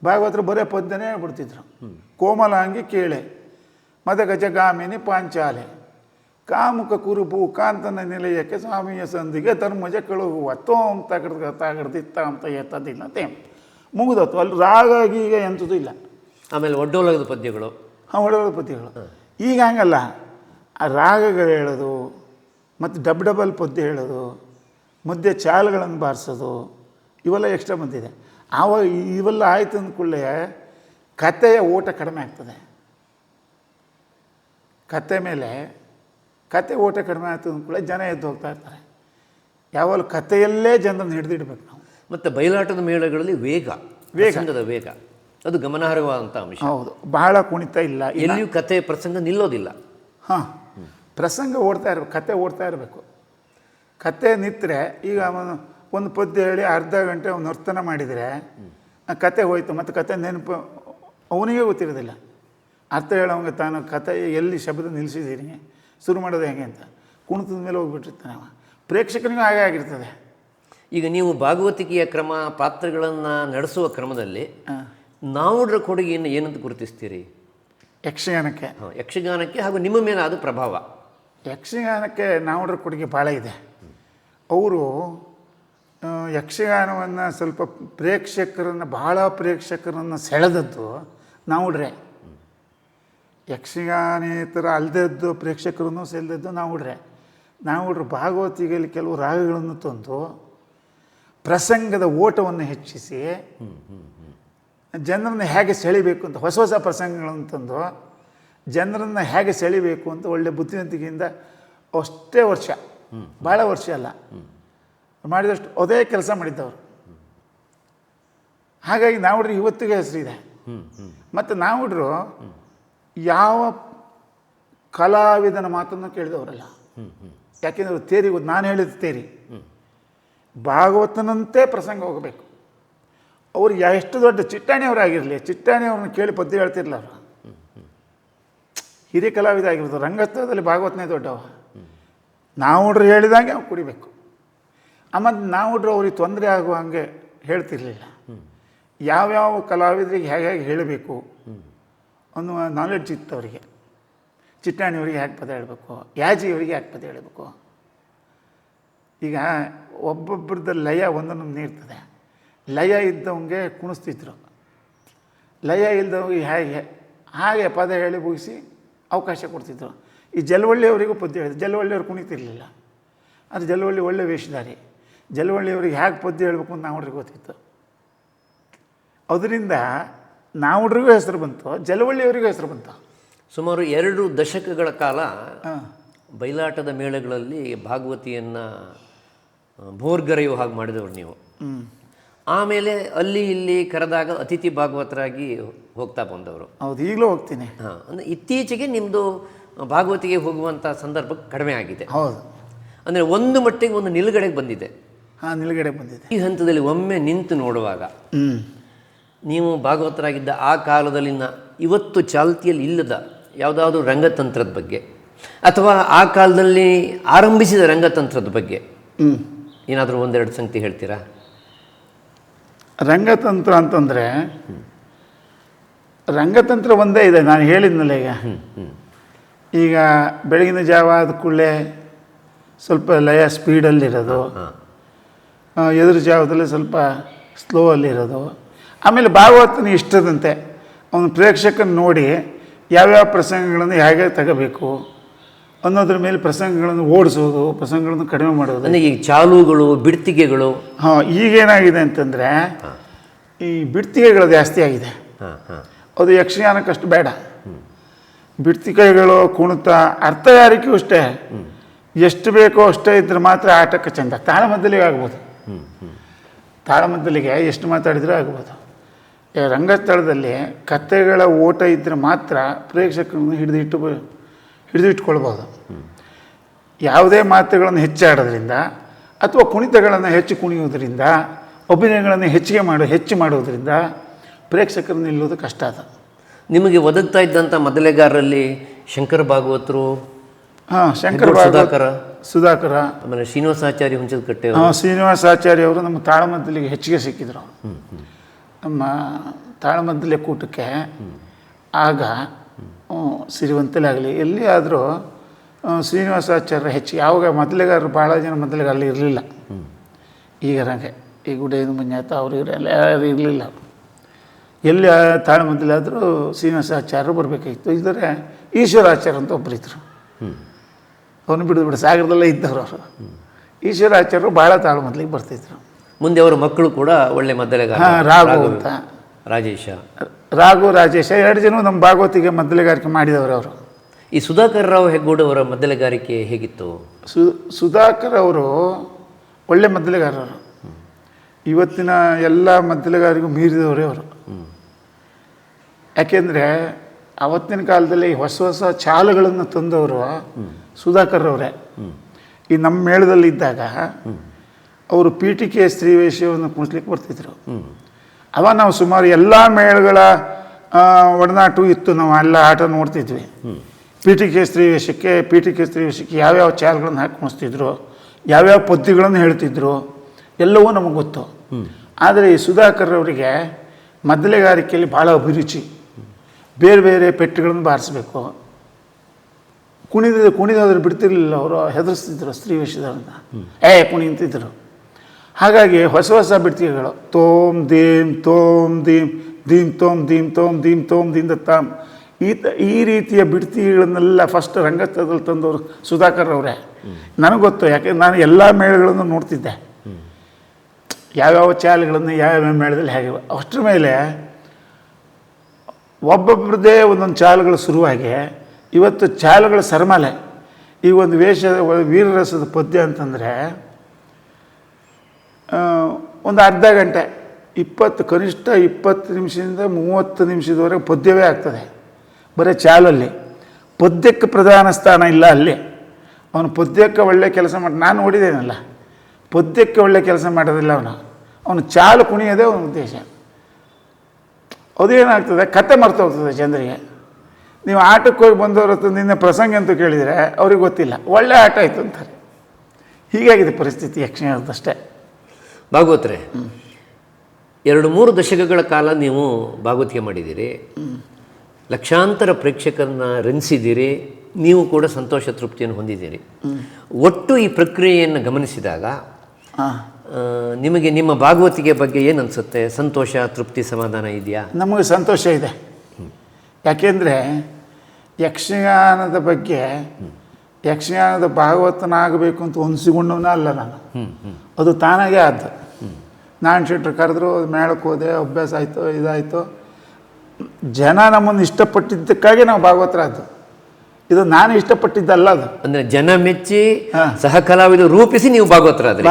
ಭಾಗವತರು ಬರೇ ಪದ್ಯನೇ ಹೇಳ್ಬಿಡ್ತಿದ್ರು. ಕೋಮಲಾಂಗಿ ಕೇಳೆ ಮದ ಗಜಗಾಮಿನಿ ಪಾಂಚಾಲೆ ಕಾಮುಕ ಕುರುಬು ಕಾಂತನ ನಿಲಯಕ್ಕೆ ಸ್ವಾಮಿಯ ಸಂದಿಗೆ ಧರ್ಮಜ ಕಳುಹುವ ತೋಂ ತಾಗಡ್ದಿತ್ತ ಅಂತ ಎತ್ತದಿಲ್ಲ ತೇಮ್ ಮುಗಿದತ್ತು. ಅಲ್ಲಿ ರಾಗ ಈಗ ಎಂಥದ್ದು ಇಲ್ಲ. ಆಮೇಲೆ ಒಡ್ಡೋಲಗದ ಪದ್ಯಗಳು. ಒಡ್ಡೋಲಗದ ಪದ್ಯಗಳು ಈಗ ಹಂಗಲ್ಲ. ಆ ರಾಗಗಳು ಹೇಳೋದು ಮತ್ತು ಡಬಲ್ ಪದ್ಯ ಹೇಳೋದು, ಮಧ್ಯೆ ಚಾಲ್ಗಳನ್ನು ಬಾರಿಸೋದು, ಇವೆಲ್ಲ ಎಕ್ಸ್ಟ್ರಾ ಬಂದಿದೆ. ಆವಾಗ ಇವೆಲ್ಲ ಆಯ್ತು ಅಂದ್ಕೊಳ್ಳೆ ಕಥೆಯ ಓಟ ಕಡಿಮೆ ಆಗ್ತದೆ. ಕತೆ ಓಟ ಕಡಿಮೆ ಆಯ್ತು ಅಂದ್ಕೊಳ್ಳೆ ಜನ ಎದ್ದು ಹೋಗ್ತಾ ಇರ್ತಾರೆ. ಯಾವಾಗಲೂ ಕಥೆಯಲ್ಲೇ ಜನರನ್ನು ಹಿಡಿದಿಡ್ಬೇಕು ನಾವು. ಮತ್ತು ಬಯಲಾಟದ ಮೇಳಗಳಲ್ಲಿ ವೇಗ ಅದು ಗಮನಾರ್ಹವಾದಂಥ ಅಂಶ. ಹೌದು, ಬಹಳ ಕುಣಿತ ಇಲ್ಲ, ಎಲ್ಲಿಯೂ ಕತೆ ಪ್ರಸಂಗ ನಿಲ್ಲೋದಿಲ್ಲ. ಪ್ರಸಂಗ ಓಡ್ತಾ ಇರಬೇಕು, ಕತೆ ಓಡ್ತಾ ಇರಬೇಕು. ಕತೆ ನಿಂತರೆ ಈಗ ಒಂದು ಪದ್ಯ ಹೇಳಿ ಅರ್ಧ ಗಂಟೆ ಅವ್ನು ನರ್ತನ ಮಾಡಿದರೆ ಕತೆ ಹೋಯ್ತು, ಮತ್ತು ಕತೆ ನೆನಪು ಅವನಿಗೆ ಗೊತ್ತಿರೋದಿಲ್ಲ. ಅರ್ಥ ಹೇಳೋಂಗೆ ತಾನು ಕತೆ ಎಲ್ಲಿ ಶಬ್ದ ನಿಲ್ಲಿಸಿದ್ದೀನಿ, ಶುರು ಮಾಡೋದು ಹೇಗೆ ಅಂತ ಕುಣಿತದ ಮೇಲೆ ಹೋಗ್ಬಿಟ್ಟಿರ್ತಾನೆ ಅವ. ಪ್ರೇಕ್ಷಕನಿಗೂ ಹಾಗೆ ಆಗಿರ್ತದೆ. ಈಗ ನೀವು ಭಾಗವತಿಕೆಯ ಕ್ರಮ, ಪಾತ್ರಗಳನ್ನು ನಡೆಸುವ ಕ್ರಮದಲ್ಲಿ ನಾವುಡ್ರ ಕೊಡುಗೆಯನ್ನು ಏನಂತ ಗುರುತಿಸ್ತೀರಿ? ಯಕ್ಷಗಾನಕ್ಕೆ ಹಾಗೂ ನಿಮ್ಮ ಮೇಲೆ ಅದು ಪ್ರಭಾವ. ಯಕ್ಷಗಾನಕ್ಕೆ ನಾವುಡ್ರ ಕೊಡುಗೆ ಭಾಳ ಇದೆ. ಅವರು ಯಕ್ಷಗಾನವನ್ನು ಸ್ವಲ್ಪ ಭಾಳ ಪ್ರೇಕ್ಷಕರನ್ನು ಸೆಳೆದದ್ದು ನಾವುಡ್ರೆ. ಯಕ್ಷಗಾನೇತರ ಅಲ್ಲದದ್ದು ಪ್ರೇಕ್ಷಕರನ್ನು ಸೆಳೆದದ್ದು ನಾವುಡ್ರೆ ಭಾಗವತಿಗೆಯಲ್ಲಿ ಕೆಲವು ರಾಗಗಳನ್ನು ತಂದು ಪ್ರಸಂಗದ ಓಟವನ್ನು ಹೆಚ್ಚಿಸಿ ಜನರನ್ನು ಹೇಗೆ ಸೆಳಿಬೇಕು ಅಂತ ಹೊಸ ಪ್ರಸಂಗಗಳನ್ನು ತಂದು ಜನರನ್ನು ಹೇಗೆ ಸೆಳಿಬೇಕು ಅಂತ ಒಳ್ಳೆ ಬುದ್ಧಿವಂತಿಕೆಯಿಂದ ಅಷ್ಟೇ ವರ್ಷ, ಭಾಳ ವರ್ಷ ಅಲ್ಲ, ಮಾಡಿದಷ್ಟು ಅದೇ ಕೆಲಸ ಮಾಡಿದ್ದವರು. ಹಾಗಾಗಿ ನಾವುಡ್ರು ಇವತ್ತಿಗೆ ಹೆಸರಿದೆ. ಮತ್ತು ನಾವುಡ್ರು ಯಾವ ಕಲಾವಿದನ ಮಾತನ್ನು ಕೇಳಿದವರಲ್ಲ. ಯಾಕೆಂದರೆ ತೇರಿ ನಾನು ಹೇಳಿದ ತೇರಿ ಭಾಗವತನಂತೆ ಪ್ರಸಂಗ ಹೋಗಬೇಕು. ಅವ್ರು ಎಷ್ಟು ದೊಡ್ಡ ಚಿಟ್ಟಾಣಿಯವರಾಗಿರಲಿ, ಚಿಟ್ಟಾಣಿಯವ್ರನ್ನ ಕೇಳಿ ಪದ್ಯ ಹೇಳ್ತಿರಲಿಲ್ಲ. ಅವರು ಹಿರಿಯ ಕಲಾವಿದ ಆಗಿರೋದು. ರಂಗಸ್ಥಳದಲ್ಲಿ ಭಾಗವತನೇ ದೊಡ್ಡವ. ನಾವುಡ್ರು ಹೇಳಿದಂಗೆ ಅವ್ರು ಕುಡಿಬೇಕು. ಆಮೇಲೆ ನಾವುಡ್ರು ಅವ್ರಿಗೆ ತೊಂದರೆ ಆಗುವ ಹಂಗೆ ಹೇಳ್ತಿರ್ಲಿಲ್ಲ. ಯಾವ್ಯಾವ ಕಲಾವಿದರಿಗೆ ಹೇಗೆ ಹೇಳಬೇಕು ಅನ್ನುವ ನಾಲೆಡ್ಜ್ ಇತ್ತು ಅವರಿಗೆ. ಚಿಟ್ಟಾಣಿಯವರಿಗೆ ಹೇಗೆ ಪದ ಹೇಳಬೇಕು, ಯಾಜಿಯವರಿಗೆ ಹೇಗೆ ಪದ ಹೇಳಬೇಕು. ಈಗ ಒಬ್ಬೊಬ್ಬರದ ಲಯ ಒಂದೊಂದು ನೀಡ್ತದೆ. ಲಯ ಇದ್ದವಂಗೆ ಕುಣಿಸ್ತಿದ್ರು, ಲಯ ಇಲ್ಲದವಂಗೆ ಹಾಗೆ ಪದ ಹೇಳಿ ಮುಗಿಸಿ ಅವಕಾಶ ಕೊಡ್ತಿದ್ರು. ಈ ಜಲವಳ್ಳಿಯವರಿಗೂ ಪದ್ಯ ಹೇಳಿದ್ರು. ಜಲವಳ್ಳಿಯವ್ರು ಕುಣಿತಿರ್ಲಿಲ್ಲ, ಆದರೆ ಜಲವಳ್ಳಿ ಒಳ್ಳೆ ವೇಷಧಾರಿ. ಜಲವಳ್ಳಿಯವರಿಗೆ ಹೇಗೆ ಪದ್ಯ ಹೇಳಬೇಕು ಅಂತ ನಾವುಡ್ರಿಗೆ ಗೊತ್ತಿತ್ತು. ಅದರಿಂದ ನಾವುಡ್ರಿಗೂ ಹೆಸರು ಬಂತು, ಜಲವಳ್ಳಿಯವರಿಗೂ ಹೆಸರು ಬಂತು. ಸುಮಾರು 2 ದಶಕಗಳ ಕಾಲ ಬಯಲಾಟದ ಮೇಳಗಳಲ್ಲಿ ಭಾಗವತಿಯನ್ನು ಭೋರ್ಗರೆಯುವ ಹಾಗೆ ಮಾಡಿದವರು ನೀವು. ಆಮೇಲೆ ಅಲ್ಲಿ ಇಲ್ಲಿ ಕರೆದಾಗ ಅತಿಥಿ ಭಾಗವತರಾಗಿ ಹೋಗ್ತಾ ಬಂದವರು. ಹೌದು, ಈಗಲೂ ಹೋಗ್ತೀನಿ. ಹಾಂ, ಅಂದರೆ ಇತ್ತೀಚೆಗೆ ನಿಮ್ಮದು ಭಾಗವತಿಗೆ ಹೋಗುವಂಥ ಸಂದರ್ಭ ಕಡಿಮೆ ಆಗಿದೆ. ಹೌದು, ಅಂದರೆ ಒಂದು ಮಟ್ಟಿಗೆ ಒಂದು ನಿಲುಗಡೆಗೆ ಬಂದಿದೆ. ಹಾಂ, ನಿಲುಗಡೆ ಬಂದಿದೆ. ಈ ಹಂತದಲ್ಲಿ ಒಮ್ಮೆ ನಿಂತು ನೋಡುವಾಗ ನೀವು ಭಾಗವತರಾಗಿದ್ದ ಆ ಕಾಲದಲ್ಲಿನ ಇವತ್ತು ಚಾಲ್ತಿಯಲ್ಲಿ ಇಲ್ಲದ ಯಾವುದಾದ್ರೂ ರಂಗತಂತ್ರದ ಬಗ್ಗೆ ಅಥವಾ ಆ ಕಾಲದಲ್ಲಿ ಆರಂಭಿಸಿದ ರಂಗತಂತ್ರದ ಬಗ್ಗೆ ಏನಾದರೂ ಒಂದೆರಡು ಸಂಗತಿ ಹೇಳ್ತೀರಾ? ರಂಗತಂತ್ರ ಅಂತಂದರೆ ರಂಗತಂತ್ರ ಒಂದೇ ಇದೆ, ನಾನು ಹೇಳಿದ್ನಲ್ಲ. ಈಗ ಬೆಳಗಿನ ಜಾವ ಆದ ಕೂಡಲೇ ಸ್ವಲ್ಪ ಲಯ ಸ್ಪೀಡಲ್ಲಿರೋದು, ಎದುರು ಜಾವದಲ್ಲಿ ಸ್ವಲ್ಪ ಸ್ಲೋ ಅಲ್ಲಿರೋದು. ಆಮೇಲೆ ಭಾಗವತನ ಇಷ್ಟದಂತೆ ಅವನು ಪ್ರೇಕ್ಷಕನ ನೋಡಿ ಯಾವ್ಯಾವ ಪ್ರಸಂಗಗಳನ್ನು ಹೇಗೆ ತಗೋಬೇಕು ಅನ್ನೋದ್ರ ಮೇಲೆ ಪ್ರಸಂಗಗಳನ್ನು ಓಡಿಸೋದು, ಪ್ರಸಂಗಗಳನ್ನು ಕಡಿಮೆ ಮಾಡೋದು. ಅಂದರೆ ಈ ಚಾಲುಗಳು, ಬಿಡ್ತಿಗೆಗಳು. ಹಾಂ, ಈಗೇನಾಗಿದೆ ಅಂತಂದರೆ ಈ ಬಿಡ್ತಿಗೆಗಳು ಜಾಸ್ತಿ ಆಗಿದೆ. ಅದು ಯಕ್ಷಗಾನಕ್ಕಷ್ಟು ಬೇಡ. ಬಿಡ್ತಿಗೆಗಳು, ಕುಣಿತ, ಅರ್ಥಗಾರಿಕೆಯೂ ಅಷ್ಟೇ. ಎಷ್ಟು ಬೇಕೋ ಅಷ್ಟೇ ಇದ್ರೆ ಮಾತ್ರ ಆಟಕ್ಕೆ ಚೆಂದ. ತಾಳಮದ್ದಲಿಗೆ ಆಗ್ಬೋದು, ತಾಳಮದ್ದಲಿಗೆ ಎಷ್ಟು ಮಾತಾಡಿದರೂ ಆಗ್ಬೋದು. ರಂಗಸ್ಥಳದಲ್ಲಿ ಕಥೆಗಳ ಓಟ ಇದ್ದರೆ ಮಾತ್ರ ಪ್ರೇಕ್ಷಕರನ್ನು ಹಿಡಿದಿಟ್ಕೊಳ್ಬೋದು. ಯಾವುದೇ ಮಾತುಗಳನ್ನು ಹೆಚ್ಚಾಡೋದ್ರಿಂದ ಅಥವಾ ಕುಣಿತಗಳನ್ನು ಹೆಚ್ಚು ಕುಣಿಯೋದ್ರಿಂದ, ಅಭಿನಯಗಳನ್ನು ಹೆಚ್ಚು ಮಾಡೋದ್ರಿಂದ ಪ್ರೇಕ್ಷಕರನ್ನು ನಿಲ್ಲೋದು ಕಷ್ಟ. ಅದು ನಿಮಗೆ ಒದಗ್ತಾ ಇದ್ದಂಥ ಮೊದಲೆಗಾರರಲ್ಲಿ ಶಂಕರ ಭಾಗವತರು, ಶಂಕರ ಸುಧಾಕರ, ಆಮೇಲೆ ಶ್ರೀನಿವಾಸಾಚಾರ್ಯ ಹುಂಚದಕಟ್ಟೆ. ಶ್ರೀನಿವಾಸಾಚಾರ್ಯ ಅವರು ನಮ್ಮ ತಾಳಮದ್ದಲಿಗೆ ಹೆಚ್ಚಿಗೆ ಸಿಕ್ಕಿದ್ರು. ನಮ್ಮ ತಾಳಮದ್ದಲೆ ಕೂಟಕ್ಕೆ ಆಗ ಸಿರಿವಂತಲಾಗಲಿ ಎಲ್ಲಿ ಆದರೂ ಶ್ರೀನಿವಾಸಾಚಾರ್ಯ ಹೆಚ್ಚಿಗೆ. ಆವಾಗ ಮೊದಲಿಗಾರರು ಭಾಳ ಜನ ಮೊದಲಿಗಾರಲ್ಲಿ ಇರಲಿಲ್ಲ. ಈಗ ನನಗೆ ಈ ಗುಡೇನು ಮಂಜಾತ ಅವರು ಇವರೆಲ್ಲ ಯಾರು ಇರಲಿಲ್ಲ. ಎಲ್ಲಿ ತಾಳಮದ್ದಲೆ ಆದರೂ ಶ್ರೀನಿವಾಸಾಚಾರ್ಯರು ಬರಬೇಕಾಗಿತ್ತು. ಇದ್ದರೆ ಈಶ್ವರಾಚಾರ್ಯ ಅಂತ ಒಬ್ಬರಿದ್ದರು, ಅವನು ಬಿಡು ಸಾಗರದಲ್ಲೇ ಇದ್ದವರು. ಅವರು ಈಶ್ವರಾಚಾರ್ಯರು ಭಾಳ ತಾಳಮದ್ದಲಿಗೆ ಬರ್ತಿದ್ರು. ಮುಂದೆ ಅವರ ಮಕ್ಕಳು ಕೂಡ ಒಳ್ಳೆ ಮದ್ದಲೆಗಾರ. ರಾಘು ಅಂತ, ರಾಜೇಶ 2 ಜನ ನಮ್ಮ ಭಾಗವತಿಗೆ ಮದ್ದಲೆಗಾರಿಕೆ ಮಾಡಿದವರು. ಅವರು ಈ ಸುಧಾಕರ್ ರಾವ್ ಹೆಗ್ಗೋಡು ಅವರ ಮದ್ದಲೆಗಾರಿಕೆ ಹೇಗಿತ್ತು? ಸುಧಾಕರ್ ಅವರು ಒಳ್ಳೆ ಮದ್ದಲೆಗಾರರು. ಇವತ್ತಿನ ಎಲ್ಲ ಮದ್ದಲೆಗಾರಿಗೂ ಮೀರಿದವರೇ ಅವರು. ಯಾಕೆಂದರೆ ಆವತ್ತಿನ ಕಾಲದಲ್ಲಿ ಹೊಸ ಚಾಲುಗಳನ್ನು ತಂದವರು ಸುಧಾಕರ್ ಅವರೇ. ಈ ನಮ್ಮ ಮೇಳದಲ್ಲಿ ಇದ್ದಾಗ ಅವರು ಪೀಠಿಕೆ ಸ್ತ್ರೀವೇಷವನ್ನು ಕುಣಿಸ್ಲಿಕ್ಕೆ ಬರ್ತಿದ್ರು. ಅವ ನಾವು ಸುಮಾರು ಎಲ್ಲ ಮೇಳಗಳ ಒಡನಾಟು ಇತ್ತು. ನಾವು ಎಲ್ಲ ಆಟ ನೋಡ್ತಿದ್ವಿ. ಪೀಠಿಕೆ ಸ್ತ್ರೀವೇಷಕ್ಕೆ ಯಾವ್ಯಾವ ಚಾಲ್ಗಳನ್ನು ಹಾಕಿ ಕುಣಿಸ್ತಿದ್ರು, ಯಾವ್ಯಾವ ಪದ್ಯಗಳನ್ನು ಹೇಳ್ತಿದ್ರು, ಎಲ್ಲವೂ ನಮಗೆ ಗೊತ್ತು. ಆದರೆ ಈ ಸುಧಾಕರ್ ಅವರಿಗೆ ಮದ್ದಲೆಗಾರಿಕೆಯಲ್ಲಿ ಭಾಳ ಅಭಿರುಚಿ. ಬೇರೆ ಬೇರೆ ಪೆಟ್ಟುಗಳನ್ನು ಬಾರಿಸ್ಬೇಕು. ಕುಣಿದಾದ್ರೆ ಬಿಡ್ತಿರ್ಲಿಲ್ಲ. ಅವರು ಹೆದರಿಸ್ತಿದ್ರು ಸ್ತ್ರೀವೇಷದವ್ರನ್ನ. ಕುಣಿ ಅಂತಿದ್ರು. ಹಾಗಾಗಿ ಹೊಸ ಬಿಡ್ತಿಗೆಗಳು ತೋಮ್ ದೀಮ್ ತೋಮ್ ದೀಮ್ ದೀಮ್ ತೋಮ್ ದೀಮ್ ತೋಮ್ ದೀಮ್ ತೋಮ್ ದಿಂದ ತಾಮ್ ಈ ರೀತಿಯ ಬಿಡ್ತಿಗಳನ್ನೆಲ್ಲ ಫಸ್ಟ್ ರಂಗಸ್ಥಳದಲ್ಲಿ ತಂದವರು ಸುಧಾಕರ್ ಅವರೇ. ನನಗೆ ಗೊತ್ತು, ಯಾಕೆಂದ್ರೆ ನಾನು ಎಲ್ಲ ಮೇಳಗಳನ್ನು ನೋಡ್ತಿದ್ದೆ. ಯಾವ್ಯಾವ ಚಾಲುಗಳನ್ನು ಯಾವ್ಯಾವ ಮೇಳದಲ್ಲಿ ಹೇಗೆ. ಅಷ್ಟರ ಮೇಲೆ ಒಬ್ಬೊಬ್ಬರದೇ ಒಂದೊಂದು ಚಾಲುಗಳು ಶುರುವಾಗಿ ಇವತ್ತು ಚಾಲುಗಳ ಸರಮಾಲೆ. ಈ ಒಂದು ವೀರರಸದ ಪದ್ಯ ಅಂತಂದರೆ ಒಂದು ಅರ್ಧ ಗಂಟೆ, ಕನಿಷ್ಠ 20 ನಿಮಿಷದಿಂದ 30 ನಿಮಿಷದವರೆಗೆ ಪದ್ಯವೇ ಆಗ್ತದೆ ಬರೀ ಚಾಲಲ್ಲಿ. ಪದ್ಯಕ್ಕೆ ಪ್ರಧಾನ ಸ್ಥಾನ ಇಲ್ಲ ಅಲ್ಲಿ. ಅವನು ಪದ್ಯಕ್ಕೆ ಒಳ್ಳೆ ಕೆಲಸ ನಾನು ನೋಡಿದ್ದೇನಲ್ಲ, ಪದ್ಯಕ್ಕೆ ಒಳ್ಳೆ ಕೆಲಸ ಮಾಡೋದಿಲ್ಲ ಅವನು ಚಾಲು ಕುಣಿಯೋದೇ ಅವನ ಉದ್ದೇಶ. ಅದೇನಾಗ್ತದೆ, ಕತೆ ಮರ್ತೋಗ್ತದೆ ಜನರಿಗೆ. ನೀವು ಆಟಕ್ಕೆ ಹೋಗಿ ಬಂದವ್ರ ಹತ್ರ ನಿನ್ನೆ ಪ್ರಸಂಗ ಅಂತ ಕೇಳಿದರೆ ಅವ್ರಿಗೆ ಗೊತ್ತಿಲ್ಲ, ಒಳ್ಳೆ ಆಟ ಆಯಿತು ಅಂತಾರೆ. ಹೀಗಾಗಿದೆ ಪರಿಸ್ಥಿತಿ ಯಕ್ಷಗಾನದಷ್ಟೇ. ಭಾಗವತರೇ, 2-3 ದಶಕಗಳ ಕಾಲ ನೀವು ಭಾಗವತಿಕೆ ಮಾಡಿದ್ದೀರಿ, ಲಕ್ಷಾಂತರ ಪ್ರೇಕ್ಷಕರನ್ನ ರಂಜಿಸಿದ್ದೀರಿ, ನೀವು ಕೂಡ ಸಂತೋಷ ತೃಪ್ತಿಯನ್ನು ಹೊಂದಿದ್ದೀರಿ. ಒಟ್ಟು ಈ ಪ್ರಕ್ರಿಯೆಯನ್ನು ಗಮನಿಸಿದಾಗ ನಿಮಗೆ ನಿಮ್ಮ ಭಾಗವತಿಕೆ ಬಗ್ಗೆ ಏನು ಅನಿಸುತ್ತೆ? ಸಂತೋಷ, ತೃಪ್ತಿ, ಸಮಾಧಾನ ಇದೆಯಾ? ನಮಗೆ ಸಂತೋಷ ಇದೆ. ಯಾಕೆಂದರೆ ಯಕ್ಷಗಾನದ ಬಗ್ಗೆ, ಯಕ್ಷಗಾನದ ಭಾಗವತನಾಗಬೇಕು ಅಂತ ಹೊಂದಿಸಿಕೊಂಡವನೇ ಅಲ್ಲ ನಾನು. ಅದು ತಾನಾಗೇ ಆದ್ದು. ನಾನು ಶೆಟ್ರು ಕರೆದ್ರು, ಮೇಳಕ್ಕೆ ಹೋದೆ, ಅಭ್ಯಾಸ ಆಯಿತು, ಇದಾಯಿತು. ಜನ ನಮ್ಮನ್ನು ಇಷ್ಟಪಟ್ಟಿದ್ದಕ್ಕಾಗಿ ನಾವು ಭಾಗವತರಾದ್ದು. ಇದು ನಾನು ಇಷ್ಟಪಟ್ಟಿದ್ದಲ್ಲ. ಅದು ಅಂದರೆ ಜನ ಮೆಚ್ಚಿ ಸಹ ಕಲಾವಿದರು ರೂಪಿಸಿ ನೀವು ಭಾಗವತರಾದ್ದು.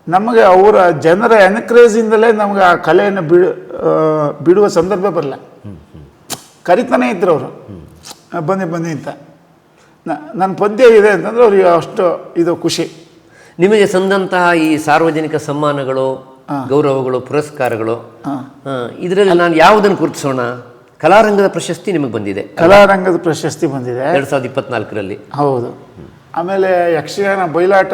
ನಮಗೆ ಅವರ ಜನರ ಎನ್ಕರೇಜಿಂದಲೇ ನಮಗೆ ಆ ಕಲೆಯನ್ನು ಬಿಡುವ ಸಂದರ್ಭ ಬರಲ್ಲ. ಕರಿತಾನೆ ಇದ್ರು ಅವರು, ಬನ್ನಿ ಅಂತ. ನನ್ನ ಪದ್ಯ ಇದೆ ಅಂತಂದ್ರೆ ಅವ್ರಿಗೆ ಅಷ್ಟು ಇದು ಖುಷಿ. ನಿಮಗೆ ಸಂದಂತಹ ಈ ಸಾರ್ವಜನಿಕ ಸಮ್ಮಾನಗಳು, ಗೌರವಗಳು, ಪುರಸ್ಕಾರಗಳು, ಇದರಲ್ಲಿ ನಾನು ಯಾವುದನ್ನು ಗುರುತಿಸೋಣ? ಕಲಾರಂಗದ ಪ್ರಶಸ್ತಿ ನಿಮಗೆ ಬಂದಿದೆ. ಕಲಾರಂಗದ ಪ್ರಶಸ್ತಿ ಬಂದಿದೆ 2024ರಲ್ಲಿ. ಹೌದು. ಆಮೇಲೆ ಯಕ್ಷಗಾನ ಬಯಲಾಟ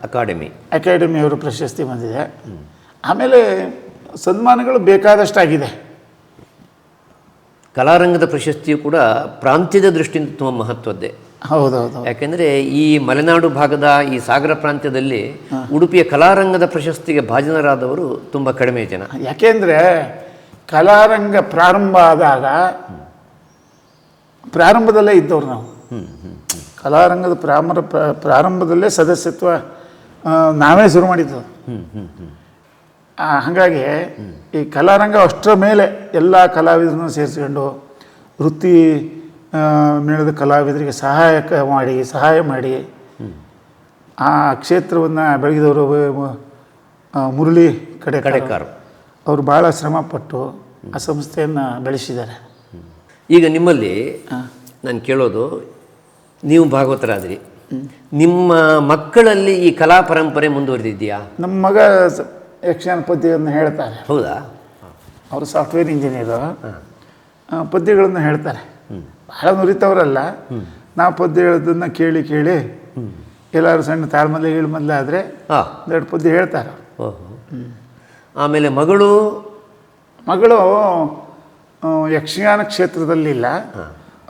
ಅಕಾಡೆಮಿಯವರು ಪ್ರಶಸ್ತಿ ಬಂದಿದೆ. ಆಮೇಲೆ ಸನ್ಮಾನಗಳು ಬೇಕಾದಷ್ಟಾಗಿದೆ. ಕಲಾರಂಗದ ಪ್ರಶಸ್ತಿಯು ಕೂಡ ಪ್ರಾಂತ್ಯದ ದೃಷ್ಟಿಯಿಂದ ತುಂಬ ಮಹತ್ವದ್ದೇ. ಹೌದೌದು. ಯಾಕೆಂದರೆ ಈ ಮಲೆನಾಡು ಭಾಗದ ಈ ಸಾಗರ ಪ್ರಾಂತ್ಯದಲ್ಲಿ ಉಡುಪಿಯ ಕಲಾರಂಗದ ಪ್ರಶಸ್ತಿಗೆ ಭಾಜನರಾದವರು ತುಂಬ ಕಡಿಮೆ ಜನ. ಯಾಕೆಂದರೆ ಕಲಾರಂಗ ಪ್ರಾರಂಭ ಆದಾಗ ಪ್ರಾರಂಭದಲ್ಲೇ ಇದ್ದವ್ರು ನಾವು. ಕಲಾರಂಗದ ಪ್ರಾರಂಭದಲ್ಲೇ ಸದಸ್ಯತ್ವ ನಾವೇ ಶುರು ಮಾಡಿದ್ದು. ಹಾಗಾಗಿ ಈ ಕಲಾರಂಗ ಅಷ್ಟರ ಮೇಲೆ ಎಲ್ಲ ಕಲಾವಿದರನ್ನು ಸೇರಿಸ್ಕೊಂಡು ವೃತ್ತಿ ಮೇಳದ ಕಲಾವಿದರಿಗೆ ಸಹಾಯ ಮಾಡಿ ಆ ಕ್ಷೇತ್ರವನ್ನು ಬೆಳಗಿದವರು ಮುರಳಿ ಕಡೆಕಾರ್ ಅವರು ಭಾಳ ಶ್ರಮಪಟ್ಟು ಆ ಸಂಸ್ಥೆಯನ್ನು ಬೆಳೆಸಿದ್ದಾರೆ. ಈಗ ನಿಮ್ಮಲ್ಲಿ ನಾನು ಕೇಳೋದು, ನೀವು ಭಾಗವತರಾದ್ರಿ, ನಿಮ್ಮ ಮಕ್ಕಳಲ್ಲಿ ಈ ಕಲಾ ಪರಂಪರೆ ಮುಂದುವರೆದಿದೆಯಾ? ನಮ್ಮ ಮಗ ಯಕ್ಷಗಾನ ಪದ್ಯವನ್ನು ಹೇಳ್ತಾರೆ. ಹೌದಾ? ಅವರು ಸಾಫ್ಟ್ವೇರ್ ಇಂಜಿನಿಯರು. ಪದ್ಯಗಳನ್ನು ಹೇಳ್ತಾರೆ. ಭಾಳ ನುರಿತವರಲ್ಲ. ನಾವು ಪದ್ಯ ಹೇಳೋದನ್ನು ಕೇಳಿ ಎಲ್ಲರೂ ಸಣ್ಣ ತಾಳ್ಮಲೆ ಇಳ್ಮದ್ಲೆ ಆದರೆ 2 ಪದ್ಯ ಹೇಳ್ತಾರೆ. ಆಮೇಲೆ ಮಗಳು ಯಕ್ಷಗಾನ ಕ್ಷೇತ್ರದಲ್ಲಿಲ್ಲ.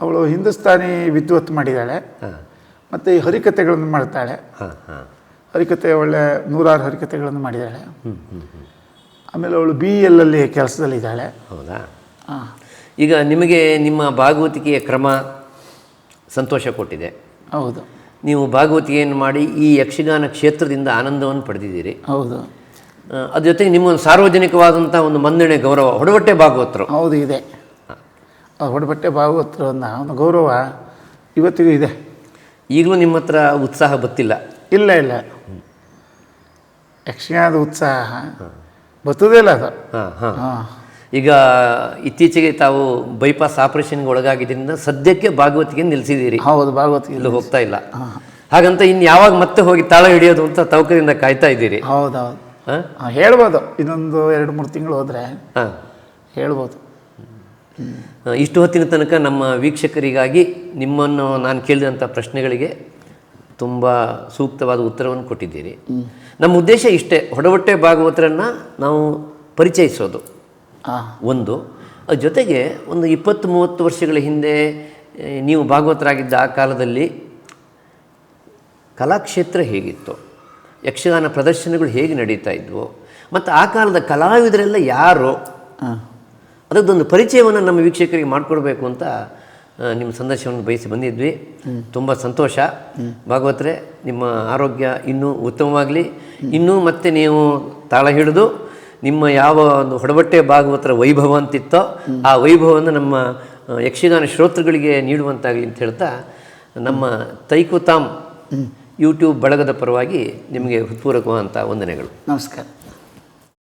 ಅವಳು ಹಿಂದೂಸ್ತಾನಿ ವಿದ್ವತ್ ಮಾಡಿದ್ದಾಳೆ. ಮತ್ತು ಈ ಹರಿಕಥೆಗಳನ್ನು ಮಾಡ್ತಾಳೆ. ಹರಿಕಥೆ ಒಳ್ಳೆ 100 ಹರಿಕಥೆಗಳನ್ನು ಮಾಡಿದ್ದಾಳೆ. ಆಮೇಲೆ ಅವಳು BL ಅಲ್ಲಿ ಕೆಲಸದಲ್ಲಿದ್ದಾಳೆ. ಹೌದಾ? ಈಗ ನಿಮಗೆ ನಿಮ್ಮ ಭಾಗವತಿಕೆಯ ಕ್ರಮ ಸಂತೋಷ ಕೊಟ್ಟಿದೆ. ಹೌದು. ನೀವು ಭಾಗವತಿಕೆಯನ್ನು ಮಾಡಿ ಈ ಯಕ್ಷಗಾನ ಕ್ಷೇತ್ರದಿಂದ ಆನಂದವನ್ನು ಪಡೆದಿದ್ದೀರಿ. ಹೌದು. ಅದ್ರ ಜೊತೆಗೆ ನಿಮ್ಮೊಂದು ಸಾರ್ವಜನಿಕವಾದಂಥ ಒಂದು ಮನ್ನಣೆ, ಗೌರವ, ಹೊಡಬಟ್ಟೆ ಭಾಗವತರು. ಹೌದು, ಇದೆ. ಹೊಡಬಟ್ಟೆ ಭಾಗವತರು ಅನ್ನೋ ಒಂದು ಗೌರವ ಇವತ್ತಿಗೂ ಇದೆ. ಈಗಲೂ ನಿಮ್ಮ ಹತ್ರ ಉತ್ಸಾಹ ಗೊತ್ತಿಲ್ಲ? ಇಲ್ಲ. ಯಕ್ಷಗಾನದ ಉತ್ಸಾಹ ಬರ್ತದೇ ಇಲ್ಲ ಅದು. ಈಗ ಇತ್ತೀಚೆಗೆ ತಾವು ಬೈಪಾಸ್ ಆಪರೇಷನ್ಗೆ ಒಳಗಾಗಿದ್ದರಿಂದ ಸದ್ಯಕ್ಕೆ ಭಾಗವತಿಗೆ ನಿಲ್ಲಿಸಿದ್ದೀರಿ. ಹೌದು, ಭಾಗವತಿಗೆ ಇಲ್ಲೂ ಹೋಗ್ತಾ ಇಲ್ಲ. ಹಾಗಂತ ಇನ್ನು ಯಾವಾಗ ಮತ್ತೆ ಹೋಗಿ ತಾಳ ಹಿಡಿಯೋದು ಅಂತ ತವಕದಿಂದ ಕಾಯ್ತಾ ಇದ್ದೀರಿ? ಹೌದೌದು. ಹೇಳ್ಬೋದು, ಇನ್ನೊಂದು 2-3 ತಿಂಗಳು ಹೋದರೆ ಹೇಳ್ಬೋದು. ಇಷ್ಟು ಹೊತ್ತಿನ ತನಕ ನಮ್ಮ ವೀಕ್ಷಕರಿಗಾಗಿ ನಿಮ್ಮನ್ನು ನಾನು ಕೇಳಿದಂಥ ಪ್ರಶ್ನೆಗಳಿಗೆ ತುಂಬ ಸೂಕ್ತವಾದ ಉತ್ತರವನ್ನು ಕೊಟ್ಟಿದ್ದೀರಿ. ನಮ್ಮ ಉದ್ದೇಶ ಇಷ್ಟೇ, ಹೊಡಬಟ್ಟೆ ಭಾಗವತರನ್ನು ನಾವು ಪರಿಚಯಿಸೋದು ಒಂದು. ಅದ್ರ ಜೊತೆಗೆ ಒಂದು 20-30 ವರ್ಷಗಳ ಹಿಂದೆ ನೀವು ಭಾಗವತರಾಗಿದ್ದ ಆ ಕಾಲದಲ್ಲಿ ಕಲಾಕ್ಷೇತ್ರ ಹೇಗಿತ್ತು, ಯಕ್ಷಗಾನ ಪ್ರದರ್ಶನಗಳು ಹೇಗೆ ನಡೀತಾ ಇದ್ವು, ಮತ್ತು ಆ ಕಾಲದ ಕಲಾವಿದರೆಲ್ಲ ಯಾರು, ಅದರದ್ದೊಂದು ಪರಿಚಯವನ್ನು ನಮ್ಮ ವೀಕ್ಷಕರಿಗೆ ಮಾಡಿಕೊಡ್ಬೇಕು ಅಂತ ನಿಮ್ಮ ಸಂದರ್ಶನವನ್ನು ಬಯಸಿ ಬಂದಿದ್ವಿ. ತುಂಬ ಸಂತೋಷ. ಭಾಗವತರೇ, ನಿಮ್ಮ ಆರೋಗ್ಯ ಇನ್ನೂ ಉತ್ತಮವಾಗಲಿ. ಇನ್ನೂ ಮತ್ತೆ ನೀವು ತಾಳ ಹಿಡಿದು ನಿಮ್ಮ ಯಾವ ಒಂದು ಹೊಡಬಟ್ಟೆ ಭಾಗವತರ ವೈಭವ ಅಂತಿತ್ತೋ ಆ ವೈಭವವನ್ನು ನಮ್ಮ ಯಕ್ಷಗಾನ ಶ್ರೋತೃಗಳಿಗೆ ನೀಡುವಂತಾಗಲಿ ಅಂತ ಹೇಳ್ತಾ, ನಮ್ಮ ತೈಕುತಾಮ್ ಯೂಟ್ಯೂಬ್ ಬಳಗದ ಪರವಾಗಿ ನಿಮಗೆ ಹೃತ್ಪೂರ್ವಕವಾದಂಥ ವಂದನೆಗಳು. ನಮಸ್ಕಾರ.